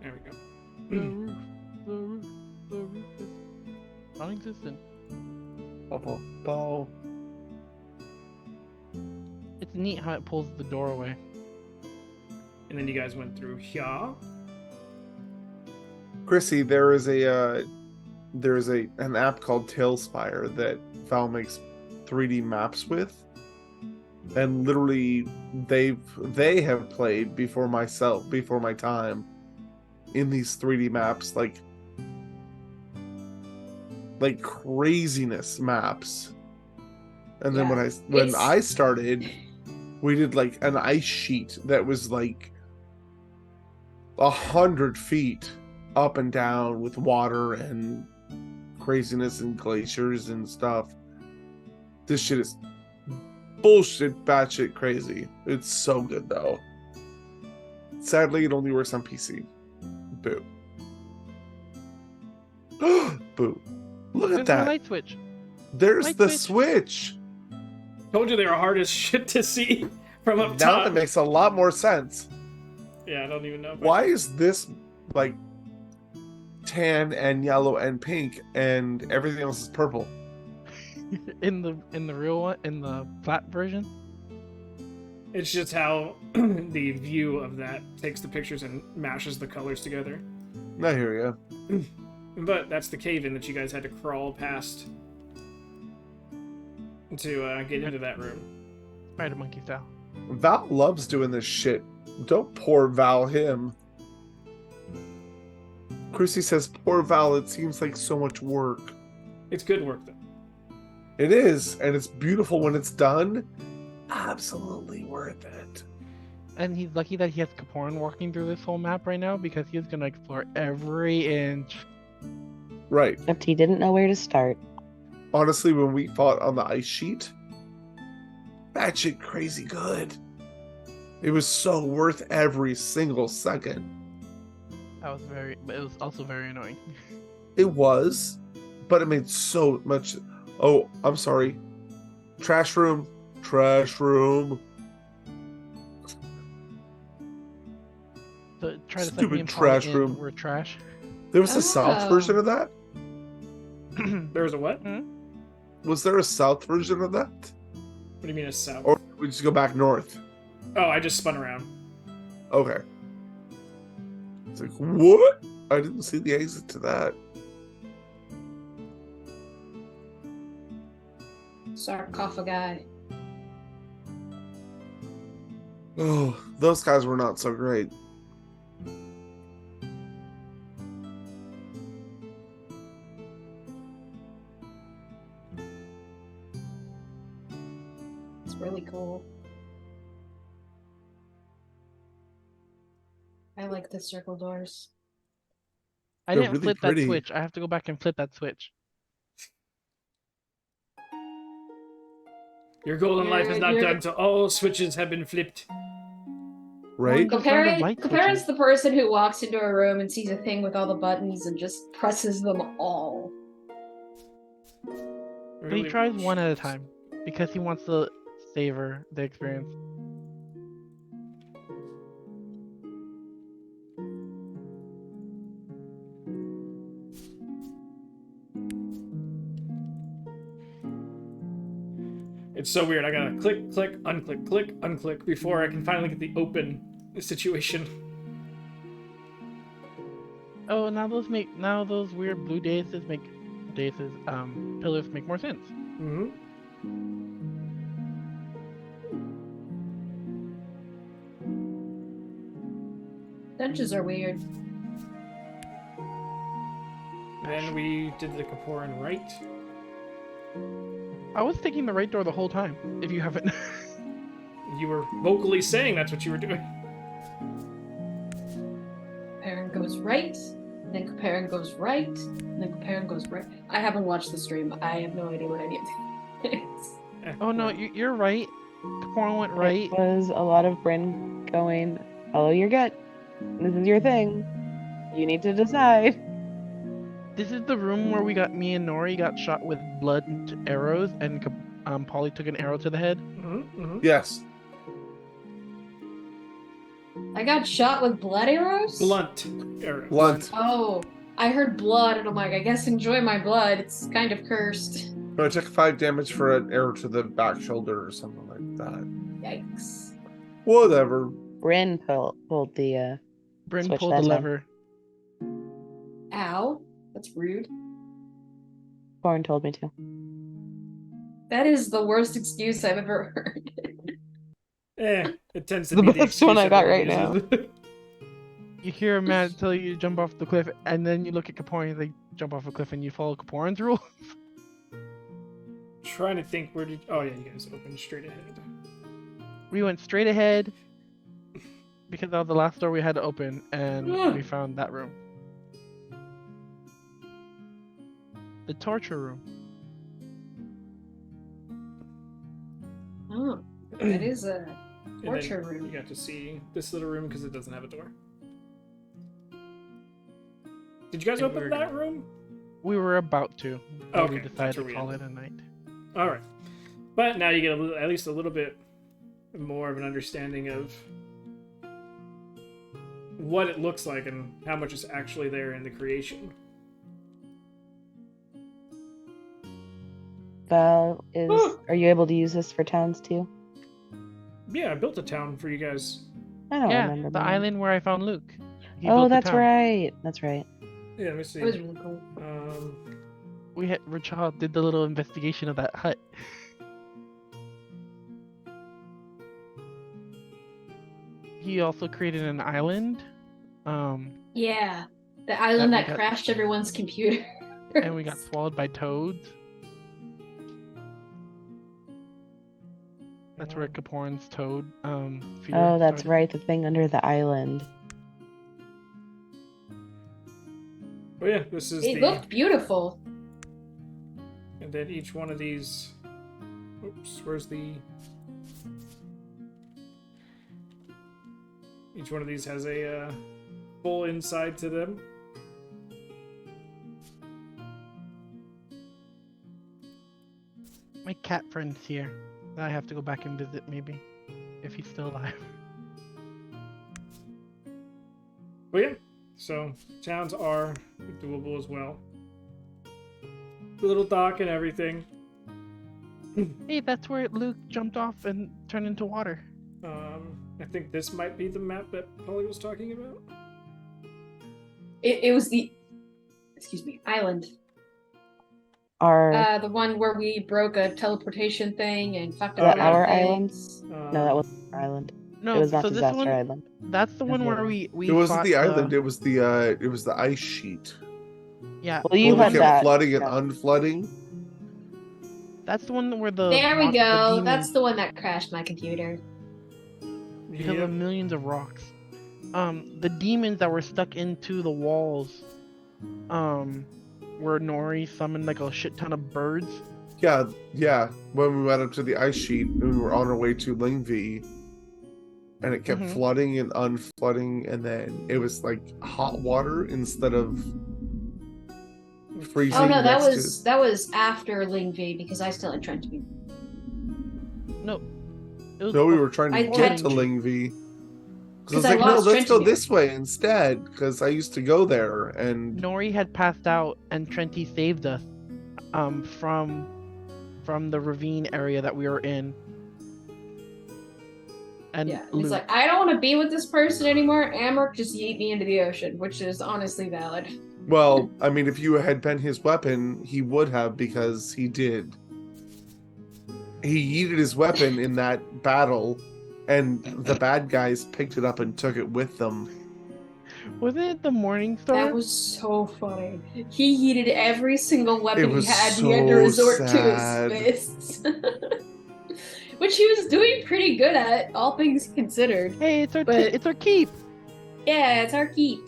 [SPEAKER 2] There we go.
[SPEAKER 4] The roof, the roof, the roof is non-existent.
[SPEAKER 3] Ball.
[SPEAKER 4] It's neat how it pulls the door away.
[SPEAKER 2] And then you guys went through here.
[SPEAKER 3] Chrissy, there is an app called Tailspire that Val makes 3D maps with, and literally they have played before my time in these 3D maps, like craziness maps. And then
[SPEAKER 1] Yeah,
[SPEAKER 3] when
[SPEAKER 1] it's-
[SPEAKER 3] I started, we did like an ice sheet that was like 100 feet up and down with water and craziness and glaciers and stuff. This shit is bullshit, batshit crazy. It's so good though. Sadly, it only works on PC. Boo. Boo. Look
[SPEAKER 4] There's
[SPEAKER 3] at
[SPEAKER 4] no
[SPEAKER 3] that.
[SPEAKER 4] light switch.
[SPEAKER 3] There's
[SPEAKER 4] light
[SPEAKER 3] the
[SPEAKER 4] switch.
[SPEAKER 3] switch.
[SPEAKER 2] Told you they were hard as shit to see from up
[SPEAKER 3] Now
[SPEAKER 2] top.
[SPEAKER 3] it makes a lot more sense.
[SPEAKER 2] Yeah, I don't even know.
[SPEAKER 3] Why is this like tan and yellow and pink and everything else is purple?
[SPEAKER 4] in the real one, in the flat version.
[SPEAKER 2] It's just how the view of that takes the pictures and mashes the colors together.
[SPEAKER 3] I hear you.
[SPEAKER 2] But that's the cave-in that you guys had to crawl past to get into that room.
[SPEAKER 4] Spider monkey style.
[SPEAKER 3] Val loves doing this shit. Don't poor Val him. Chrissy says, poor Val, it seems like so much work.
[SPEAKER 2] It's good work, though.
[SPEAKER 3] It is, and it's beautiful when it's done. Absolutely worth it.
[SPEAKER 4] And he's lucky that he has Caporn walking through this whole map right now because he's gonna explore every inch.
[SPEAKER 3] Right.
[SPEAKER 5] Except he didn't know where to start.
[SPEAKER 3] Honestly, when we fought on the ice sheet, that shit crazy good. It was so worth every single second.
[SPEAKER 4] But it was also very annoying.
[SPEAKER 3] It was, but it made so much. Oh, I'm sorry. Trash room.
[SPEAKER 4] So try to
[SPEAKER 3] Stupid
[SPEAKER 4] me and
[SPEAKER 3] trash
[SPEAKER 4] Paul in,
[SPEAKER 3] room.
[SPEAKER 4] We're trash.
[SPEAKER 3] There was a South
[SPEAKER 1] Oh.
[SPEAKER 3] version of that?
[SPEAKER 2] There was a what?
[SPEAKER 4] Hmm?
[SPEAKER 3] Was there a South version of that?
[SPEAKER 2] What do you mean a south?
[SPEAKER 3] Or did we just go back north?
[SPEAKER 2] Oh, I just spun around.
[SPEAKER 3] Okay. It's like, what? I didn't see the exit to that.
[SPEAKER 1] Sarcophagi.
[SPEAKER 3] Oh, those guys were not so great.
[SPEAKER 1] It's really cool. I like the circle doors.
[SPEAKER 4] I
[SPEAKER 3] They're
[SPEAKER 4] didn't
[SPEAKER 3] really
[SPEAKER 4] flip
[SPEAKER 3] pretty.
[SPEAKER 4] that switch. I have to go back and flip that switch.
[SPEAKER 2] Your golden life is not
[SPEAKER 1] You're-
[SPEAKER 2] done till all switches have been flipped.
[SPEAKER 3] Right?
[SPEAKER 4] Those are the light
[SPEAKER 1] Compare's
[SPEAKER 4] switches.
[SPEAKER 1] the person who walks into a room and sees a thing with all the buttons and just presses them all.
[SPEAKER 4] But he tries one at a time because he wants to savor the experience.
[SPEAKER 2] It's so weird. I gotta click, click, unclick before I can finally get the open situation.
[SPEAKER 4] Oh, now those weird blue pillars make more sense.
[SPEAKER 2] Mm-hmm.
[SPEAKER 1] Dungeons are weird.
[SPEAKER 2] Then we did the Kaporan right.
[SPEAKER 4] I was taking the right door the whole time. If you haven't.
[SPEAKER 2] You were vocally saying that's what you were doing.
[SPEAKER 1] Kaparin goes right, then Kaparin goes right, and then Kaparin goes right. I haven't watched the stream. I have no idea what any of this is.
[SPEAKER 4] Oh no, you're right. Kaporan went right.
[SPEAKER 5] It was a lot of Bryn going, follow your gut. This is your thing. You need to decide.
[SPEAKER 4] This is the room where me and Nori got shot with blunt arrows, and Polly took an arrow to the head.
[SPEAKER 2] Mm-hmm. Mm-hmm.
[SPEAKER 3] Yes.
[SPEAKER 1] I got shot with blood arrows?
[SPEAKER 2] Blunt arrow.
[SPEAKER 3] Blunt.
[SPEAKER 1] Oh, I heard blood, and I'm like, I guess enjoy my blood. It's kind of cursed.
[SPEAKER 3] No, I took 5 damage for an arrow to the back shoulder or something like that.
[SPEAKER 1] Yikes.
[SPEAKER 3] Whatever.
[SPEAKER 5] Bryn pulled the
[SPEAKER 4] Bryn
[SPEAKER 5] Switch
[SPEAKER 4] pulled
[SPEAKER 5] that
[SPEAKER 4] the
[SPEAKER 5] time.
[SPEAKER 4] lever.
[SPEAKER 1] Ow. That's rude.
[SPEAKER 5] Corin told me to.
[SPEAKER 1] That is the worst excuse I've ever heard.
[SPEAKER 2] It tends to
[SPEAKER 5] The
[SPEAKER 2] be
[SPEAKER 5] best one
[SPEAKER 2] excuse
[SPEAKER 5] I got
[SPEAKER 2] everyone
[SPEAKER 5] right
[SPEAKER 2] uses.
[SPEAKER 4] You hear a man tell you to jump off the cliff, and then you look at Kaporan and they jump off a cliff, and you follow Kaporan's rule.
[SPEAKER 2] Trying to think oh yeah, you guys opened straight ahead.
[SPEAKER 4] We went straight ahead because that was the last door we had to open, and we found that room. The torture room.
[SPEAKER 1] Oh, that is a
[SPEAKER 2] And
[SPEAKER 1] torture
[SPEAKER 2] then
[SPEAKER 1] room.
[SPEAKER 2] You got to see this little room because it doesn't have a door. Did you guys
[SPEAKER 4] And
[SPEAKER 2] open
[SPEAKER 4] we're
[SPEAKER 2] that
[SPEAKER 4] gonna-
[SPEAKER 2] room?
[SPEAKER 4] We were about to, but
[SPEAKER 2] Okay,
[SPEAKER 4] we
[SPEAKER 2] that's
[SPEAKER 4] decided
[SPEAKER 2] where
[SPEAKER 4] to
[SPEAKER 2] we
[SPEAKER 4] call it
[SPEAKER 2] ended.
[SPEAKER 4] a night.
[SPEAKER 2] All right, but now you get at least a little bit more of an understanding of what it looks like and how much is actually there in the creation.
[SPEAKER 5] Val, are you able to use this for towns too?
[SPEAKER 2] Yeah, I built a town for you guys.
[SPEAKER 5] I don't
[SPEAKER 4] Yeah,
[SPEAKER 5] remember.
[SPEAKER 4] the
[SPEAKER 5] mine.
[SPEAKER 4] island where I found Luke. He
[SPEAKER 5] Oh,
[SPEAKER 4] built the
[SPEAKER 5] that's
[SPEAKER 4] town.
[SPEAKER 5] right. That's right.
[SPEAKER 2] Yeah, let me see.
[SPEAKER 1] That was really cool.
[SPEAKER 4] Richard did the little investigation of that hut. He also created an island.
[SPEAKER 1] Yeah, the island
[SPEAKER 4] we
[SPEAKER 1] that
[SPEAKER 4] got-
[SPEAKER 1] crashed everyone's computer.
[SPEAKER 4] And we got swallowed by toads. That's where Kaporan's toad fear
[SPEAKER 5] Oh, that's
[SPEAKER 4] started.
[SPEAKER 5] right. The thing under the island.
[SPEAKER 2] Oh yeah, this is
[SPEAKER 1] It looked beautiful.
[SPEAKER 2] and then each one of these. Oops, where's the? Each one of these has a full inside to them.
[SPEAKER 4] My cat friend's here. I have to go back and visit maybe, if he's still alive.
[SPEAKER 2] But yeah, so towns are doable as well. The little dock and everything.
[SPEAKER 4] Hey, that's where Luke jumped off and turned into water.
[SPEAKER 2] I think this might be the map that Polly was talking about.
[SPEAKER 1] It was the, excuse me, island.
[SPEAKER 5] Our
[SPEAKER 1] The one where we broke a teleportation thing and fucked
[SPEAKER 2] Oh,
[SPEAKER 1] up
[SPEAKER 2] yeah.
[SPEAKER 5] our
[SPEAKER 1] things.
[SPEAKER 5] no, that wasn't our island.
[SPEAKER 4] No,
[SPEAKER 5] It was not
[SPEAKER 4] so this
[SPEAKER 5] Disaster
[SPEAKER 4] one,
[SPEAKER 5] Island.
[SPEAKER 4] that's the one where
[SPEAKER 5] Okay.
[SPEAKER 4] we
[SPEAKER 3] It wasn't
[SPEAKER 4] fought
[SPEAKER 3] the island. It was the ice sheet.
[SPEAKER 4] Yeah,
[SPEAKER 5] Well, you
[SPEAKER 3] Where
[SPEAKER 5] had
[SPEAKER 3] we kept
[SPEAKER 5] that.
[SPEAKER 3] flooding and
[SPEAKER 5] yeah.
[SPEAKER 3] unflooding.
[SPEAKER 4] that's the one where the
[SPEAKER 1] There we
[SPEAKER 4] the
[SPEAKER 1] go.
[SPEAKER 4] demons-
[SPEAKER 1] That's the one that crashed my computer.
[SPEAKER 4] because
[SPEAKER 2] Yep.
[SPEAKER 4] of millions of rocks. The demons that were stuck into the walls, where Nori summoned like a shit ton of birds.
[SPEAKER 3] Yeah. When we went up to the ice sheet and we were on our way to Lingvi, and it kept
[SPEAKER 4] Mhm.
[SPEAKER 3] flooding and unflooding, and then it was like hot water instead of freezing.
[SPEAKER 1] Oh no, that
[SPEAKER 3] next
[SPEAKER 1] was after Lingvi because I still had Trent.
[SPEAKER 4] No, it was
[SPEAKER 3] No, we were trying to
[SPEAKER 1] I
[SPEAKER 3] get
[SPEAKER 1] tried-
[SPEAKER 3] to Lingvi. Because
[SPEAKER 1] I
[SPEAKER 3] I was like, no,
[SPEAKER 1] lost
[SPEAKER 3] let's go
[SPEAKER 1] Trenty.
[SPEAKER 3] this way instead. Because I used to go there, and
[SPEAKER 4] Nori had passed out, and Trenty saved us, from the ravine area that we were in. And
[SPEAKER 1] Yeah, he's
[SPEAKER 4] Luke.
[SPEAKER 1] like, I don't want to be with this person anymore. Amric just yeet me into the ocean, which is honestly valid.
[SPEAKER 3] Well, I mean, if you had been his weapon, he would have, because he did. He yeeted his weapon in that battle, and the bad guys picked it up and took it with them.
[SPEAKER 4] Wasn't it the Morning Star?
[SPEAKER 1] That was so funny. He yeeted every single weapon
[SPEAKER 3] It
[SPEAKER 1] he
[SPEAKER 3] was
[SPEAKER 1] had, and he had to
[SPEAKER 3] so
[SPEAKER 1] resort
[SPEAKER 3] sad.
[SPEAKER 1] to his fists. Which he was doing pretty good at, all things considered.
[SPEAKER 4] Hey, it's our
[SPEAKER 1] But-
[SPEAKER 4] it's our keep
[SPEAKER 1] Yeah, it's our keep.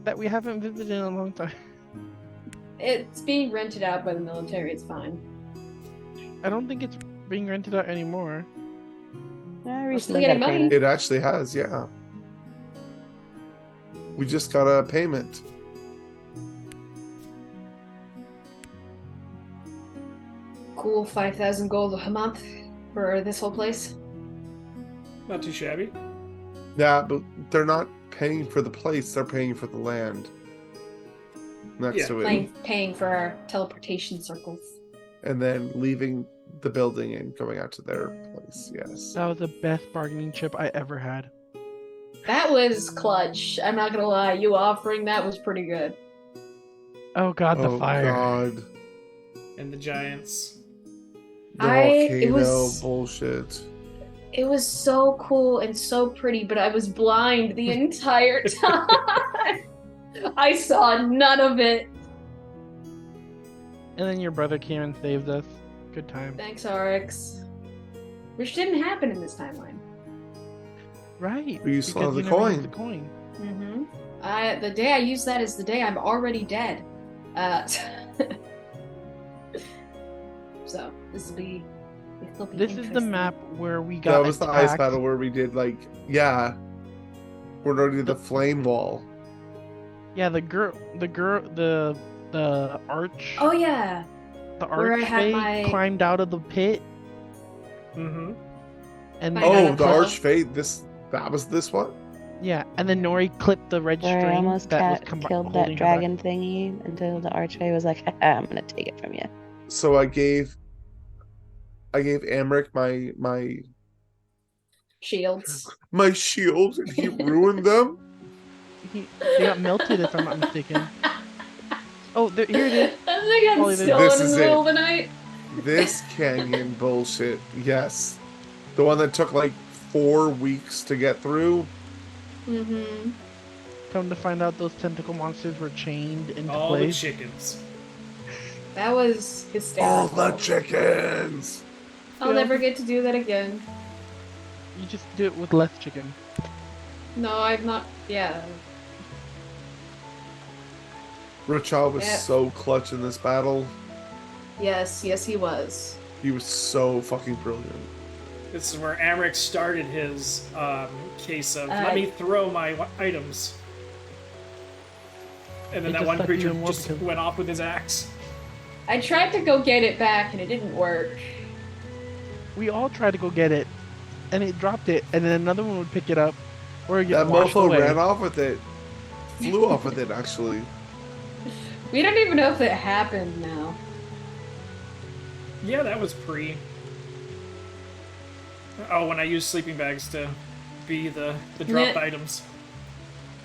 [SPEAKER 4] that we haven't visited in a long time.
[SPEAKER 1] It's being rented out by the military, it's fine.
[SPEAKER 4] I don't think it's being rented out anymore.
[SPEAKER 5] I
[SPEAKER 1] still
[SPEAKER 5] recently
[SPEAKER 1] getting
[SPEAKER 5] got a
[SPEAKER 1] money.
[SPEAKER 5] payment.
[SPEAKER 3] It actually has, yeah. We just got a payment.
[SPEAKER 1] Cool, 5,000 gold a month for this whole place.
[SPEAKER 2] Not too shabby.
[SPEAKER 3] Yeah, but they're not paying for the place, they're paying for the land next
[SPEAKER 2] Yeah.
[SPEAKER 3] to it.
[SPEAKER 1] Paying for our teleportation circles.
[SPEAKER 3] And then leaving the building and going out to their place, yes.
[SPEAKER 4] That was the best bargaining chip I ever had.
[SPEAKER 1] That was clutch. I'm not gonna lie, you offering that was pretty good.
[SPEAKER 4] Oh god, the
[SPEAKER 3] Oh
[SPEAKER 4] fire.
[SPEAKER 3] god.
[SPEAKER 2] And the giants.
[SPEAKER 3] The
[SPEAKER 1] it
[SPEAKER 3] volcano
[SPEAKER 1] was-
[SPEAKER 3] bullshit.
[SPEAKER 1] It was so cool and so pretty, but I was blind the entire time. I saw none of it.
[SPEAKER 4] And then your brother came and saved us. Good time.
[SPEAKER 1] Thanks, RX. Which didn't happen in this timeline.
[SPEAKER 4] Right.
[SPEAKER 3] But you still
[SPEAKER 4] because
[SPEAKER 3] have the
[SPEAKER 4] never used
[SPEAKER 3] coin.
[SPEAKER 4] the coin.
[SPEAKER 1] The day I use that is the day I'm already dead. So this will be. It'll be
[SPEAKER 4] This is the
[SPEAKER 1] interesting.
[SPEAKER 4] map where we got
[SPEAKER 3] That was the ice
[SPEAKER 4] attacked.
[SPEAKER 3] battle where we did, like, yeah. We're already the flame wall.
[SPEAKER 4] Yeah, the arch.
[SPEAKER 1] Oh yeah.
[SPEAKER 4] The
[SPEAKER 1] where I had
[SPEAKER 4] archfey
[SPEAKER 1] my-
[SPEAKER 4] climbed out of the pit,
[SPEAKER 2] Mm-hmm.
[SPEAKER 4] and
[SPEAKER 1] My
[SPEAKER 4] then,
[SPEAKER 3] Oh,
[SPEAKER 1] God.
[SPEAKER 3] the Archfade, that was this one?
[SPEAKER 4] yeah, and then Nori clipped the red
[SPEAKER 5] Where I
[SPEAKER 4] string
[SPEAKER 5] almost
[SPEAKER 4] that was
[SPEAKER 5] killed
[SPEAKER 4] holding
[SPEAKER 5] that
[SPEAKER 4] her
[SPEAKER 5] dragon thingy until the archway was like, haha, I'm gonna take it from you.
[SPEAKER 3] So I gave Amric my
[SPEAKER 1] Shields.
[SPEAKER 3] shield, and he ruined them.
[SPEAKER 4] back. They got melted, if I'm not mistaken. Oh, here it is.
[SPEAKER 1] That thing got
[SPEAKER 4] Holy,
[SPEAKER 1] stolen
[SPEAKER 3] this
[SPEAKER 1] in
[SPEAKER 3] is
[SPEAKER 1] the middle
[SPEAKER 3] it.
[SPEAKER 1] of the night.
[SPEAKER 3] This canyon bullshit. Yes. The one that took like 4 weeks to get through.
[SPEAKER 1] Mm-hmm.
[SPEAKER 4] Come to find out, those tentacle monsters were chained into
[SPEAKER 2] All the
[SPEAKER 4] place.
[SPEAKER 2] chickens.
[SPEAKER 1] That was
[SPEAKER 3] All
[SPEAKER 1] hysterical.
[SPEAKER 3] the chickens.
[SPEAKER 1] I'll
[SPEAKER 4] Yeah.
[SPEAKER 1] never get to do that again.
[SPEAKER 4] You just do it with less chicken.
[SPEAKER 1] No, I've not. Yeah.
[SPEAKER 3] Rachel was
[SPEAKER 1] Yeah.
[SPEAKER 3] so clutch in this battle.
[SPEAKER 1] Yes, he was.
[SPEAKER 3] He was so fucking brilliant.
[SPEAKER 2] This is where Amric started his case of let me throw my items. And then
[SPEAKER 4] It
[SPEAKER 2] that
[SPEAKER 4] just
[SPEAKER 2] one
[SPEAKER 4] sucked
[SPEAKER 2] creature
[SPEAKER 4] even more
[SPEAKER 2] just
[SPEAKER 4] because-
[SPEAKER 2] went off with his axe.
[SPEAKER 1] I tried to go get it back and it didn't work.
[SPEAKER 4] We all tried to go get it, and it dropped it, and then another one would pick it up, or it get
[SPEAKER 3] That
[SPEAKER 4] washed
[SPEAKER 3] mofo
[SPEAKER 4] away.
[SPEAKER 3] ran off with it. Flew off with it, actually.
[SPEAKER 1] We don't even know if it happened now.
[SPEAKER 2] Yeah, that was pre. Oh, when I used sleeping bags to be the dropped
[SPEAKER 1] Yeah.
[SPEAKER 2] items.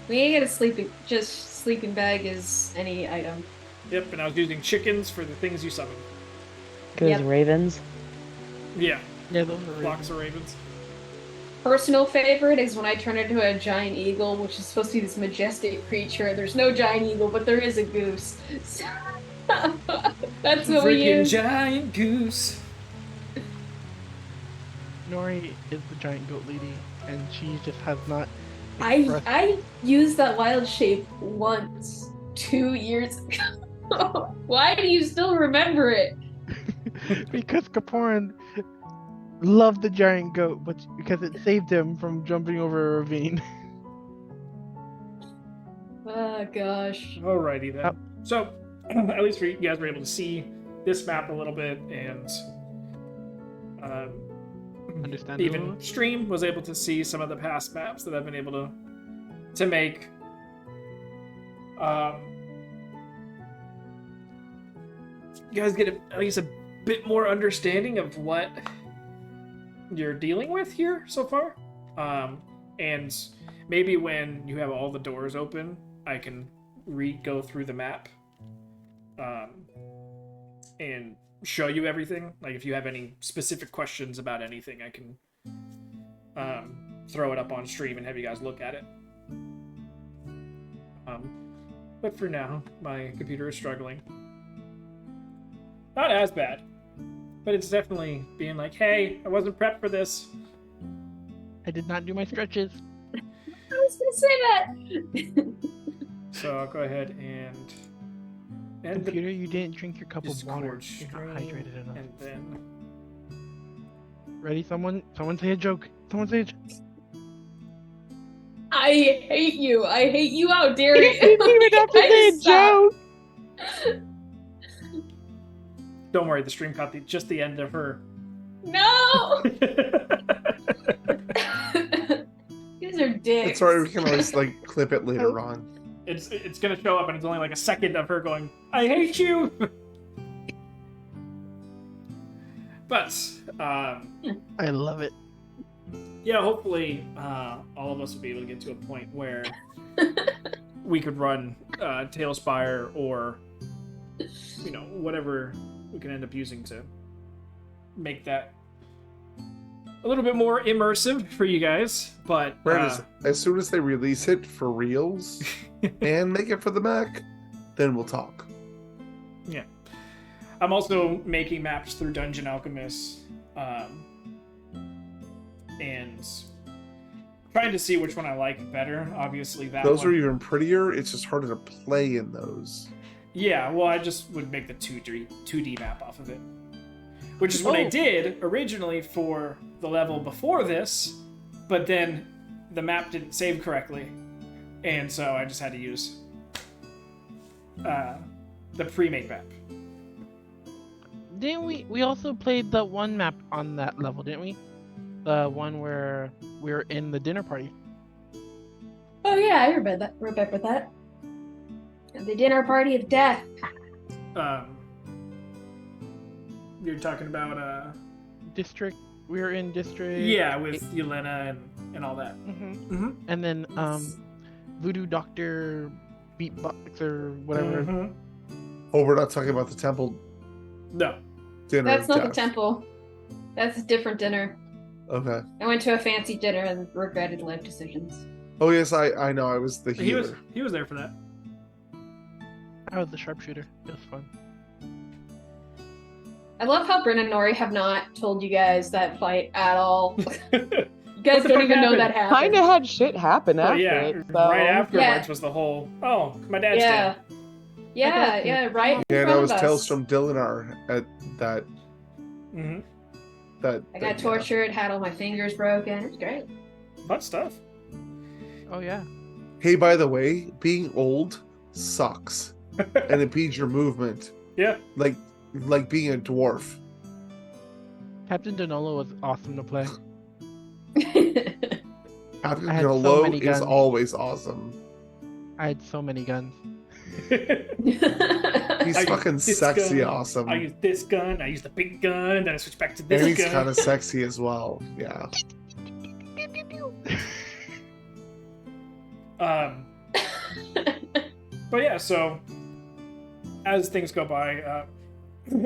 [SPEAKER 1] We ain't get a sleeping bag is any item.
[SPEAKER 2] Yep, and I was using chickens for the things you summoned.
[SPEAKER 5] Those
[SPEAKER 1] Yep.
[SPEAKER 5] ravens.
[SPEAKER 2] Yeah,
[SPEAKER 4] Yeah, those are
[SPEAKER 2] flocks of ravens.
[SPEAKER 1] Personal favorite is when I turn into a giant eagle, which is supposed to be this majestic creature. There's no giant eagle, but there is a goose. So- That's what we
[SPEAKER 2] Freaking
[SPEAKER 1] use.
[SPEAKER 2] giant goose.
[SPEAKER 4] Nori is the giant goat lady, and she just has not.
[SPEAKER 1] I used that wild shape once 2 years ago. Why do you still remember it?
[SPEAKER 4] because Kaporan loved the giant goat, but because it saved him from jumping over a ravine.
[SPEAKER 1] Oh gosh.
[SPEAKER 2] Alrighty then. So, at least you guys were able to see this map a little bit, and
[SPEAKER 4] Understandable.
[SPEAKER 2] even Stream was able to see some of the past maps that I've been able to make. You guys get at least a bit more understanding of what you're dealing with here so far. And maybe when you have all the doors open, I can go through the map and show you everything. Like if you have any specific questions about anything, I can throw it up on stream and have you guys look at it. But for now, my computer is struggling. Not as bad, but it's definitely being like, hey, I wasn't prepped for this.
[SPEAKER 4] I did not do my stretches.
[SPEAKER 1] I was gonna say that.
[SPEAKER 2] So I'll go ahead and end the
[SPEAKER 4] Computer, you didn't drink your cup of water.
[SPEAKER 2] Discord
[SPEAKER 4] You're not
[SPEAKER 2] stream,
[SPEAKER 4] hydrated enough.
[SPEAKER 2] and then
[SPEAKER 4] Ready? Someone say a joke. Someone say a joke.
[SPEAKER 1] I hate you. I hate you out, Derry.
[SPEAKER 5] You would have to say a joke.
[SPEAKER 2] don't worry, the stream caught just the end of her.
[SPEAKER 1] No. These are dicks.
[SPEAKER 3] It's alright, we can always like clip it later on.
[SPEAKER 2] It's gonna show up and it's only like a second of her going, I hate you. But
[SPEAKER 4] I love it.
[SPEAKER 2] yeah, hopefully all of us will be able to get to a point where we could run Tailspire or whatever we can end up using to make that a little bit more immersive for you guys. But
[SPEAKER 3] Brandon, as soon as they release it for reals and make it for the Mac, then we'll talk.
[SPEAKER 2] yeah, I'm also making maps through Dungeon Alchemist and trying to see which one I like better. Obviously, that
[SPEAKER 3] Those
[SPEAKER 2] one.
[SPEAKER 3] are even prettier. It's just harder to play in those.
[SPEAKER 2] Yeah, well, I just would make the 2D map off of it. Which is what I did originally for the level before this, but then the map didn't save correctly, and so I just had to use the pre-made map.
[SPEAKER 4] Didn't we also played the one map on that level, didn't we? The one where we were in the dinner party.
[SPEAKER 1] Oh yeah, I remember that. The dinner party of death.
[SPEAKER 2] You're talking about
[SPEAKER 4] District. We were in District.
[SPEAKER 2] yeah, with Yelena and all that.
[SPEAKER 4] Mm-hmm. And then Voodoo Doctor Beatbox or whatever.
[SPEAKER 2] Mhm.
[SPEAKER 3] Oh, we're not talking about the temple
[SPEAKER 2] No.
[SPEAKER 3] dinner.
[SPEAKER 1] That's
[SPEAKER 3] of
[SPEAKER 1] not the
[SPEAKER 3] death.
[SPEAKER 1] temple. That's a different dinner.
[SPEAKER 3] Okay.
[SPEAKER 1] I went to a fancy dinner and regretted life decisions.
[SPEAKER 3] Oh yes, I know. I was the healer.
[SPEAKER 2] He was there for that.
[SPEAKER 4] I was the sharpshooter. It was fun.
[SPEAKER 1] I love how Bryn and Nori have not told you guys that fight at all. You
[SPEAKER 2] What
[SPEAKER 1] guys
[SPEAKER 2] the
[SPEAKER 1] don't
[SPEAKER 2] fuck
[SPEAKER 1] even know
[SPEAKER 2] happened?
[SPEAKER 1] that happened.
[SPEAKER 5] Kind of had shit happen
[SPEAKER 2] But
[SPEAKER 5] after
[SPEAKER 2] yeah,
[SPEAKER 5] it. So.
[SPEAKER 2] right afterwards
[SPEAKER 1] Yeah.
[SPEAKER 2] was the whole, oh, my dad's
[SPEAKER 1] Yeah.
[SPEAKER 2] dead.
[SPEAKER 1] Yeah, right in
[SPEAKER 3] Yeah,
[SPEAKER 1] front
[SPEAKER 3] that
[SPEAKER 1] of
[SPEAKER 3] was
[SPEAKER 1] us.
[SPEAKER 3] Tales from Dilinar at that.
[SPEAKER 2] Mm-hmm.
[SPEAKER 3] That.
[SPEAKER 1] I got tortured, had all my fingers broken. It was great.
[SPEAKER 2] Fun stuff.
[SPEAKER 4] Oh yeah.
[SPEAKER 3] Hey, by the way, being old sucks, and it impedes your movement.
[SPEAKER 2] Yeah.
[SPEAKER 3] Like being a dwarf.
[SPEAKER 4] Captain Donolo was awesome to play.
[SPEAKER 3] Captain
[SPEAKER 4] I had so
[SPEAKER 3] Golo
[SPEAKER 4] many
[SPEAKER 3] is
[SPEAKER 4] guns.
[SPEAKER 3] always awesome.
[SPEAKER 4] I had so many guns.
[SPEAKER 3] He's
[SPEAKER 2] I use
[SPEAKER 3] fucking
[SPEAKER 2] this
[SPEAKER 3] sexy,
[SPEAKER 2] gun,
[SPEAKER 3] awesome.
[SPEAKER 2] I use this gun, I use the big gun, then I switch back to this
[SPEAKER 3] And he's
[SPEAKER 2] gun.
[SPEAKER 3] kind of sexy as well. Yeah.
[SPEAKER 2] But yeah, so as things go by,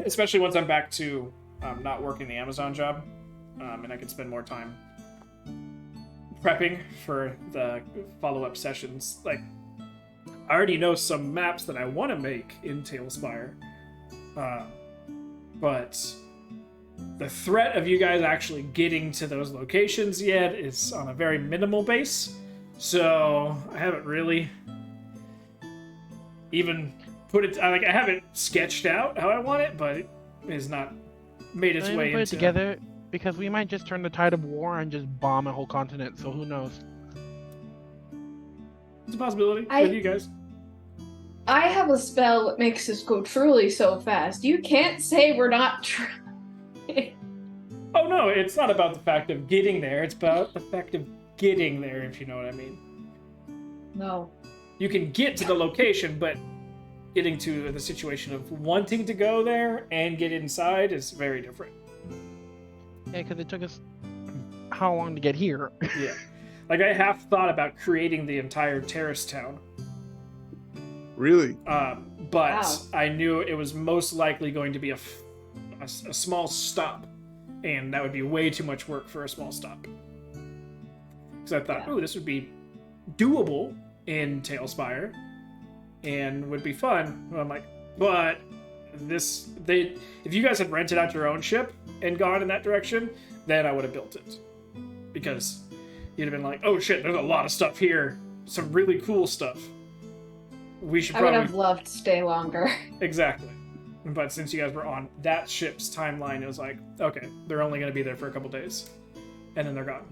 [SPEAKER 2] especially once I'm back to not working the Amazon job, and I can spend more time prepping for the follow-up sessions, like I already know some maps that I want to make in Tailspire, but the threat of you guys actually getting to those locations yet is on a very minimal base, so I haven't really even put it, I haven't sketched out how I want it, but it has not made its
[SPEAKER 4] Don't
[SPEAKER 2] way
[SPEAKER 4] even put
[SPEAKER 2] into
[SPEAKER 4] it together because we might just turn the tide of war and just bomb a whole continent. So who knows?
[SPEAKER 2] It's a possibility
[SPEAKER 1] I-
[SPEAKER 2] with you guys.
[SPEAKER 1] I have a spell that makes this go truly so fast. You can't say we're not trying.
[SPEAKER 2] Oh no, it's not about the fact of getting there, it's about the fact of getting there, if you know what I mean.
[SPEAKER 1] No.
[SPEAKER 2] You can get to the location, but getting to the situation of wanting to go there and get inside is very different.
[SPEAKER 4] Yeah, because it took us how long to get here.
[SPEAKER 2] Yeah. Like, I half thought about creating the entire terrace town.
[SPEAKER 3] Really?
[SPEAKER 2] But
[SPEAKER 1] Wow.
[SPEAKER 2] I knew it was most likely going to be a small stop. And that would be way too much work for a small stop. Because I thought,
[SPEAKER 1] Yeah.
[SPEAKER 2] oh, this would be doable in Tailspire. And would be fun. And I'm like, but if you guys had rented out your own ship and gone in that direction, then I would have built it. Because you'd have been like, oh shit, there's a lot of stuff here. Some really cool stuff. We should
[SPEAKER 1] I would
[SPEAKER 2] probably...
[SPEAKER 1] have loved to stay longer.
[SPEAKER 2] Exactly. But since you guys were on that ship's timeline, it was like, okay, they're only going to be there for a couple days. And then they're gone.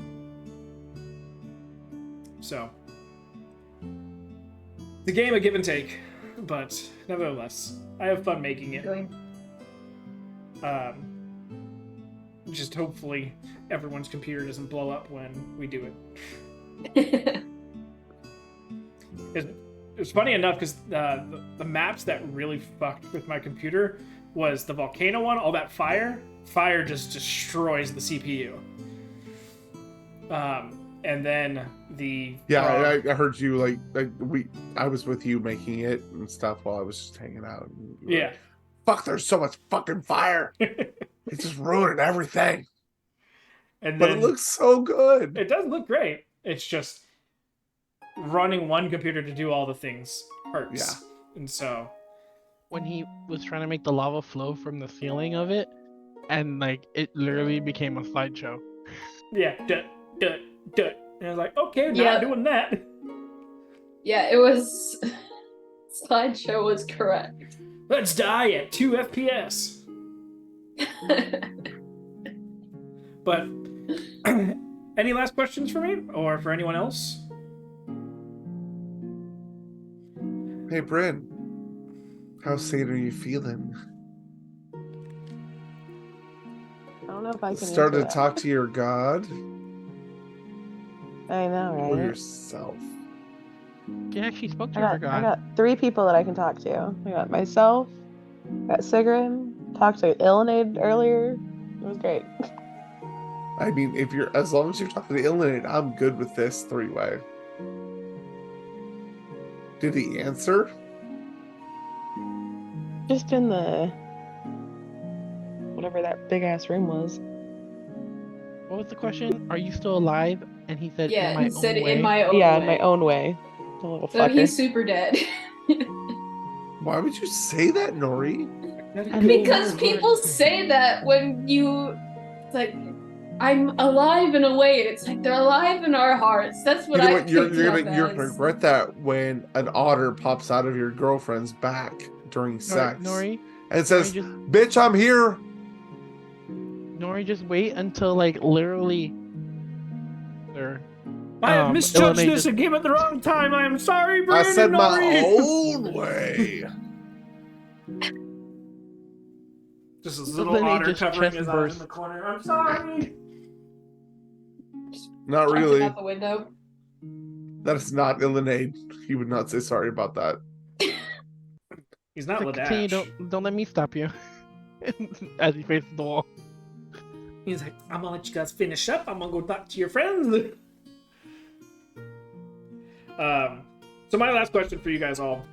[SPEAKER 2] So... the game a give and take, but nevertheless, I have fun making it.
[SPEAKER 1] Going.
[SPEAKER 2] Just hopefully everyone's computer doesn't blow up when we do it. It's funny enough because the maps that really fucked with my computer was the volcano one. All that fire just destroys the CPU. And then the
[SPEAKER 3] Yeah, I heard you I was with you making it and stuff while I was just hanging out. And you were
[SPEAKER 2] yeah.
[SPEAKER 3] like, fuck, there's so much fucking fire. It's just ruining everything.
[SPEAKER 2] And
[SPEAKER 3] But
[SPEAKER 2] then
[SPEAKER 3] it looks so good.
[SPEAKER 2] it does look great. It's just running one computer to do all the things hurts.
[SPEAKER 3] Yeah.
[SPEAKER 2] And so
[SPEAKER 4] When he was trying to make the lava flow from the ceiling of it, and like it literally became a slideshow.
[SPEAKER 2] yeah, dut. And I was like, okay,
[SPEAKER 1] Yeah.
[SPEAKER 2] not doing that.
[SPEAKER 1] Yeah, it was. Slideshow was correct.
[SPEAKER 2] Let's die at 2 FPS. But any last questions for me or for anyone else?
[SPEAKER 3] Hey, Bryn, how sane are you feeling?
[SPEAKER 5] I don't know if I can
[SPEAKER 3] Start to
[SPEAKER 5] answer that.
[SPEAKER 3] talk to your god
[SPEAKER 5] I know,
[SPEAKER 3] or
[SPEAKER 5] right?
[SPEAKER 3] yourself?
[SPEAKER 4] She actually spoke to
[SPEAKER 5] I
[SPEAKER 4] her
[SPEAKER 5] got,
[SPEAKER 4] god.
[SPEAKER 5] I got 3 people that I can talk to. I got myself, I got Sigrun, talked to Illinade earlier. It was great.
[SPEAKER 3] I mean, as long as you're talking to Illinade, I'm good with this 3-way. Did he answer?
[SPEAKER 5] Just in the whatever that big ass room was.
[SPEAKER 4] What was the question? Are you still alive? And he said,
[SPEAKER 1] Yeah,
[SPEAKER 4] in my
[SPEAKER 1] he said
[SPEAKER 4] own way.
[SPEAKER 1] in my own
[SPEAKER 5] Yeah,
[SPEAKER 1] way.
[SPEAKER 5] in my own way. The little
[SPEAKER 1] So
[SPEAKER 5] fucker.
[SPEAKER 1] he's super dead.
[SPEAKER 3] Why would you say that, Nori?
[SPEAKER 1] Because people say that when you, it's like, I'm alive in a way. It's like they're alive in our hearts. That's what
[SPEAKER 3] You know
[SPEAKER 1] I
[SPEAKER 3] what? You're
[SPEAKER 1] picked up
[SPEAKER 3] gonna
[SPEAKER 1] as.
[SPEAKER 3] regret that when an otter pops out of your girlfriend's back during sex
[SPEAKER 4] Nori,
[SPEAKER 3] and says,
[SPEAKER 4] just
[SPEAKER 3] "Bitch, I'm here."
[SPEAKER 4] Nori, just wait until like literally. Or
[SPEAKER 2] I have misjudged
[SPEAKER 4] Illinade
[SPEAKER 2] this
[SPEAKER 4] just-
[SPEAKER 2] and came at the wrong time. I am sorry,
[SPEAKER 3] I
[SPEAKER 2] Brandon.
[SPEAKER 3] said my
[SPEAKER 2] Nori.
[SPEAKER 3] own way.
[SPEAKER 2] Just a little
[SPEAKER 4] Illinade
[SPEAKER 2] otter
[SPEAKER 4] just
[SPEAKER 2] covering
[SPEAKER 4] chest
[SPEAKER 2] his eyes
[SPEAKER 4] burst.
[SPEAKER 2] in the corner. I'm sorry.
[SPEAKER 3] Not
[SPEAKER 1] Chucked it
[SPEAKER 3] really.
[SPEAKER 1] out the window.
[SPEAKER 3] That is not Illinade. He would not say sorry about that.
[SPEAKER 2] He's not
[SPEAKER 4] like, continue,
[SPEAKER 2] Ladash.
[SPEAKER 4] don't let me stop you. As he faces the wall.
[SPEAKER 2] He's like, I'm gonna let you guys finish up. I'm gonna go talk to your friends. So my last question for you guys all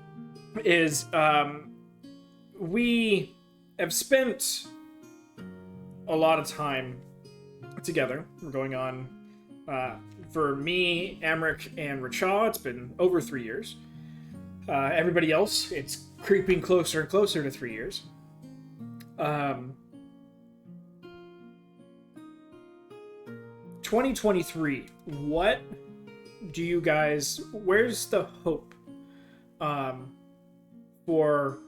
[SPEAKER 2] is, we have spent a lot of time together. We're going on, for me, Amric, and Rachaw, it's been over 3 years. Everybody else, it's creeping closer and closer to 3 years. 2023, what do you guys, where's the hope for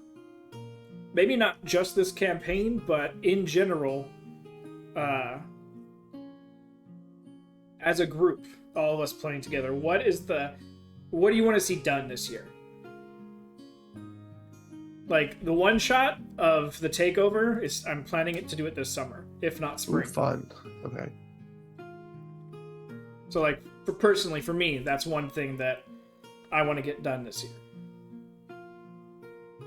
[SPEAKER 2] maybe not just this campaign, but in general, as a group, all of us playing together, what do you want to see done this year? Like, the one shot of the takeover is, I'm planning it to do it this summer, if not
[SPEAKER 3] Ooh,
[SPEAKER 2] spring.
[SPEAKER 3] fun. Okay.
[SPEAKER 2] So, like, for me, that's one thing that I want to get done this year.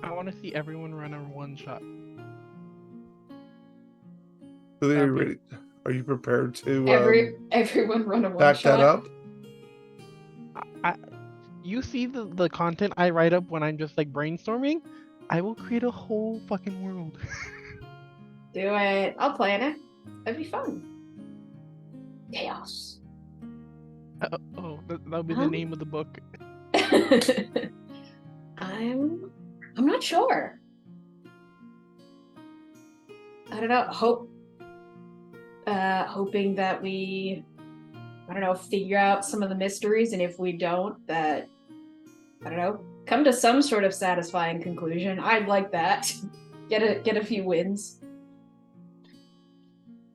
[SPEAKER 4] I want to see everyone run a one shot.
[SPEAKER 3] So they're
[SPEAKER 4] Okay.
[SPEAKER 3] ready. Are you prepared to
[SPEAKER 1] Everyone run a one
[SPEAKER 3] back
[SPEAKER 1] shot.
[SPEAKER 3] that up?
[SPEAKER 4] You see the content I write up when I'm just like brainstorming? I will create a whole fucking world.
[SPEAKER 1] Do it. I'll plan it. That'd be fun. Chaos.
[SPEAKER 4] That'll be
[SPEAKER 1] Huh?
[SPEAKER 4] the name of the book.
[SPEAKER 1] I'm not sure. I don't know. Hoping that we, I don't know, figure out some of the mysteries, and if we don't, that, I don't know, come to some sort of satisfying conclusion. I'd like that. Get a few wins.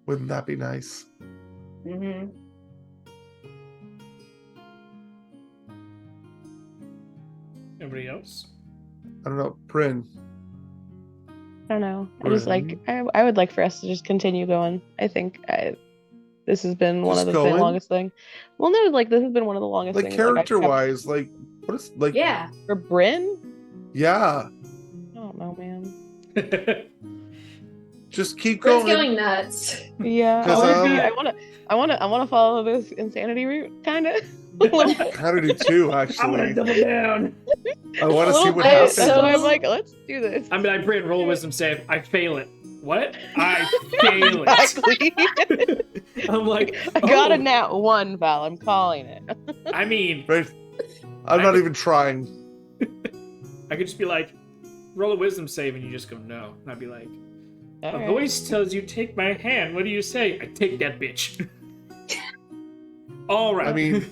[SPEAKER 3] Wouldn't that be nice?
[SPEAKER 1] Mm-hmm.
[SPEAKER 2] Anybody else?
[SPEAKER 3] I don't know, Bryn.
[SPEAKER 5] I don't know. I just like I would like for us to just continue going. I think this has been one
[SPEAKER 3] Just
[SPEAKER 5] of the
[SPEAKER 3] going?
[SPEAKER 5] longest thing. Well, no, like this has been one of the longest
[SPEAKER 3] Like
[SPEAKER 5] things.
[SPEAKER 3] character
[SPEAKER 5] I kept-
[SPEAKER 3] wise, like what is like?
[SPEAKER 1] Yeah.
[SPEAKER 5] for Bryn.
[SPEAKER 3] Yeah.
[SPEAKER 5] I don't know, man.
[SPEAKER 3] Just keep
[SPEAKER 1] Bryn's
[SPEAKER 3] going.
[SPEAKER 1] going nuts.
[SPEAKER 5] Yeah,
[SPEAKER 3] 'Cause,
[SPEAKER 5] I want to follow this insanity route, kind of.
[SPEAKER 3] Kind of do too, actually.
[SPEAKER 2] double down.
[SPEAKER 3] I want to see what
[SPEAKER 1] bit.
[SPEAKER 3] happens.
[SPEAKER 5] So I'm like, let's do this.
[SPEAKER 2] I'm like, Bryn, roll a wisdom save. I fail it. What? I fail it.
[SPEAKER 5] Exactly.
[SPEAKER 2] I'm like,
[SPEAKER 5] I got
[SPEAKER 2] oh.
[SPEAKER 5] a nat 1, Val. I'm calling it.
[SPEAKER 2] I mean,
[SPEAKER 3] Right? I'm not even trying.
[SPEAKER 2] I could just be like, roll a wisdom save, and you just go no. And I'd be like, a
[SPEAKER 5] Alright.
[SPEAKER 2] voice tells you take my hand. What do you say? I take that bitch. All right.
[SPEAKER 3] I mean,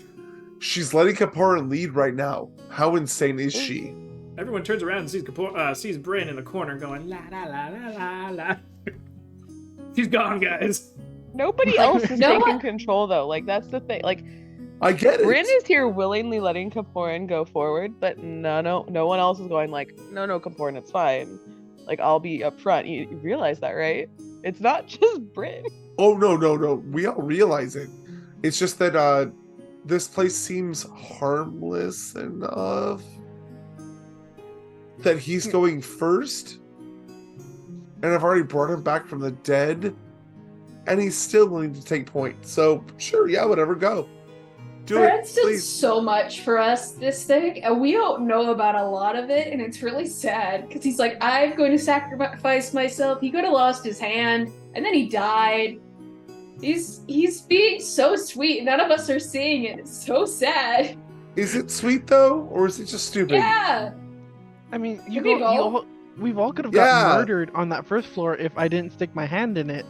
[SPEAKER 3] she's letting Kaporan lead right now. How insane is she?
[SPEAKER 2] everyone turns around and sees Bryn in the corner going la la la la la la. She's gone, guys.
[SPEAKER 5] Nobody else is
[SPEAKER 1] No
[SPEAKER 5] taking
[SPEAKER 1] one-
[SPEAKER 5] control, though. Like, that's the thing. Like,
[SPEAKER 3] I get it.
[SPEAKER 5] Bryn is here willingly letting Kaporan go forward, but no one else is going like, no, Kaporan, it's fine. Like, I'll be up front. You realize that, right? It's not just Bryn.
[SPEAKER 3] Oh no. We all realize it. It's just that this place seems harmless enough that he's going first. And I've already brought him back from the dead. And he's still willing to take point. So sure, yeah, whatever, go. Do
[SPEAKER 1] Brad's
[SPEAKER 3] it,
[SPEAKER 1] done
[SPEAKER 3] please.
[SPEAKER 1] so much for us this thing, and we don't know about a lot of it, and it's really sad because he's like, I'm going to sacrifice myself. He could have lost his hand, and then he died. He's being so sweet. None of us are seeing it. It's so sad.
[SPEAKER 3] Is it sweet though? Or is it just stupid?
[SPEAKER 1] Yeah.
[SPEAKER 4] I mean,
[SPEAKER 1] We've all-
[SPEAKER 4] we've all could have
[SPEAKER 3] Yeah.
[SPEAKER 4] got murdered on that first floor if I didn't stick my hand in it.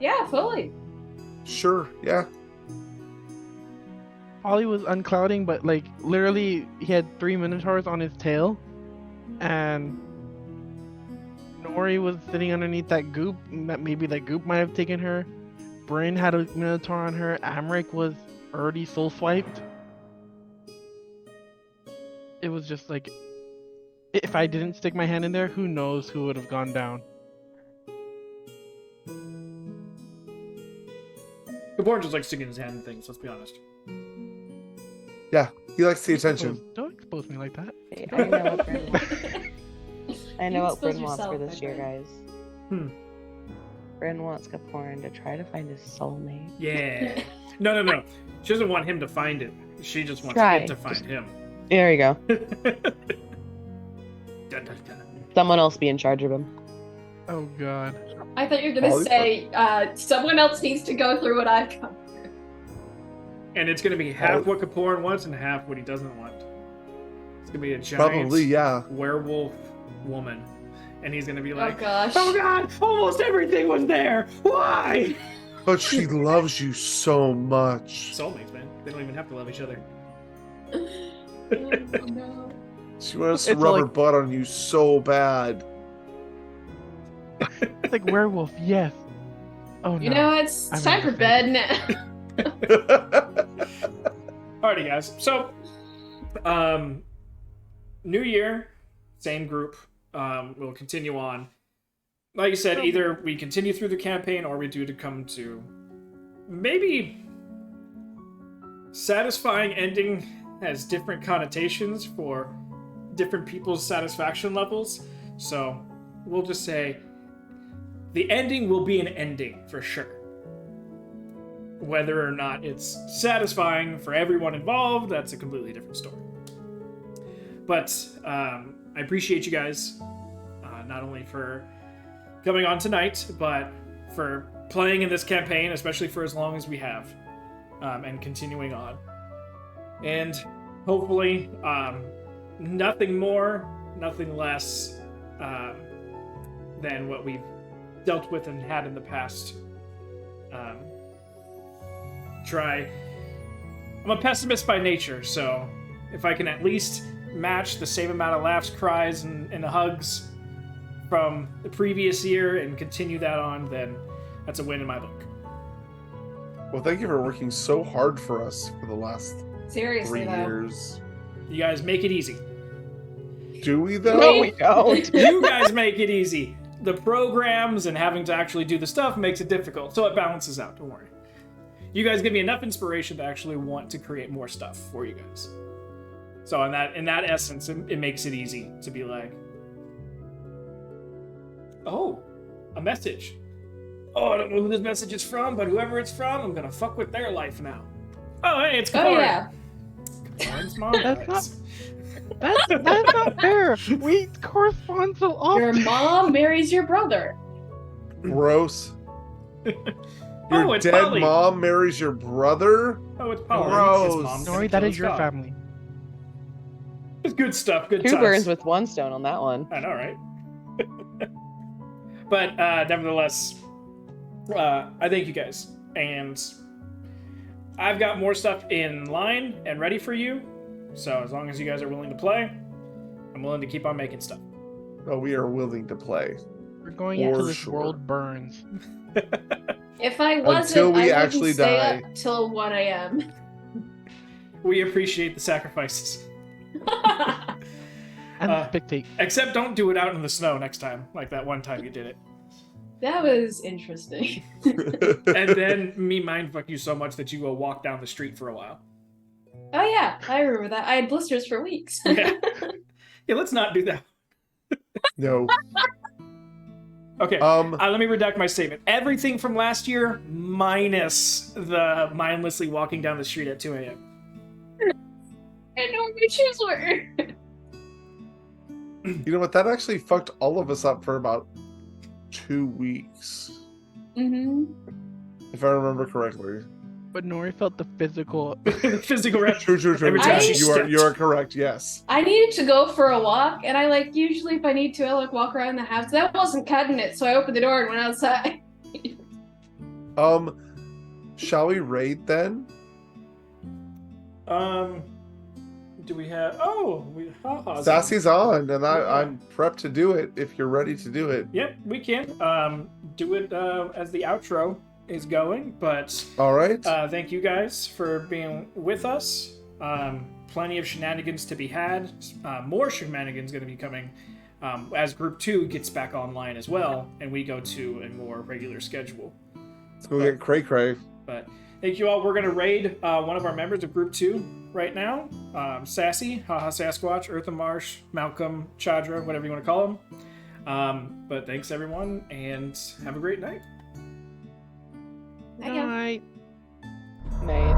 [SPEAKER 1] Yeah, fully.
[SPEAKER 3] Sure, yeah.
[SPEAKER 4] Ollie was unclouding, but like literally, he had 3 minotaurs on his tail, and Nori was sitting underneath that goop. That maybe that goop might have taken her. Bryn had a minotaur on her. Amric was already soul swiped. It was just like, if I didn't stick my hand in there, who knows who would have gone down.
[SPEAKER 2] Kaborn just like sticking his hand in things. Let's be honest.
[SPEAKER 3] He likes the attention.
[SPEAKER 4] Don't expose me like that.
[SPEAKER 5] I know what Bryn wants. I know
[SPEAKER 1] You
[SPEAKER 5] what Bryn
[SPEAKER 1] expose
[SPEAKER 5] wants for
[SPEAKER 1] yourself,
[SPEAKER 5] this
[SPEAKER 1] my
[SPEAKER 5] year,
[SPEAKER 1] friend.
[SPEAKER 5] guys. Bryn wants Kaporan to try to find his soulmate.
[SPEAKER 2] Yeah. No. She doesn't want him to find it. She just wants
[SPEAKER 5] Try.
[SPEAKER 2] it to find him.
[SPEAKER 5] There you go.
[SPEAKER 2] Dun, dun, dun.
[SPEAKER 5] Someone else be in charge of him.
[SPEAKER 4] Oh god.
[SPEAKER 1] I thought you were gonna
[SPEAKER 3] Holly-
[SPEAKER 1] say someone else needs to go through what I've gone.
[SPEAKER 2] And it's gonna be half what Kaporan wants and half what he doesn't want. It's gonna be a giant
[SPEAKER 3] Probably, yeah.
[SPEAKER 2] werewolf woman. And he's gonna be like,
[SPEAKER 1] Oh gosh.
[SPEAKER 2] oh god, almost everything was there. Why?
[SPEAKER 3] But she loves you so much.
[SPEAKER 2] Soulmates, man. They don't even have to love each other.
[SPEAKER 1] Oh, no.
[SPEAKER 3] She wants to
[SPEAKER 4] It's
[SPEAKER 3] rub
[SPEAKER 4] like-
[SPEAKER 3] her butt on you so bad.
[SPEAKER 4] It's like werewolf, yes. Oh no.
[SPEAKER 1] You know, it's
[SPEAKER 4] I'm
[SPEAKER 1] time for
[SPEAKER 4] not
[SPEAKER 1] bed now.
[SPEAKER 2] Alrighty, guys. So, new year, same group. We'll continue on. Like you said, either we continue through the campaign or we do to come to maybe satisfying ending has different connotations for different people's satisfaction levels. So we'll just say the ending will be an ending for sure. Whether or not it's satisfying for everyone involved, that's a completely different story. But I appreciate you guys, not only for coming on tonight, but for playing in this campaign, especially for as long as we have, and continuing on. And hopefully, nothing more, nothing less than what we've dealt with and had in the past. I'm a pessimist by nature, so if I can at least match the same amount of laughs, cries, and hugs from the previous year and continue that on, then that's a win in my book.
[SPEAKER 3] Well, thank you for working so hard for us for the last
[SPEAKER 1] Seriously,
[SPEAKER 3] 3
[SPEAKER 1] though.
[SPEAKER 3] years.
[SPEAKER 2] You guys make it easy.
[SPEAKER 3] Do we, though?
[SPEAKER 5] No, we don't.
[SPEAKER 2] You guys make it easy. The programs and having to actually do the stuff makes it difficult, so it balances out, don't worry. You guys give me enough inspiration to actually want to create more stuff for you guys. So in that essence, it makes it easy to be like, oh, a message. Oh, I don't know who this message is from, but whoever it's from, I'm gonna fuck with their life now. Oh, hey, it's Karin.
[SPEAKER 1] Oh, yeah.
[SPEAKER 2] Karin's mom.
[SPEAKER 4] That's
[SPEAKER 2] guys.
[SPEAKER 4] That's not fair. We correspond so
[SPEAKER 1] Your
[SPEAKER 4] often.
[SPEAKER 1] mom marries your brother.
[SPEAKER 3] Gross.
[SPEAKER 2] Oh,
[SPEAKER 3] Your
[SPEAKER 2] it's
[SPEAKER 3] dead
[SPEAKER 2] Polly.
[SPEAKER 3] mom marries your brother?
[SPEAKER 2] Oh, it's Paul.
[SPEAKER 3] Gross.
[SPEAKER 2] His mom's
[SPEAKER 4] Nori,
[SPEAKER 2] gonna
[SPEAKER 4] that
[SPEAKER 2] kill
[SPEAKER 4] is
[SPEAKER 2] his
[SPEAKER 4] your
[SPEAKER 2] dog.
[SPEAKER 4] family.
[SPEAKER 2] It's good stuff. Good
[SPEAKER 5] Two
[SPEAKER 2] times.
[SPEAKER 5] birds with one stone on that one.
[SPEAKER 2] I know, right? But nevertheless, I thank you guys, and I've got more stuff in line and ready for you. So as long as you guys are willing to play, I'm willing to keep on making stuff.
[SPEAKER 3] Oh, we are willing to play.
[SPEAKER 4] We're going
[SPEAKER 1] Yeah.
[SPEAKER 4] into
[SPEAKER 3] For
[SPEAKER 4] this
[SPEAKER 3] sure.
[SPEAKER 4] world burns.
[SPEAKER 1] If I
[SPEAKER 3] Until
[SPEAKER 1] wasn't,
[SPEAKER 3] we
[SPEAKER 1] I wouldn't
[SPEAKER 3] actually
[SPEAKER 1] stay
[SPEAKER 3] die.
[SPEAKER 1] up till 1 a.m.
[SPEAKER 2] We appreciate the sacrifices.
[SPEAKER 4] And
[SPEAKER 2] Uh,
[SPEAKER 4] spectate.
[SPEAKER 2] Except don't do it out in the snow next time, like that one time you did it.
[SPEAKER 1] That was interesting.
[SPEAKER 2] And then me mindfuck you so much that you go walk down the street for a while.
[SPEAKER 1] Oh yeah, I remember that. I had blisters for weeks.
[SPEAKER 2] Yeah, yeah, let's not do that.
[SPEAKER 3] No.
[SPEAKER 2] Okay. Let me redact my statement. Everything from last year, minus the mindlessly walking down the street at 2 a.m.
[SPEAKER 1] I know what my shoes were.
[SPEAKER 3] You know what? That actually fucked all of us up for about 2 weeks,
[SPEAKER 1] Mm-hmm.
[SPEAKER 3] if I remember correctly.
[SPEAKER 4] But Nori felt the physical.
[SPEAKER 2] Physical rep.
[SPEAKER 3] True.
[SPEAKER 2] Every time she
[SPEAKER 3] You
[SPEAKER 2] stepped.
[SPEAKER 3] are correct. Yes.
[SPEAKER 1] I needed to go for a walk, and I usually if I need to, I walk around the house. That wasn't cutting it, so I opened the door and went outside.
[SPEAKER 3] Shall we raid then?
[SPEAKER 2] Do we have? Oh, Haha's
[SPEAKER 3] Sassy's on, and
[SPEAKER 2] Yeah.
[SPEAKER 3] I'm prepped to do it if you're ready to do it.
[SPEAKER 2] Yep, we can. Do it as the outro is going, but
[SPEAKER 3] All right.
[SPEAKER 2] thank you guys for being with us. Plenty of shenanigans to be had. More shenanigans going to be coming as Group 2 gets back online as well, and we go to a more regular schedule.
[SPEAKER 3] Let's go get Cray Cray.
[SPEAKER 2] But thank you all. We're going to raid one of our members of Group 2 right now. Sassy, Haha Sasquatch, Eartha Marsh, Malcolm, Chadra, whatever you want to call him. But thanks everyone, and have a great night.
[SPEAKER 1] I go.
[SPEAKER 4] Night.
[SPEAKER 5] Night.